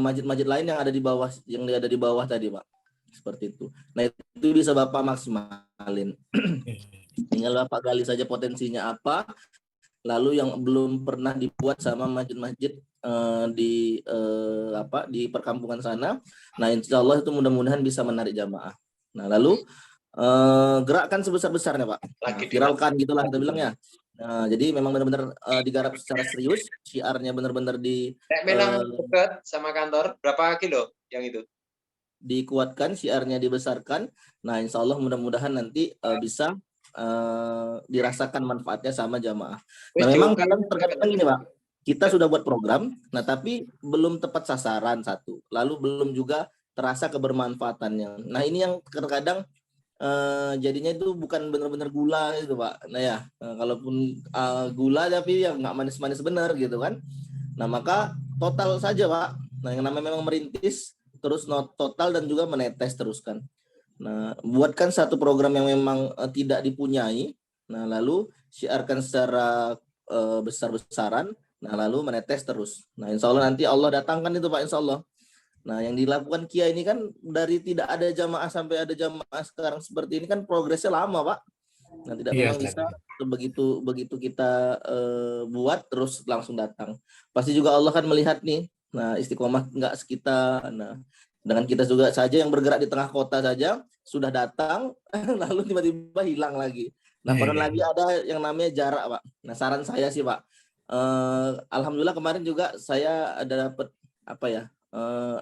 masjid-masjid lain yang ada di bawah tadi, Pak. Seperti itu. Nah, itu bisa Bapak maksimalin. Tinggal Bapak gali saja potensinya apa, lalu yang belum pernah dibuat sama masjid-masjid di perkampungan sana. Nah, insya Allah itu mudah-mudahan bisa menarik jamaah. Nah, lalu gerakkan sebesar-besarnya Pak. Nah, viralkan gitulah kita bilangnya. Nah, jadi memang benar-benar digarap secara serius, syiarnya benar-benar dekat sama kantor. Berapa kilo yang itu? Dikuatkan, syiarnya dibesarkan. Nah, insya Allah mudah-mudahan nanti bisa dirasakan manfaatnya sama jamaah. Nah, memang terkadang gini Pak, kita sudah buat program, nah tapi belum tepat sasaran satu, lalu belum juga terasa kebermanfaatannya. Nah, ini yang terkadang jadinya itu bukan benar-benar gula gitu Pak. Nah ya, kalaupun gula tapi ya nggak manis-manis benar gitu kan. Nah, maka total saja Pak. Nah, yang namanya memang merintis terus total dan juga menetes terus kan. Nah, buatkan satu program yang memang tidak dipunyai. Nah, lalu syiarkan secara besar-besaran. Nah, lalu menetes terus. Nah, insya Allah nanti Allah datangkan itu Pak, insya Allah. Nah, yang dilakukan Kia ini kan dari tidak ada jamaah sampai ada jamaah sekarang seperti ini kan progresnya lama, Pak. Nah, tidak memang bisa begitu kita buat terus langsung datang. Pasti juga Allah kan melihat nih. Nah, istiqomah enggak sekitar. Nah, dengan kita juga saja yang bergerak di tengah kota saja sudah datang lalu tiba-tiba hilang lagi. Nah, padahal lagi ada yang namanya jarak, Pak. Nah, saran saya sih, Pak. Alhamdulillah kemarin juga saya ada dapat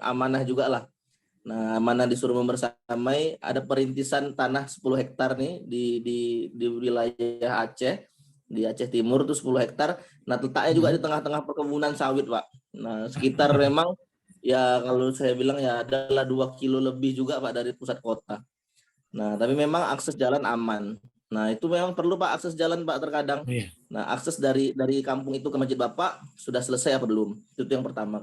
amanah juga lah. Nah, amanah disuruh membersamai ada perintisan tanah 10 hektar nih di wilayah Aceh, di Aceh Timur tuh 10 hektar. Nah, letaknya juga di tengah-tengah perkebunan sawit, Pak. Nah, sekitar memang ya kalau saya bilang ya adalah 2 kilo lebih juga Pak dari pusat kota. Nah, tapi memang akses jalan aman. Nah, itu memang perlu Pak akses jalan Pak terkadang. Nah, akses dari kampung itu ke masjid Bapak sudah selesai apa belum? Itu yang pertama.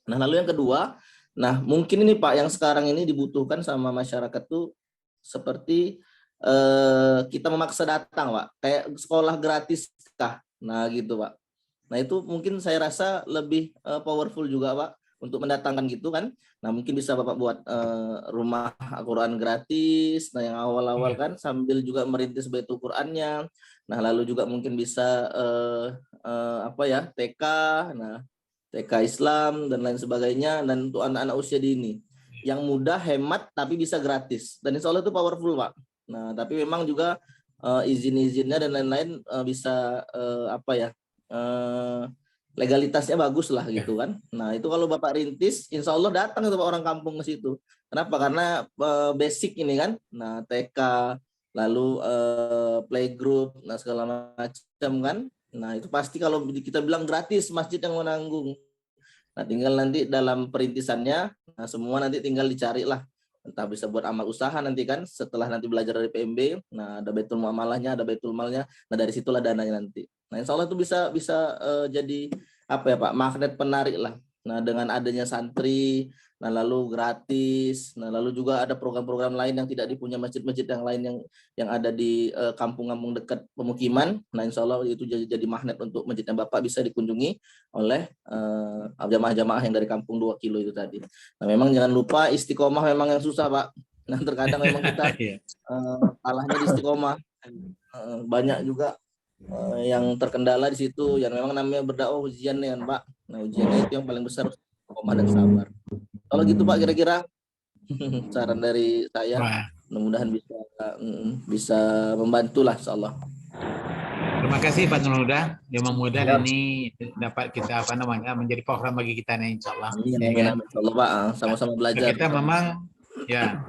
Nah, lalu yang kedua, nah mungkin ini Pak yang sekarang ini dibutuhkan sama masyarakat tuh seperti kita memaksa datang Pak, kayak sekolah gratis kah? Nah gitu Pak. Nah itu mungkin saya rasa lebih powerful juga Pak untuk mendatangkan gitu kan. Nah mungkin bisa Bapak buat rumah Al-Quran gratis, nah yang awal-awal kan sambil juga merintis Baitul Qurannya. Nah lalu juga mungkin bisa TK, nah TK Islam dan lain sebagainya, dan untuk anak-anak usia dini yang mudah, hemat tapi bisa gratis, dan insya Allah itu powerful Pak. Nah tapi memang juga izin-izinnya dan lain-lain bisa legalitasnya bagus lah gitu kan. Nah itu kalau Bapak rintis insya Allah datang itu Pak orang kampung ke situ. Kenapa? Karena basic ini kan. Nah TK lalu playgroup, nah segala macam kan. Nah, itu pasti kalau kita bilang gratis, masjid yang menanggung. Nah, tinggal nanti dalam perintisannya, nah semua nanti tinggal dicari lah. Entah bisa buat amal usaha nanti kan, setelah nanti belajar dari PMB, nah ada Baitul Muamalahnya, ada Baitul Malnya, nah dari situlah dananya nanti. Nah, insya Allah itu bisa jadi Pak, magnet penarik lah. Nah, dengan adanya santri, nah lalu gratis, nah lalu juga ada program-program lain yang tidak dipunya masjid-masjid yang lain yang ada di kampung-kampung dekat pemukiman. Nah, insya Allah itu jadi magnet untuk masjidnya Bapak bisa dikunjungi oleh jamaah-jamaah yang dari kampung 2 kilo itu tadi. Nah, memang jangan lupa istiqomah memang yang susah Pak. Nah, terkadang memang kita kalahnya di istiqomah. Banyak juga yang terkendala di situ, yang memang namanya berdakwah ujian ya Pak. Nah, ujiannya itu yang paling besar, istiqomah dan sabar. Kalau gitu Pak, kira-kira saran dari saya, Wah, mudah-mudahan bisa membantu lah, insyaallah. terima kasih Pak Nurul Huda. Mudah-mudahan Ya. ini dapat kita menjadi program bagi kita nih, insya Allah. Amin, Ya, amin, kan? amin. Insyaallah Pak, sama-sama belajar. Kita memang ya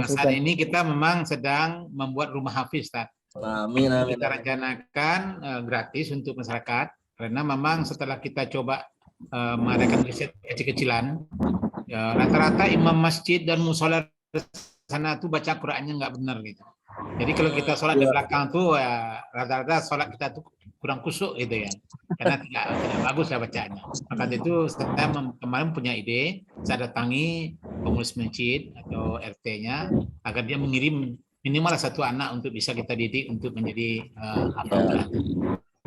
saat ini kita memang sedang membuat rumah hafiz, Ustaz. Amin, amin. Kita rencanakan gratis untuk masyarakat, karena memang setelah kita coba mengadakan riset kecil-kecilan, ya, rata-rata imam masjid dan musola sana tuh baca Qur'annya nggak benar gitu. Jadi kalau kita sholat di belakang tuh ya, rata-rata sholat kita tuh kurang kusuk gitu ya, karena tidak bagus lah bacaannya. Maka itu saya kemarin punya ide, saya datangi pengurus masjid atau RT-nya agar dia mengirim minimal satu anak untuk bisa kita didik untuk menjadi hafal Quran.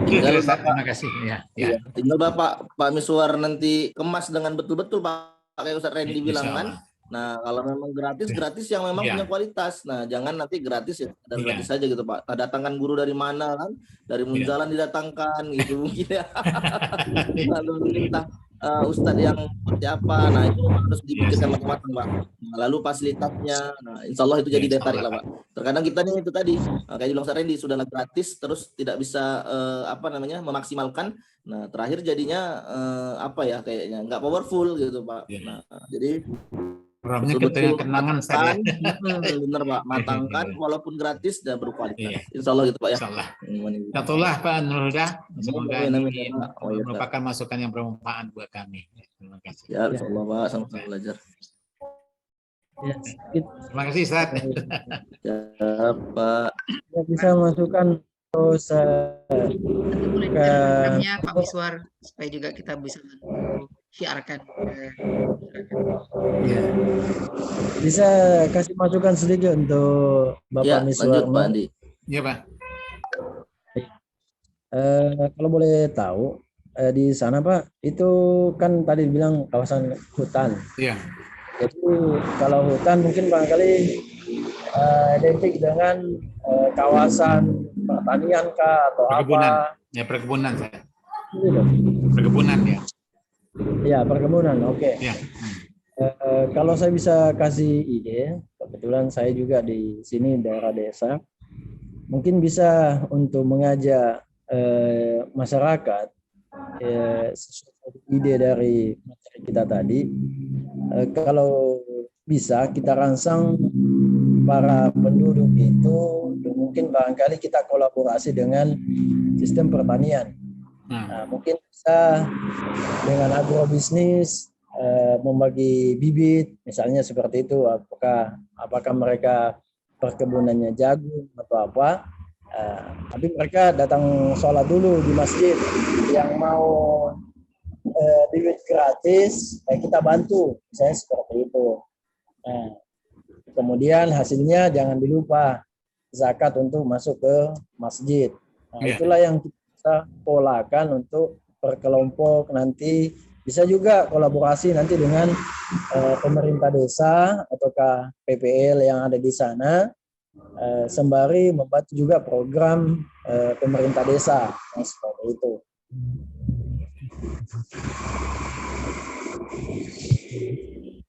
Tinggal Terima kasih. Ya. Tinggal Pak Miswar nanti kemas dengan betul-betul Pak, kayak Ustaz Randy bilang kan. Nah, kalau memang gratis yang memang punya kualitas. Nah, jangan nanti gratis ya, dan gratis saja gitu Pak. Datangkan guru dari mana kan? Dari Munjalan didatangkan gitu mungkin ya. Lalu minta Ustadz yang seperti apa. Nah, itu harus dipikirkan matang-matang Pak. Nah, lalu fasilitasnya. Nah, insya Allah itu jadi daya tarik lah Pak. Terkadang kita nih itu tadi kayak bilang Ustaz Randy sudahlah gratis terus tidak bisa memaksimalkan. Nah, terakhir jadinya kayaknya nggak powerful gitu Pak. Nah, jadi programnya kita kenangan saja. Bener Pak, matangkan walaupun gratis dan berkualitas. Insya Allah gitu Pak ya. Insya Allah Pak Nurul Huda. Semoga ini merupakan masukan yang bermanfaat buat kami. Terima kasih. Ya, insya Allah Pak, sama-sama belajar. Ya, terima kasih Ustaz. Ya Pak. Ya, bisa masukkan terus ke programnya Pak Miswar supaya juga kita bisa siarkan. Ya. Bisa kasih masukan sedikit untuk Bapak Miswar. Lanjut Pak Andi. Iya Pak. Kalau boleh tahu di sana Pak, itu kan tadi bilang kawasan hutan. Iya. Jadi kalau hutan mungkin barangkali identik dengan kawasan pertanian kah atau perkebunan. apa? Ya perkebunan saya. Gitu. Perkebunan ya. Ya perkebunan, oke. Ya. Kalau saya bisa kasih ide, kebetulan saya juga di sini daerah desa, mungkin bisa untuk mengajak masyarakat ide dari materi kita tadi, kalau bisa kita rangsang para penduduk itu, mungkin barangkali kita kolaborasi dengan sistem pertanian. Nah, mungkin bisa dengan agrobisnis membagi bibit, misalnya seperti itu. Apakah mereka perkebunannya jagung atau apa? Tapi mereka datang sholat dulu di masjid. Yang mau bibit gratis, kita bantu, misalnya seperti itu. Nah, kemudian hasilnya jangan dilupa zakat untuk masuk ke masjid. Nah, itulah yang kita polakan untuk berkelompok. Nanti bisa juga kolaborasi nanti dengan pemerintah desa ataukah PPL yang ada di sana, sembari membantu juga program pemerintah desa. Nah, seperti itu.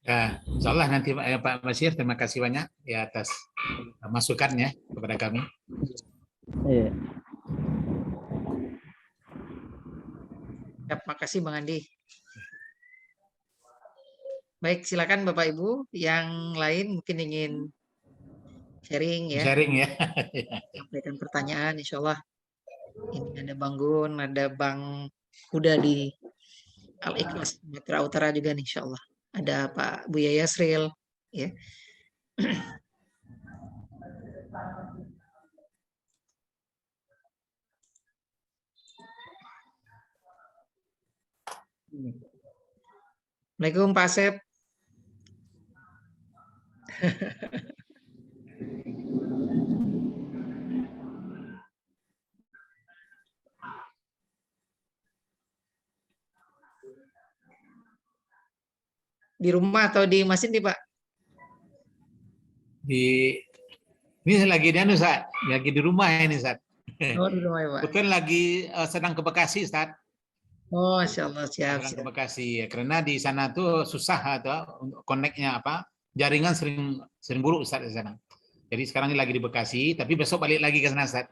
Ya, insya Allah nanti Pak Basir, terima kasih banyak ya atas masukannya kepada kami. Iya. Ya, terima kasih Bang Andi. Baik, silakan Bapak Ibu yang lain mungkin ingin sharing ya. Sharing ya. Sampaikan pertanyaan, insya Allah. Ini ada Bang Gun, ada Bang Huda di Al-Ikhlas Sumatera Utara juga nih, insya Allah. Ada Pak Buya Yasril, ya. Assalamualaikum Pak Asep. Di rumah atau di masjid nih Pak? Ini lagi di Ustaz, lagi di rumah ini Ustaz. Oh, di rumah ya Pak. Betul lagi sedang ke Bekasi Ustaz. Oh, Masya Allah, siap, Ke siap. Bekasi ya, karena di sana tuh susah atau untuk connect-nya jaringan sering buruk Ustaz di sana. Jadi sekarang ini lagi di Bekasi, tapi besok balik lagi ke sana Ustaz.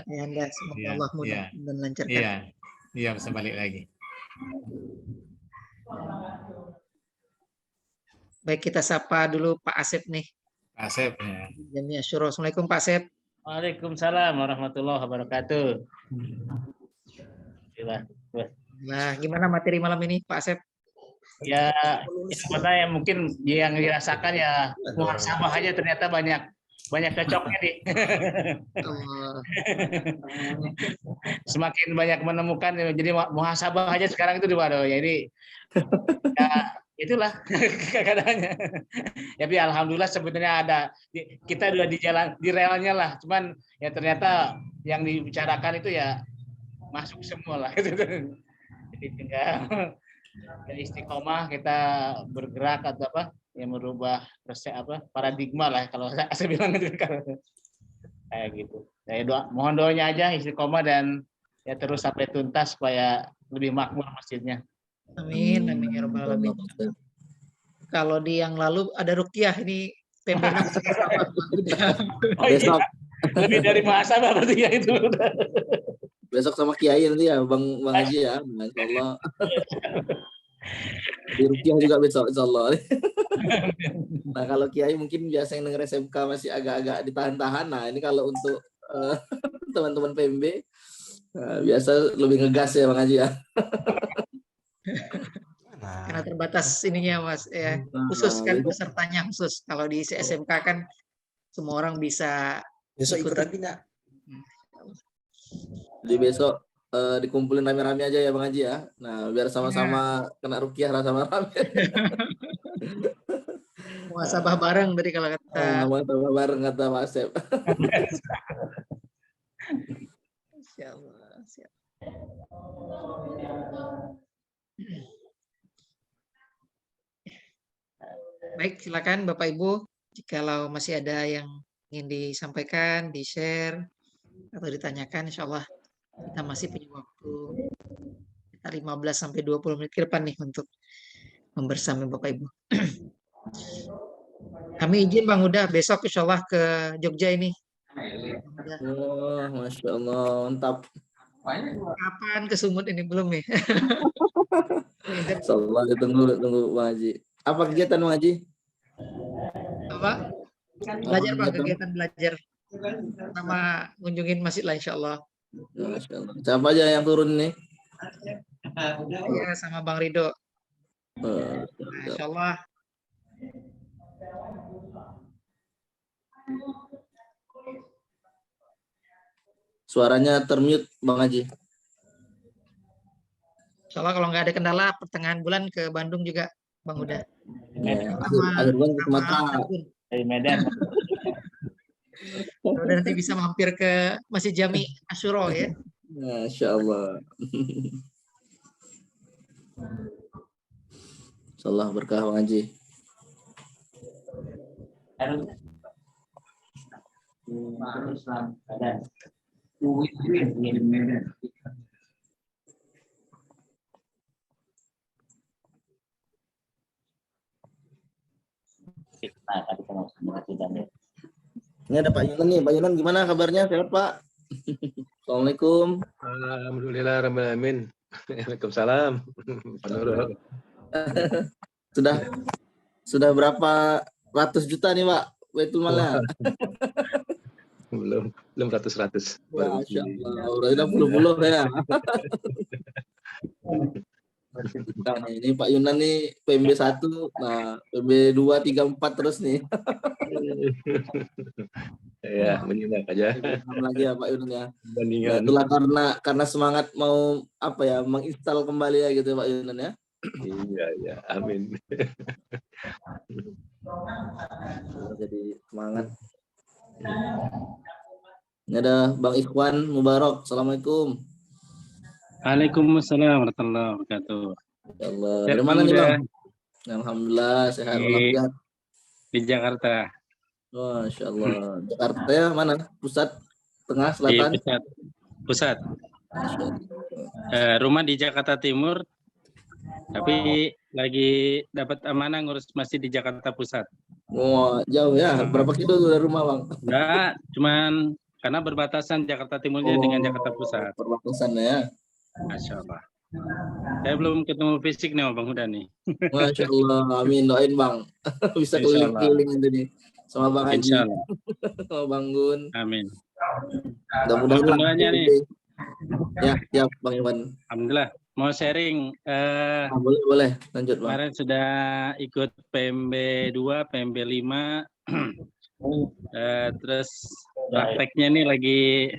Ya, Anda, semoga Iya, Allah mudah iya, dan lancarkan. iya, iya bisa balik lagi. Baik, kita sapa dulu Pak Asep nih. Pak Asep. Ya. Jamiah Syuro. Assalamualaikum Pak Asep. Waalaikumsalam warahmatullahi wabarakatuh. Nah, gimana materi malam ini Pak Asep? Ya, yang mungkin yang dirasakan ya muhasabah aja ternyata banyak cocoknya nih. Semakin banyak menemukan, jadi muhasabah aja sekarang itu waduh, jadi ya itulah keadaannya. Tapi alhamdulillah sebenarnya ada, kita udah di jalan, di relnya lah. Cuman ya ternyata yang dibicarakan itu ya masuk semua lah. Jadi tinggal istiqomah kita bergerak atau yang merubah paradigma lah kalau saya bilang gitu kayak gitu. Saya mohon doanya aja istiqomah dan ya terus sampai tuntas supaya lebih makmur masjidnya. Amin, amin ya rabbal alamin. Kalau di yang lalu ada ruqyah, ini PMB 6 Besok lebih dari muhasabah berarti ya itu. Besok sama Kiai nanti ya, Bang Haji ya, Masya Allah. Di Rukiah juga besok, Insya Allah. Nah kalau Kiai mungkin biasa yang denger SMK masih agak-agak ditahan-tahan. Nah ini kalau untuk teman-teman PMB biasa lebih ngegas ya Bang Haji ya. Karena terbatas ininya Mas, ya khusus kan pesertanya khusus. Kalau di SMK kan semua orang bisa besok ikut lagi enggak? Jadi besok dikumpulin rame-rame aja ya Bang Haji ya. Nah biar sama-sama kena rukiah rame-rame. Muhasabah bareng tadi kalau kata. Muhasabah bareng kata Pak Asep. Insyaallah, siap. Baik, silakan Bapak Ibu, jikalau masih ada yang ingin disampaikan, di-share atau ditanyakan, insya Allah kita masih punya waktu 15 sampai 20 menit ke depan nih untuk membersama Bapak Ibu. Kami izin Bang Huda besok insya Allah ke Jogja ini. Oh, Masya Allah, mantap. Kapan ke Sumut ini belum nih? Insya Allah tunggu Bang Haji. Apa kegiatan Bang Haji? Apa? Belajar Bang, kegiatan belajar. Sama kunjungin masjid lah insya Allah. Masya Allah. Siapa aja yang turun nih? Iya sama Bang Rido. Nah, insya Allah. Suaranya termute Bang Haji. Insya Allah kalau nggak ada kendala pertengahan bulan ke Bandung juga Bang Huda. Akhir bulan ke Sumatera. Dari Medan. Udah nanti bisa mampir ke Masjid Jami Asyuro ya. Masya Allah. Insya Allah berkah Bang Haji. Ini ada Pak Yunan nih. Pak Yunan gimana kabarnya? Sehat Pak? Assalamualaikum. Alhamdulillah rabbil alamin. Waalaikumsalam. Sudah berapa ratus juta nih Pak Baitul Malnya? belum ratus. Masya Allah, udah puluh-puluh ya. Nah, ini Pak Yunan nih PMB 1, nah PMB 2, 3, 4 terus nih. Ya, menyimak aja. Lagi ya Pak Yunan ya. Nah, itulah karena semangat mau menginstal kembali ya gitu Pak Yunan ya. Iya, amin. Jadi semangat. Ini ada Bang Ikhwan Mubarak. Assalamualaikum. Waalaikumsalam warahmatullahi wabarakatuh. Allah. Dari mana nih Bang? Alhamdulillah sehat walafiat. Di Jakarta. Oh, Masya Allah. Jakarta ya mana? Pusat, tengah, selatan? Pusat. Rumah di Jakarta Timur, tapi lagi dapat amanah ngurus masjid di Jakarta Pusat. Wah, jauh ya. Berapa kilo tuh dari rumah, Bang? Enggak, cuman karena berbatasan Jakarta Timurnya dengan Jakarta Pusat. Perbatasan ya. Masya Allah. Saya belum ketemu fisik nih sama Bang Huda nih. Masya Allah, amin, doain Bang. Bisa Insya Allah. keliling-keliling nanti nih. Sama Bang Haji. Insya Allah. Sama Bang Gun. Amin. Mudah-mudahan Apapun doanya nih. Ya, Bang Iwan. Alhamdulillah. Mau sharing. Boleh. Lanjut, Bang. Kemarin sudah ikut PMB 2, PMB 5. Terus prakteknya nih lagi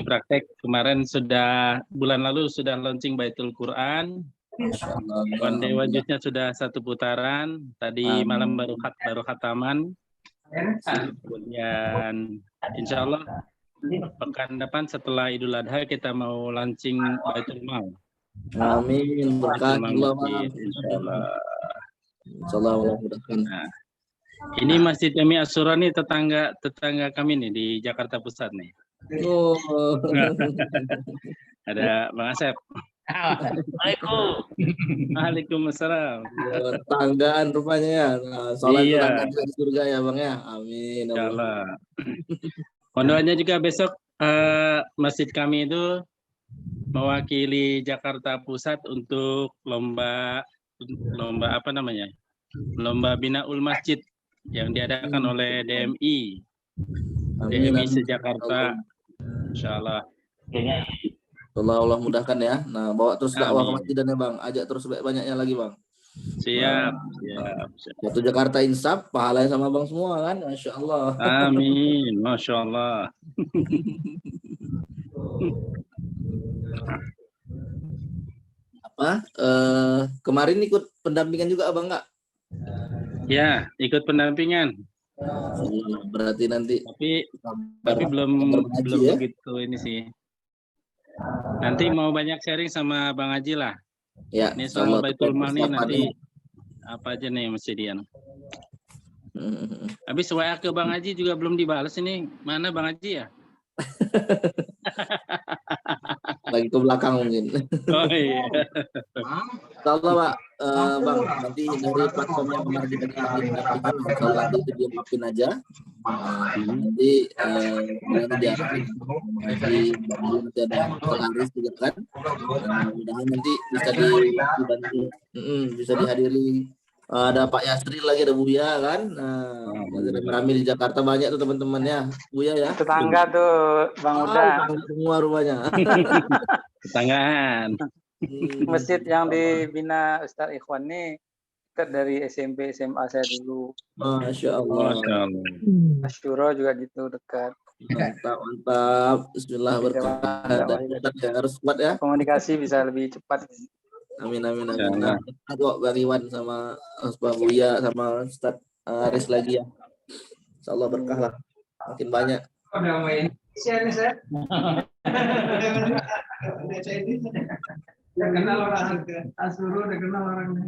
praktek. Kemarin bulan lalu sudah launching Baitul Quran. One Day One Juice-nya sudah 1 putaran. Tadi malam baru khataman. Kemudian insya Allah pekan depan setelah Idul Adha kita mau launching Baitul Mal. Amin. Berkah Allah, Bang. Insya Allah mudah-mudahan. Nah, ini Masjid Jami Asyura nih tetangga kami nih di Jakarta Pusat nih. Oh. Ada Bang Asep. Waalaikumsalam. Tetanggaan rupanya ya. Nah, soalnya Iya. tetangga di surga ya, Bang ya. Amin. Insyaallah. Doanya juga besok masjid kami itu mewakili Jakarta Pusat untuk lomba apa namanya? Lomba Binaul Masjid yang diadakan oleh DMI. DMI se-Jakarta. Insyaallah. Allah mudahkan ya. Nah, bawa terus dakwah ke masjidannya, Bang. Ajak terus banyak-banyaknya lagi, Bang. Siap. Waktu Jakarta Insaf, pahalanya sama Bang semua kan? Masya Allah. Amin. Masya Allah. Kemarin ikut pendampingan juga Abang nggak? Ya, ikut pendampingan. Berarti nanti. Tapi belum ya? begitu ini sih. Nanti mau banyak sharing sama Bang Haji lah. Ya. Ini soal Baitul Mal nih nanti apa aja nih Mas Dian. Habis WA ke Bang Haji juga belum dibalas ini. Mana Bang Haji ya? Lagi ke belakang mungkin. Oh iya. Insyaallah Pak, Bang, nanti dari platform yang kemarin dibagikan, kalau nanti itu dimaafin aja. Nanti nanti ada pelaris juga kan. Mudah-mudahan nanti bisa dihadiri. Ada Pak Yasri lagi, ada Buya kan. Kami di Jakarta banyak tuh teman-temannya. Buya ya. Tetangga tuh Bang Uda. Semua rumahnya. Tetanggaan. Masjid yang dibina Ustaz Ikhwan nih dekat dari SMP SMA saya dulu. Masya Allah. Asyura juga gitu dekat. Mantap. Bismillah berkah. Harus kuat ya. Komunikasi bisa lebih cepat. Amin. Kok Bang Iwan sama Pak Buya sama Ustaz Aris lagi ya. Insyaallah berkah lah. Makin banyak. Udah kenal orang Asuru, udah kenal orang.